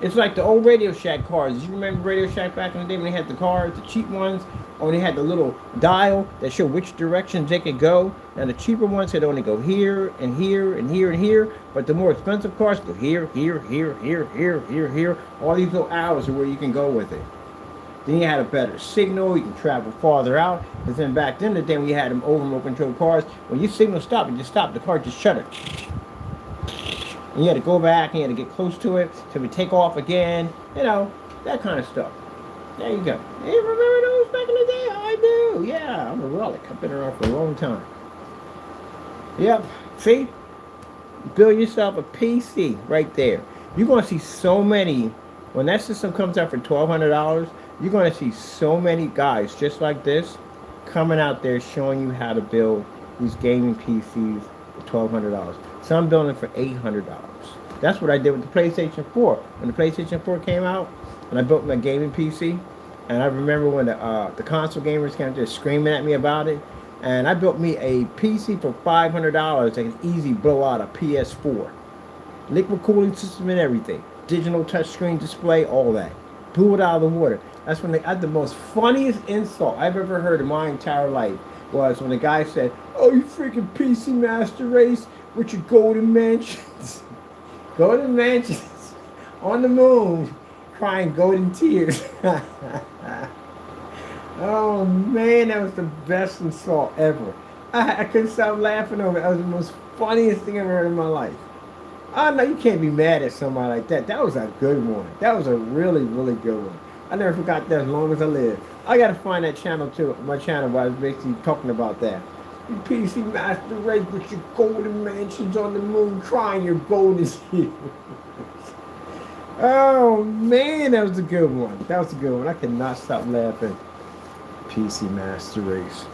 It's like the old Radio Shack cars. You remember Radio Shack back in the day when they had the cars, the cheap ones, or they had the little dial that showed which directions they could go. And the cheaper ones could only go here and here and here and here. But the more expensive cars go here, here, here, here, here, here, here. All these little arrows are where you can go with it. Then you had a better signal, you can travel farther out. Because then back then, when you had them remote control cars, when you signal stop, you just stop, the car just shut it. And you had to go back and you had to get close to it, so we take off again, you know, that kind of stuff. There you go. Hey, remember those back in the day? I do. Yeah, I'm a relic. I've been around for a long time. Yep. See? Build yourself a PC right there. You're going to see so many, when that system comes out for $1,200, you're going to see so many guys just like this coming out there showing you how to build these gaming PCs for $1,200. Some building for $800. That's what I did with the PlayStation 4. When the PlayStation 4 came out, and I built my gaming PC, and I remember when the console gamers came just screaming at me about it, and I built me a PC for $500 that can easily blow out a PS4. Liquid cooling system and everything. Digital touchscreen display, all that. Blew it out of the water. That's when the most funniest insult I've ever heard in my entire life was when the guy said, "Oh, you freaking PC Master Race with your golden mansions." Golden mansions on the moon, crying golden tears. Oh man, that was the best insult ever. I couldn't stop laughing over it. That was the most funniest thing I've ever heard in my life. Oh no, you can't be mad at somebody like that. That was a good one. That was a really, really good one. I never forgot that as long as I live. I gotta find that channel too, my channel where I was basically talking about that. You PC Master Race with your golden mansions on the moon, crying your golden tears. Oh man, that was a good one. That was a good one. I could not stop laughing. PC Master Race.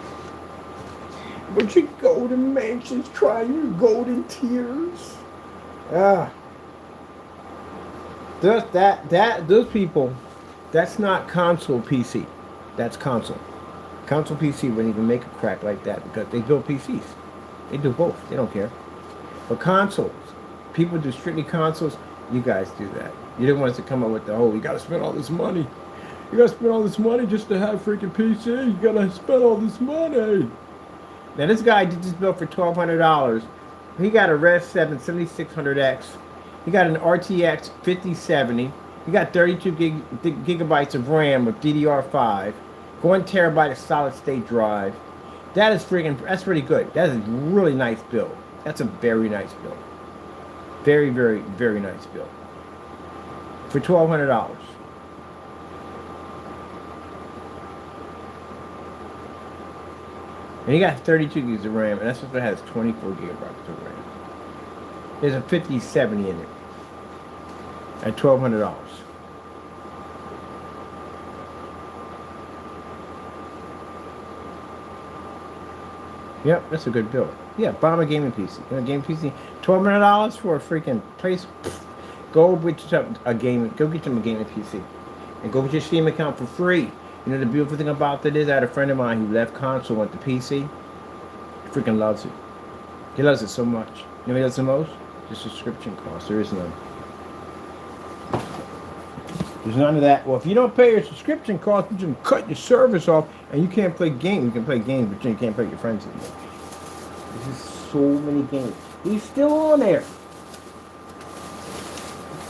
But your golden mansions, crying your golden tears. Those people, that's not console PC. That's console. Console PC wouldn't even make a crack like that because they build PCs. They do both. They don't care. But consoles, people do strictly consoles. You guys do that. You're the ones that come up with the whole, you got to spend all this money. You got to spend all this money just to have freaking PC. You got to spend all this money. Now this guy did this build for $1,200. He got a Res 7 7600X. He got an RTX 5070. He got 32 gigabytes of RAM with DDR5. 1 terabyte of solid state drive. That's pretty good. That is a really nice build. That's a very nice build. Very, very, very nice build. For $1,200. And he got 32 gigs of RAM, and that's what it has 24 gigabytes of RAM. There's a 5070 in it. At $1,200. Yep, that's a good build. Yeah, buy a gaming PC. You know, gaming PC, $1,200 for a freaking place. Go get yourself a gaming. Go get them a gaming PC, and go get your Steam account for free. You know the beautiful thing about that is, I had a friend of mine who left console, went to PC. He freaking loves it. He loves it so much. You know what he loves the most? The subscription cost. There is none. There's none of that. Well, if you don't pay your subscription cost, you just cut your service off, and you can't play games. You can play games, but you can't play with your friends anymore. There's just so many games. He's still on there.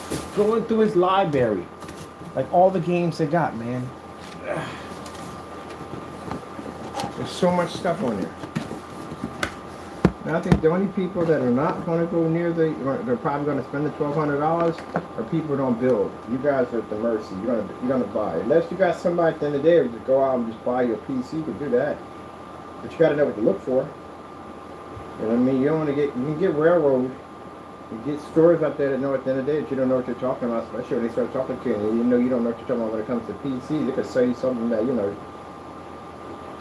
Just going through his library. Like all the games they got, man. There's so much stuff on there. Now, I think the only people that are not going to go near they're probably going to spend the $1,200 are people who don't build. You guys are at the mercy. You're gonna buy. Unless you got somebody at the end of the day who just go out and just buy your PC, you can do that. But you got to know what to look for. You know what I mean? You don't want to get, you can get railroad. You get stores out there that know at the end of the day that you don't know what you're talking about, especially when they start talking to you and you know you don't know what you're talking about when it comes to PC. They could sell you something that, you know,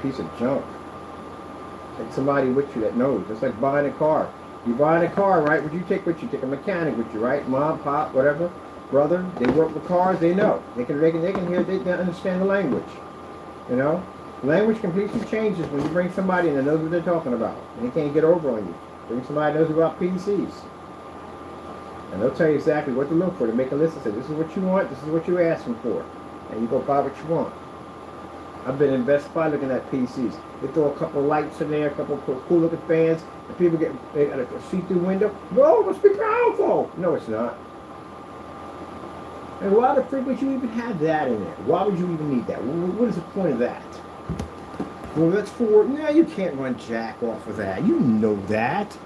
piece of junk. Like somebody with you that knows. It's like buying a car. You buying a car, right? What you take with you? Take a mechanic with you, right? Mom, pop, whatever, brother. They work with cars. They know. They can hear. They can understand the language. You know. Language completely changes when you bring somebody in that knows what they're talking about. And they can't get over on you. Bring somebody that knows about PCs. And they'll tell you exactly what to look for. To make a list and say, this is what you want, this is what you're asking for. And you go buy what you want. I've been in Best Buy looking at PCs. They throw a couple lights in there, a couple cool looking fans, and people get a see-through window. Whoa, it must be powerful. No, it's not. And why the freak would you even have that in there? Why would you even need that? What is the point of that? Well, that's for, no, you can't run jack off of that. You know that.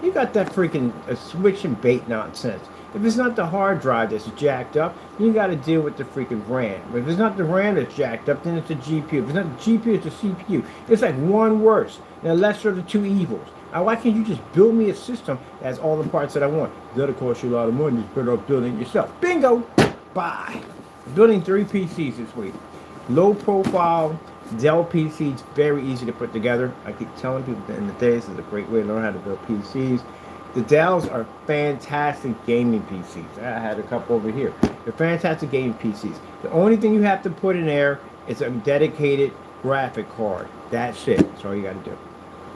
You got that freaking switch and bait nonsense. If it's not the hard drive that's jacked up, you got to deal with the freaking RAM. But if it's not the RAM that's jacked up, then it's the GPU. If it's not the GPU, it's the CPU. It's like one worse. Now, lesser of the two evils. Now, why can't you just build me a system that has all the parts that I want? That'll cost you a lot of money. Just better off building it yourself. Bingo! Bye. Building 3 PCs this week. Low profile Dell PC. It's very easy to put together. I keep telling people that in the day, this is a great way to learn how to build PCs. The Dells are fantastic gaming PCs. I had a couple over here. They're fantastic gaming PCs. The only thing you have to put in there is a dedicated graphic card. That's it. That's all you got to do.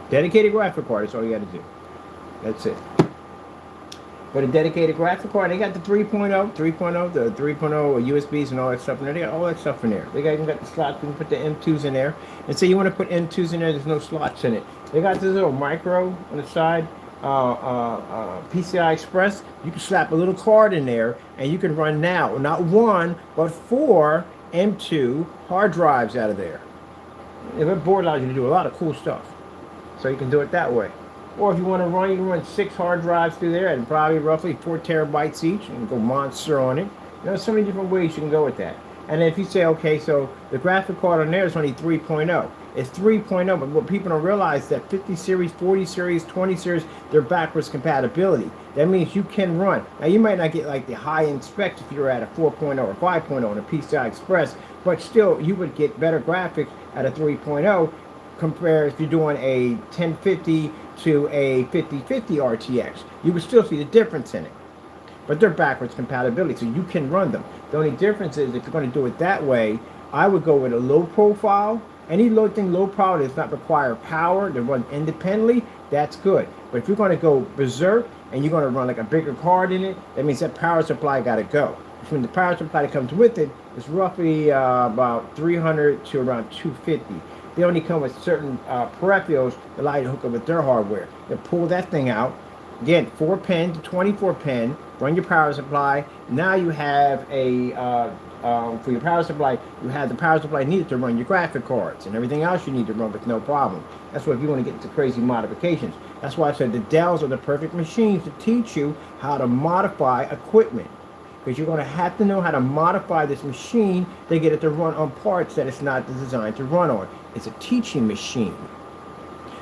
Dedicated graphic card. That's all you got to do. That's it. But a dedicated graphic card, they got the 3.0, the 3.0 USBs and all that stuff in there. They got all that stuff in there. They got even got the slots. You can put the M2s in there. And say you want to put M2s in there, there's no slots in it. They got this little micro on the side, PCI Express. You can slap a little card in there, and you can run now not 1 but 4 M2 hard drives out of there. That board allows you to do a lot of cool stuff. So you can do it that way. Or if you want to run, you can run 6 hard drives through there and probably roughly 4 terabytes each and go monster on it. There's so many different ways you can go with that. And if you say, okay, so the graphic card on there is only 3.0. It's 3.0, but what people don't realize is that 50 series, 40 series, 20 series, they're backwards compatibility. That means you can run. Now, you might not get like the high-end specs if you're at a 4.0 or 5.0 on a PCI Express, but still, you would get better graphics at a 3.0 compared if you're doing a 1050 to a 5050 RTX. You would still see the difference in it. But they're backwards compatibility, so you can run them. The only difference is if you're going to do it that way, I would go with a low profile. Any low profile that does not require power to run independently, that's good. But if you're going to go berserk and you're going to run like a bigger card in it, that means that power supply got to go. Which means the power supply that comes with it is roughly about 300 to around 250. They only come with certain peripherals that allow you to hook up with their hardware. They pull that thing out. Again, 4-pin to 24-pin. Run your power supply. Now you have a, for your power supply, you have the power supply needed to run your graphic cards and everything else you need to run with no problem. That's what if you want to get into crazy modifications. That's why I said the Dells are the perfect machines to teach you how to modify equipment. Because you're going to have to know how to modify this machine to get it to run on parts that it's not designed to run on. It's a teaching machine.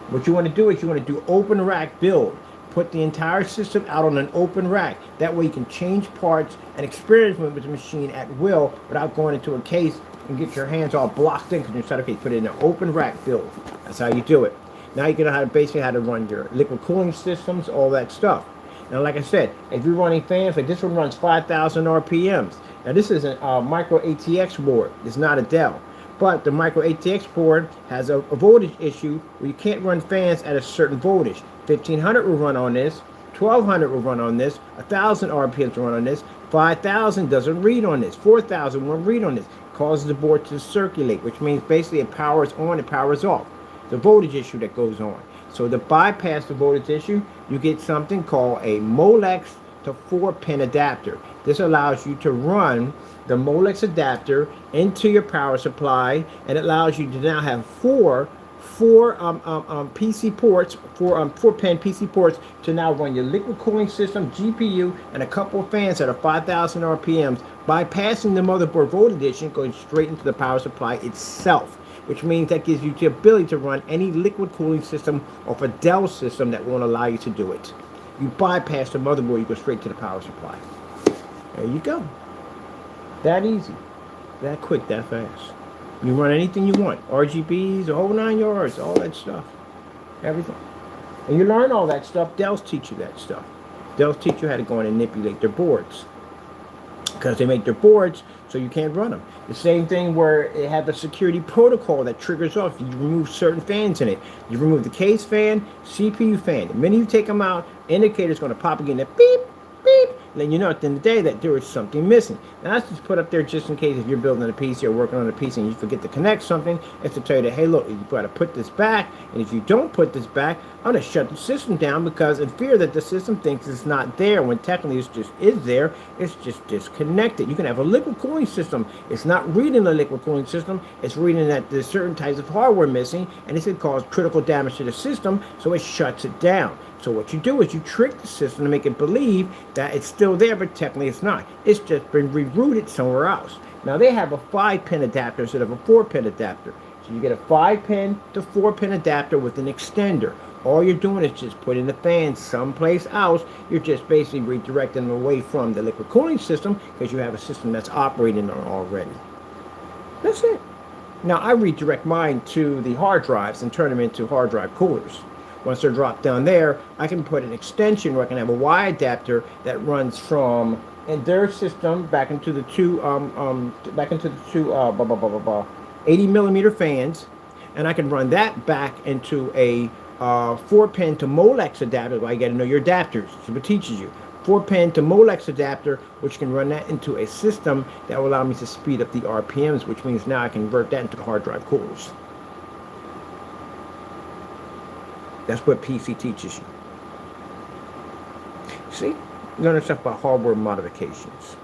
What you want to do is you want to do open rack build. Put the entire system out on an open rack. That way you can change parts and experiment with the machine at will without going into a case and get your hands all blocked in because you said, okay, put it in an open rack build. That's how you do it. Now you can know how to basically how to run your liquid cooling systems, all that stuff. Now, like I said, if you're running fans, like this one runs 5,000 RPMs. Now, this is a micro ATX board. It's not a Dell. But the micro ATX board has a voltage issue where you can't run fans at a certain voltage. 1,500 will run on this. 1,200 will run on this. 1,000 RPMs will run on this. 5,000 doesn't read on this. 4,000 won't read on this. Causes the board to circulate, which means basically it powers on, it powers off. The voltage issue that goes on. So to bypass the voltage issue, you get something called a Molex to 4-pin adapter. This allows you to run the Molex adapter into your power supply, and it allows you to now have four PC ports, 4-pin PC ports to now run your liquid cooling system, GPU, and a couple of fans that are 5,000 RPMs, bypassing the motherboard voltage issue, going straight into the power supply itself. Which means that gives you the ability to run any liquid cooling system off a Dell system that won't allow you to do it. You bypass the motherboard, you go straight to the power supply. There you go. That easy, that quick, that fast. You run anything you want. RGBs, the whole 9 yards, all that stuff. Everything. And you learn all that stuff. Dells teach you that stuff. Dells teach you how to go in and manipulate their boards. because they make their boards so you can't run them. The same thing where it had the security protocol that triggers off. You remove certain fans in it. You remove the case fan, CPU fan. The minute you take them out, indicator's going to pop again. That beep, beep. Letting you know at the end of the day that there is something missing. Now that's just put up there just in case if you're building a PC or working on a PC and you forget to connect something. It's to tell you that, hey, look, you got to put this back. And if you don't put this back, I'm going to shut the system down because in fear that the system thinks it's not there when technically it just is there. It's just disconnected. You can have a liquid cooling system. It's not reading the liquid cooling system. It's reading that there's certain types of hardware missing and this could cause critical damage to the system, so it shuts it down. So what you do is you trick the system to make it believe that it's still there, but technically it's not. It's just been rerouted somewhere else. Now they have a 5-pin adapter instead of a 4-pin adapter. So you get a 5-pin to 4-pin adapter with an extender. All you're doing is just putting the fan someplace else. You're just basically redirecting them away from the liquid cooling system because you have a system that's operating already. That's it. Now I redirect mine to the hard drives and turn them into hard drive coolers. Once they're dropped down there, I can put an extension where I can have a Y adapter that runs from in their system back into the two 80 millimeter fans, and I can run that back into a 4-pin to Molex adapter. Well, you got to know your adapters. So it teaches you 4-pin to Molex adapter, which can run that into a system that will allow me to speed up the RPMs, which means now I can convert that into the hard drive coolers. That's what PC teaches you. See? You learn stuff about hardware modifications.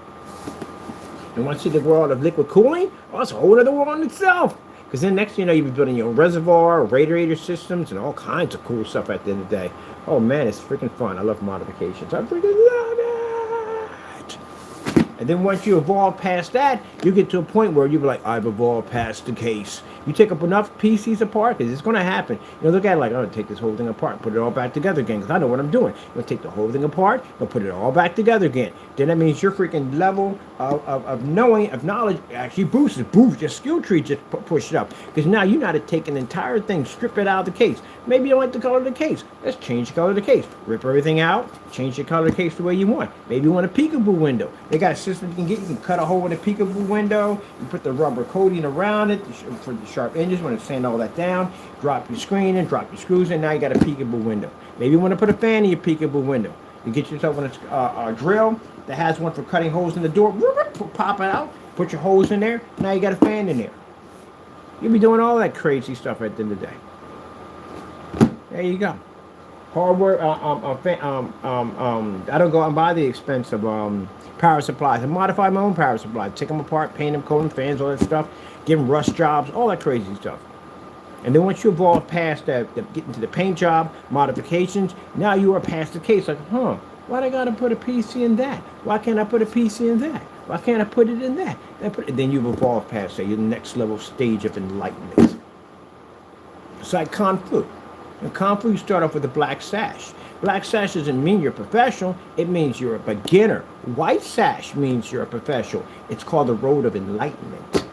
And once you see the world of liquid cooling, oh, it's a whole other world in itself. Because then next thing you know, you'll be building your own reservoir, radiator systems, and all kinds of cool stuff at the end of the day. Oh man, it's freaking fun. I love modifications. I freaking love it. And then once you evolve past that, you get to a point where you'll be like, I've evolved past the case. You take up enough PCs apart, because it's going to happen. You know, look at it like, I'm going to take this whole thing apart and put it all back together again, because I know what I'm doing. I'm going to take the whole thing apart and put it all back together again. Then that means your freaking level of knowing, of knowledge actually boosts. Your skill tree just push it up. Because now you know how to take an entire thing, strip it out of the case. Maybe you don't like the color of the case. Let's change the color of the case. Rip everything out, change the color of the case the way you want. Maybe you want a peekaboo window. They got a system you can get. You can cut a hole in a peekaboo window. You put the rubber coating around it for the sharp edges. When to sand all that down, drop your screen in, drop your screws in. Now you got a peekaboo window. Maybe you want to put a fan in your peekaboo window. You get yourself a drill that has one for cutting holes in the door. Pop it out, put your holes in there. Now you got a fan in there. You'll be doing all that crazy stuff at the end of the day. There you go. Hardware. I don't go and buy the expense of power supplies. I modify my own power supply. Take them apart, paint them, coat them, fans, all that stuff. Give them rust jobs, all that crazy stuff. And then once you evolve past that, get into the paint job, modifications, now you are past the case. Like, why do I got to put a PC in that? Why can't I put a PC in that? Why can't I put it in that? Then you've evolved past that. You're the next level stage of enlightenment. It's like Kung Fu. In Kung Fu, you start off with a black sash. Black sash doesn't mean you're professional. It means you're a beginner. White sash means you're a professional. It's called the road of enlightenment.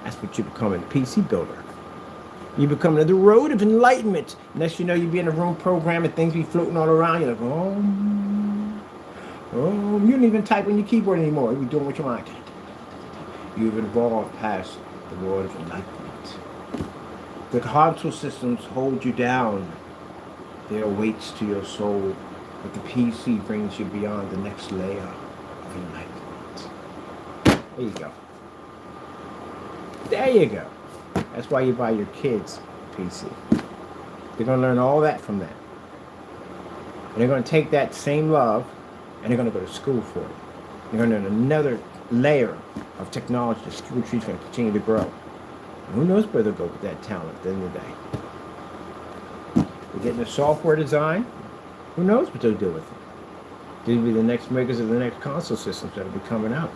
That's what you become a PC builder. You become the road of enlightenment. Next you know, you be in a room programming, things be floating all around. You're like, you don't even type on your keyboard anymore. You're doing what you want. You've evolved past the world of enlightenment. The console systems hold you down. They are weights to your soul. But the PC brings you beyond the next layer of enlightenment. There you go. There you go. That's why you buy your kids a PC. They're going to learn all that from that. And they're going to take that same love and they're going to go to school for it. They're going to learn another layer of technology. The skill tree is going to continue to grow. And who knows where they'll go with that talent at the end of the day. They're getting a software design. Who knows what they'll do with it. They'll be the next makers of the next console systems that will be coming out.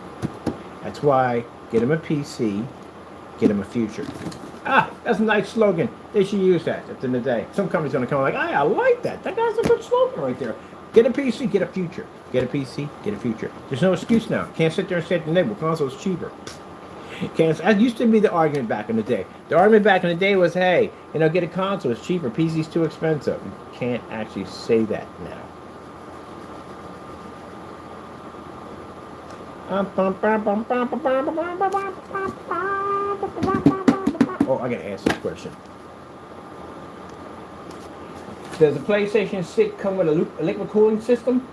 That's why get them a PC. Get them a future. That's a nice slogan. They should use that at the end of the day. Some company's going to come like, I like that. That guy's a good slogan right there. Get a PC, get a future. Get a PC, get a future. There's no excuse now. Can't sit there and say to the neighbor, console's cheaper. That used to be the argument back in the day. The argument back in the day was, hey, get a console. It's cheaper. PC's too expensive. You can't actually say that now. Oh, I gotta ask this question. Does the PlayStation 6 come with a liquid cooling system?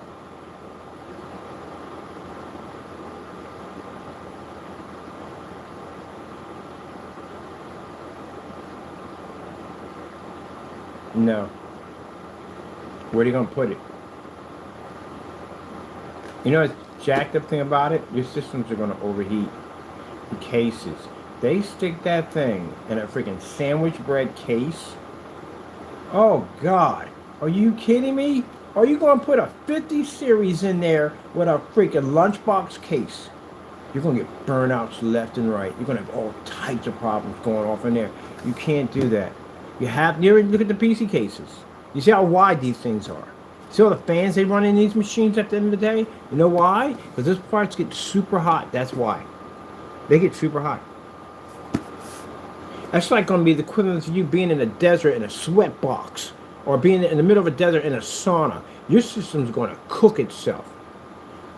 No. Where are you gonna put it? You know the jacked up thing about it? Your systems are gonna overheat. The cases. They stick that thing in a freaking sandwich bread case. Oh God. Are you kidding me? Are you gonna put a 50 series in there with a freaking lunchbox case? You're gonna get burnouts left and right. You're gonna have all types of problems going off in there. You can't do that. You look at the PC cases. You see how wide these things are. See all the fans they run in these machines at the end of the day? You know why? Because those parts get super hot. That's why. They get super hot. That's like going to be the equivalent of you being in a desert in a sweat box, or being in the middle of a desert in a sauna. Your system's going to cook itself.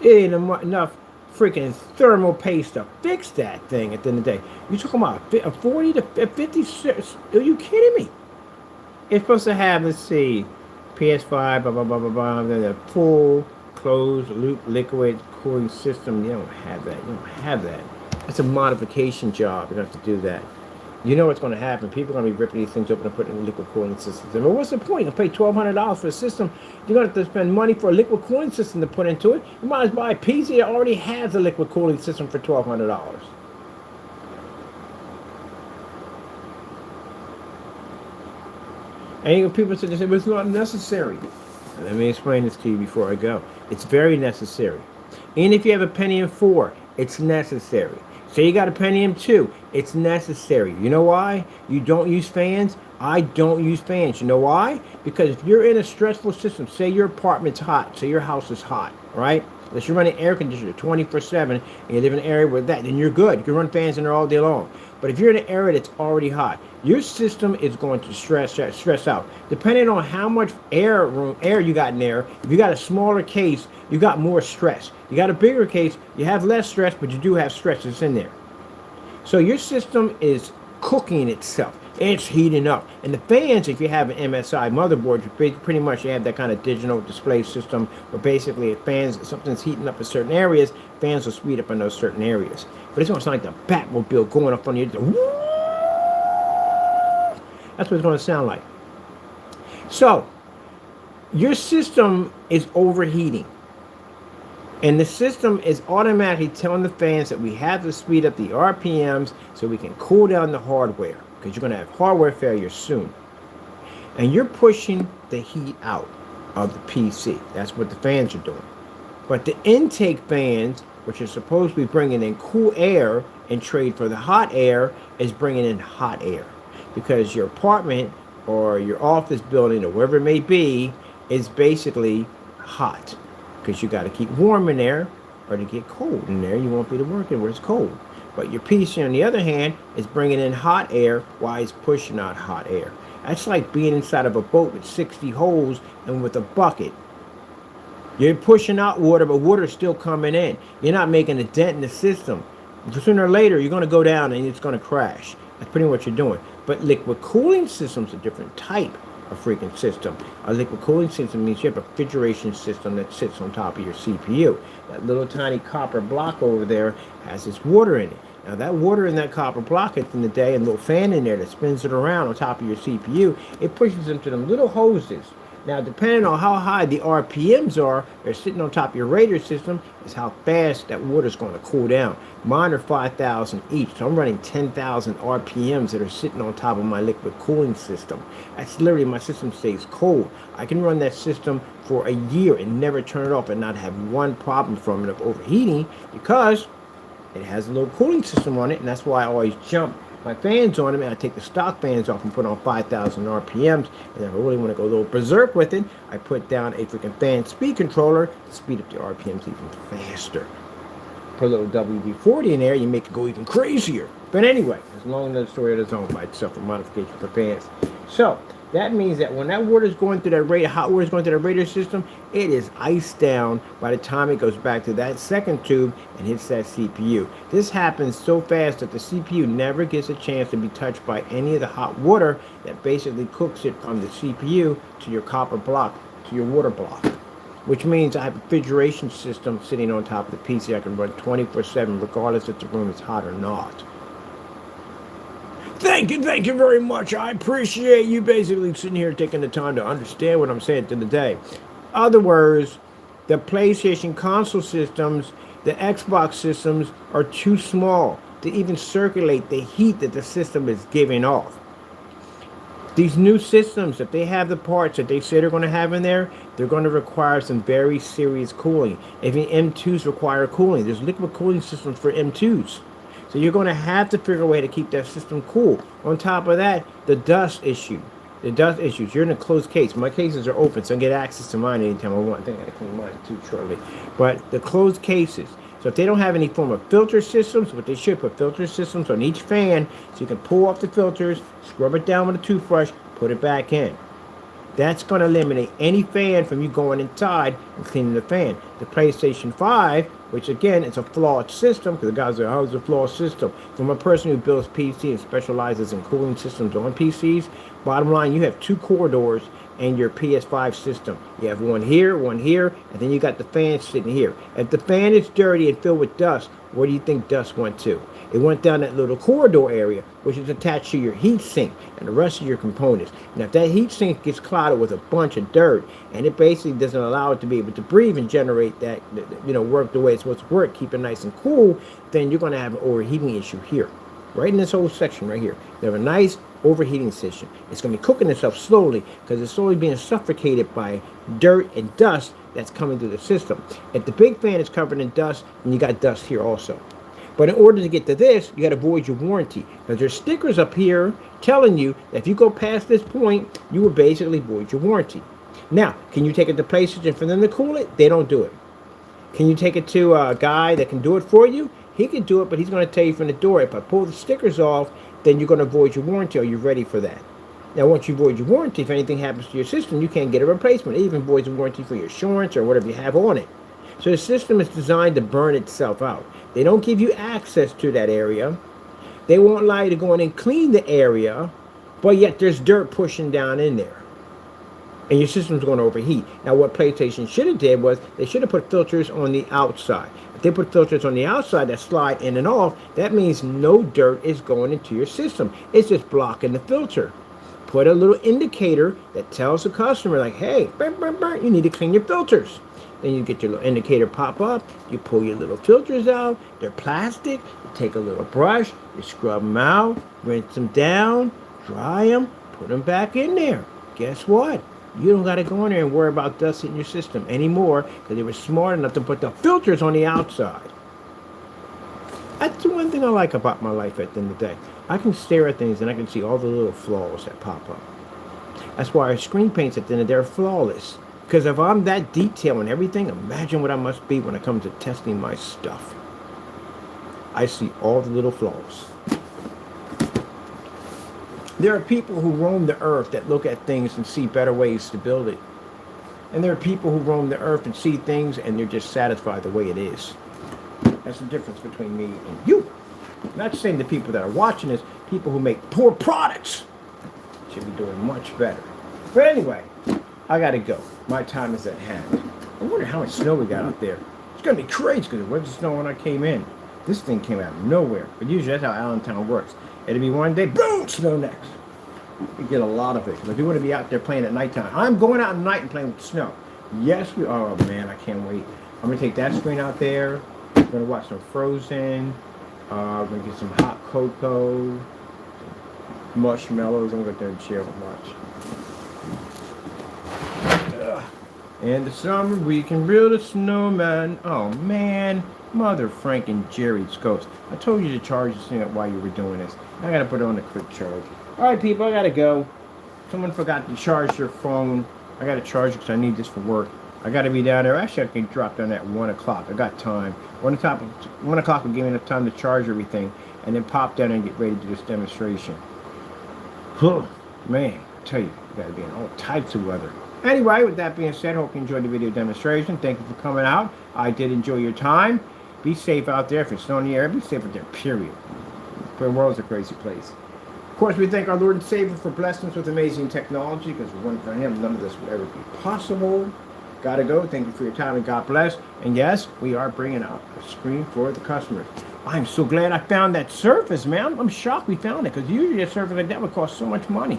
It ain't enough freaking thermal paste to fix that thing at the end of the day. You're talking about a 40 to 50. Are you kidding me? It's supposed to have, let's see, PS5, blah, blah, blah, blah, blah, then a full closed loop liquid cooling system. You don't have that. You don't have that. It's a modification job. You don't have to do that. You know what's going to happen. People are going to be ripping these things open and putting in liquid cooling systems. But what's the point? You pay $1,200 for a system. You're going to have to spend money for a liquid cooling system to put into it. You might as well buy a PC that already has a liquid cooling system for $1,200. And you know, people say, well, it's not necessary. Let me explain this to you before I go. It's very necessary. And if you have a Pentium 4, it's necessary. Say you got a Pentium 2, it's necessary. You know why? You don't use fans? I don't use fans. You know why? Because if you're in a stressful system, say your apartment's hot, say your house is hot, right? Unless you're running air conditioner 24/7 and you live in an area with that, then you're good. You can run fans in there all day long. But if you're in an area that's already hot, your system is going to stress out. Depending on how much air you got in there, if you got a smaller case, you got more stress. You got a bigger case, you have less stress, but you do have stress that's in there. So your system is cooking itself. It's heating up. And the fans, if you have an MSI motherboard, pretty much you have that kind of digital display system where basically if something's heating up in certain areas, fans will speed up in those certain areas. But it's almost like the Batmobile going up on you. That's what it's going to sound like. So, your system is overheating. And the system is automatically telling the fans that we have to speed up the RPMs so we can cool down the hardware, because you're going to have hardware failure soon. And you're pushing the heat out of the PC. That's what the fans are doing. But the intake fans, which are supposed to be bringing in cool air and trade for the hot air, is bringing in hot air. Because your apartment or your office building or wherever it may be is basically hot. Because you got to keep warm in there, or to get cold in there, you won't be able to work in where it's cold. But your PC, on the other hand, is bringing in hot air while it's pushing out hot air. That's like being inside of a boat with 60 holes and with a bucket. You're pushing out water, but water's still coming in. You're not making a dent in the system. Sooner or later, you're going to go down and it's going to crash. That's pretty much what you're doing. But liquid cooling system's a different type of freaking system. A liquid cooling system means you have a refrigeration system that sits on top of your CPU. That little tiny copper block over there has its water in it. Now that water in that copper block at the end of the day, and a little fan in there that spins it around on top of your CPU, it pushes them to them little hoses. Now, depending on how high the RPMs are, they're sitting on top of your radiator system, is how fast that water's going to cool down. Mine are 5,000 each, so I'm running 10,000 RPMs that are sitting on top of my liquid cooling system. That's literally, my system stays cold. I can run that system for a year and never turn it off and not have one problem from it of overheating, because it has a little cooling system on it, and that's why I always jump my fans on them, and I take the stock fans off and put on 5,000 RPMs. And if I really want to go a little berserk with it, I put down a freaking fan speed controller to speed up the RPMs even faster. Put a little WD-40 in there, you make it go even crazier. But anyway, it's a long another story of its own by itself, a modification for fans. So, That means that when that water is going through that radiator, hot water is going through the radiator system, it is iced down by the time it goes back to that second tube and hits that CPU. This happens so fast that the CPU never gets a chance to be touched by any of the hot water that basically cooks it from the CPU to your copper block, to your water block. Which means I have a refrigeration system sitting on top of the PC. I can run 24/7 regardless if the room is hot or not. Thank you very much. I appreciate you basically sitting here taking the time to understand what I'm saying to the day. Other words, the PlayStation console systems, the Xbox systems are too small to even circulate the heat that the system is giving off. These new systems, if they have the parts that they say they're going to have in there, they're going to require some very serious cooling. Even M2s require cooling. There's liquid cooling systems for M2s. So you're going to have to figure a way to keep that system cool. On top of that, the dust issue. The dust issues. You're in a closed case. My cases are open, so I get access to mine anytime I want. I think I got to clean mine too shortly. But the closed cases. So if they don't have any form of filter systems, what they should put filter systems on each fan so you can pull off the filters, scrub it down with a toothbrush, put it back in. That's going to eliminate any fan from you going inside and cleaning the fan. The PlayStation 5, which again is a flawed system, because the guys are, oh, it's a flawed system. From a person who builds PC and specializes in cooling systems on PCs, bottom line, you have two corridors in your PS5 system. You have one here, and then you got the fan sitting here. If the fan is dirty and filled with dust, where do you think dust went to? It went down that little corridor area, which is attached to your heat sink and the rest of your components. Now, if that heat sink gets clouded with a bunch of dirt, and it basically doesn't allow it to be able to breathe and generate that, work the way it's supposed to work, keep it nice and cool, then you're going to have an overheating issue here. Right in this whole section right here. You have a nice overheating system. It's going to be cooking itself slowly because it's slowly being suffocated by dirt and dust that's coming through the system. If the big fan is covered in dust, then you got dust here also. But in order to get to this, you got to void your warranty. Because there's stickers up here telling you that if you go past this point, you will basically void your warranty. Now, can you take it to PlayStation for them to cool it? They don't do it. Can you take it to a guy that can do it for you? He can do it, but he's going to tell you from the door, if I pull the stickers off, then you're going to void your warranty. Are you ready for that? Now, once you void your warranty, if anything happens to your system, you can't get a replacement. It even voids a warranty for your insurance or whatever you have on it. So the system is designed to burn itself out. They don't give you access to that area. They won't allow you to go in and clean the area, but yet there's dirt pushing down in there. And your system's going to overheat. Now, what PlayStation should have did was they should have put filters on the outside. If they put filters on the outside that slide in and off, that means no dirt is going into your system. It's just blocking the filter. Put a little indicator that tells the customer, like, hey, you need to clean your filters. Then you get your little indicator pop up. You pull your little filters out. They're plastic. You take a little brush. You scrub them out. Rinse them down. Dry them. Put them back in there. Guess what? You don't got to go in there and worry about dust in your system anymore because they were smart enough to put the filters on the outside. That's the one thing I like about my life at the end of the day. I can stare at things and I can see all the little flaws that pop up. That's why our screen paints at the end of the day are flawless. Because if I'm that detailed in everything, imagine what I must be when it comes to testing my stuff. I see all the little flaws. There are people who roam the earth that look at things and see better ways to build it. And there are people who roam the earth and see things and they're just satisfied the way it is. That's the difference between me and you. I'm not saying the people that are watching this, people who make poor products should be doing much better. But anyway, I gotta go. My time is at hand. I wonder how much snow we got out there. It's gonna be crazy because it wasn't snow when I came in. This thing came out of nowhere. But usually that's how Allentown works. It'll be one day, boom, snow next. We get a lot of it. But you want to be out there playing at nighttime. I'm going out at night and playing with snow. Yes, we are. Oh man, I can't wait. I'm gonna take that screen out there. I'm gonna watch some Frozen. I'm gonna get some hot cocoa, marshmallows. I'm gonna go there and share and watch. In the summer we can build a snowman. Oh man, mother Frank Jerry's ghost. I told you to charge this thing up while you were doing this. I gotta put it on a quick charge. Alright people, I gotta go. Someone forgot to charge their phone. I gotta charge it because I need this for work. I gotta be down there. Actually I can drop down at 1 o'clock. I got time. 1 o'clock will give me enough time to charge everything and then pop down and get ready to do this demonstration. Man, tell you gotta be in all types of weather. Anyway, with that being said, hope you enjoyed the video demonstration. Thank you for coming out. I did enjoy your time. Be safe out there. If it's snowing in the air, be safe out there, period. The world's a crazy place. Of course, we thank our Lord and Savior for blessing us with amazing technology, because if it wasn't for Him, none of this would ever be possible. Gotta go. Thank you for your time, and God bless. And yes, we are bringing out a screen for the customers. I'm so glad I found that surface, man. I'm shocked we found it, because usually a surface like that would cost so much money.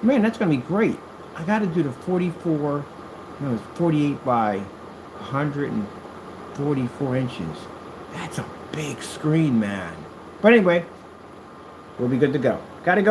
Man, that's going to be great. I got to do the 48 by 144 inches. That's a big screen, man. But anyway, we'll be good to go. Got to go.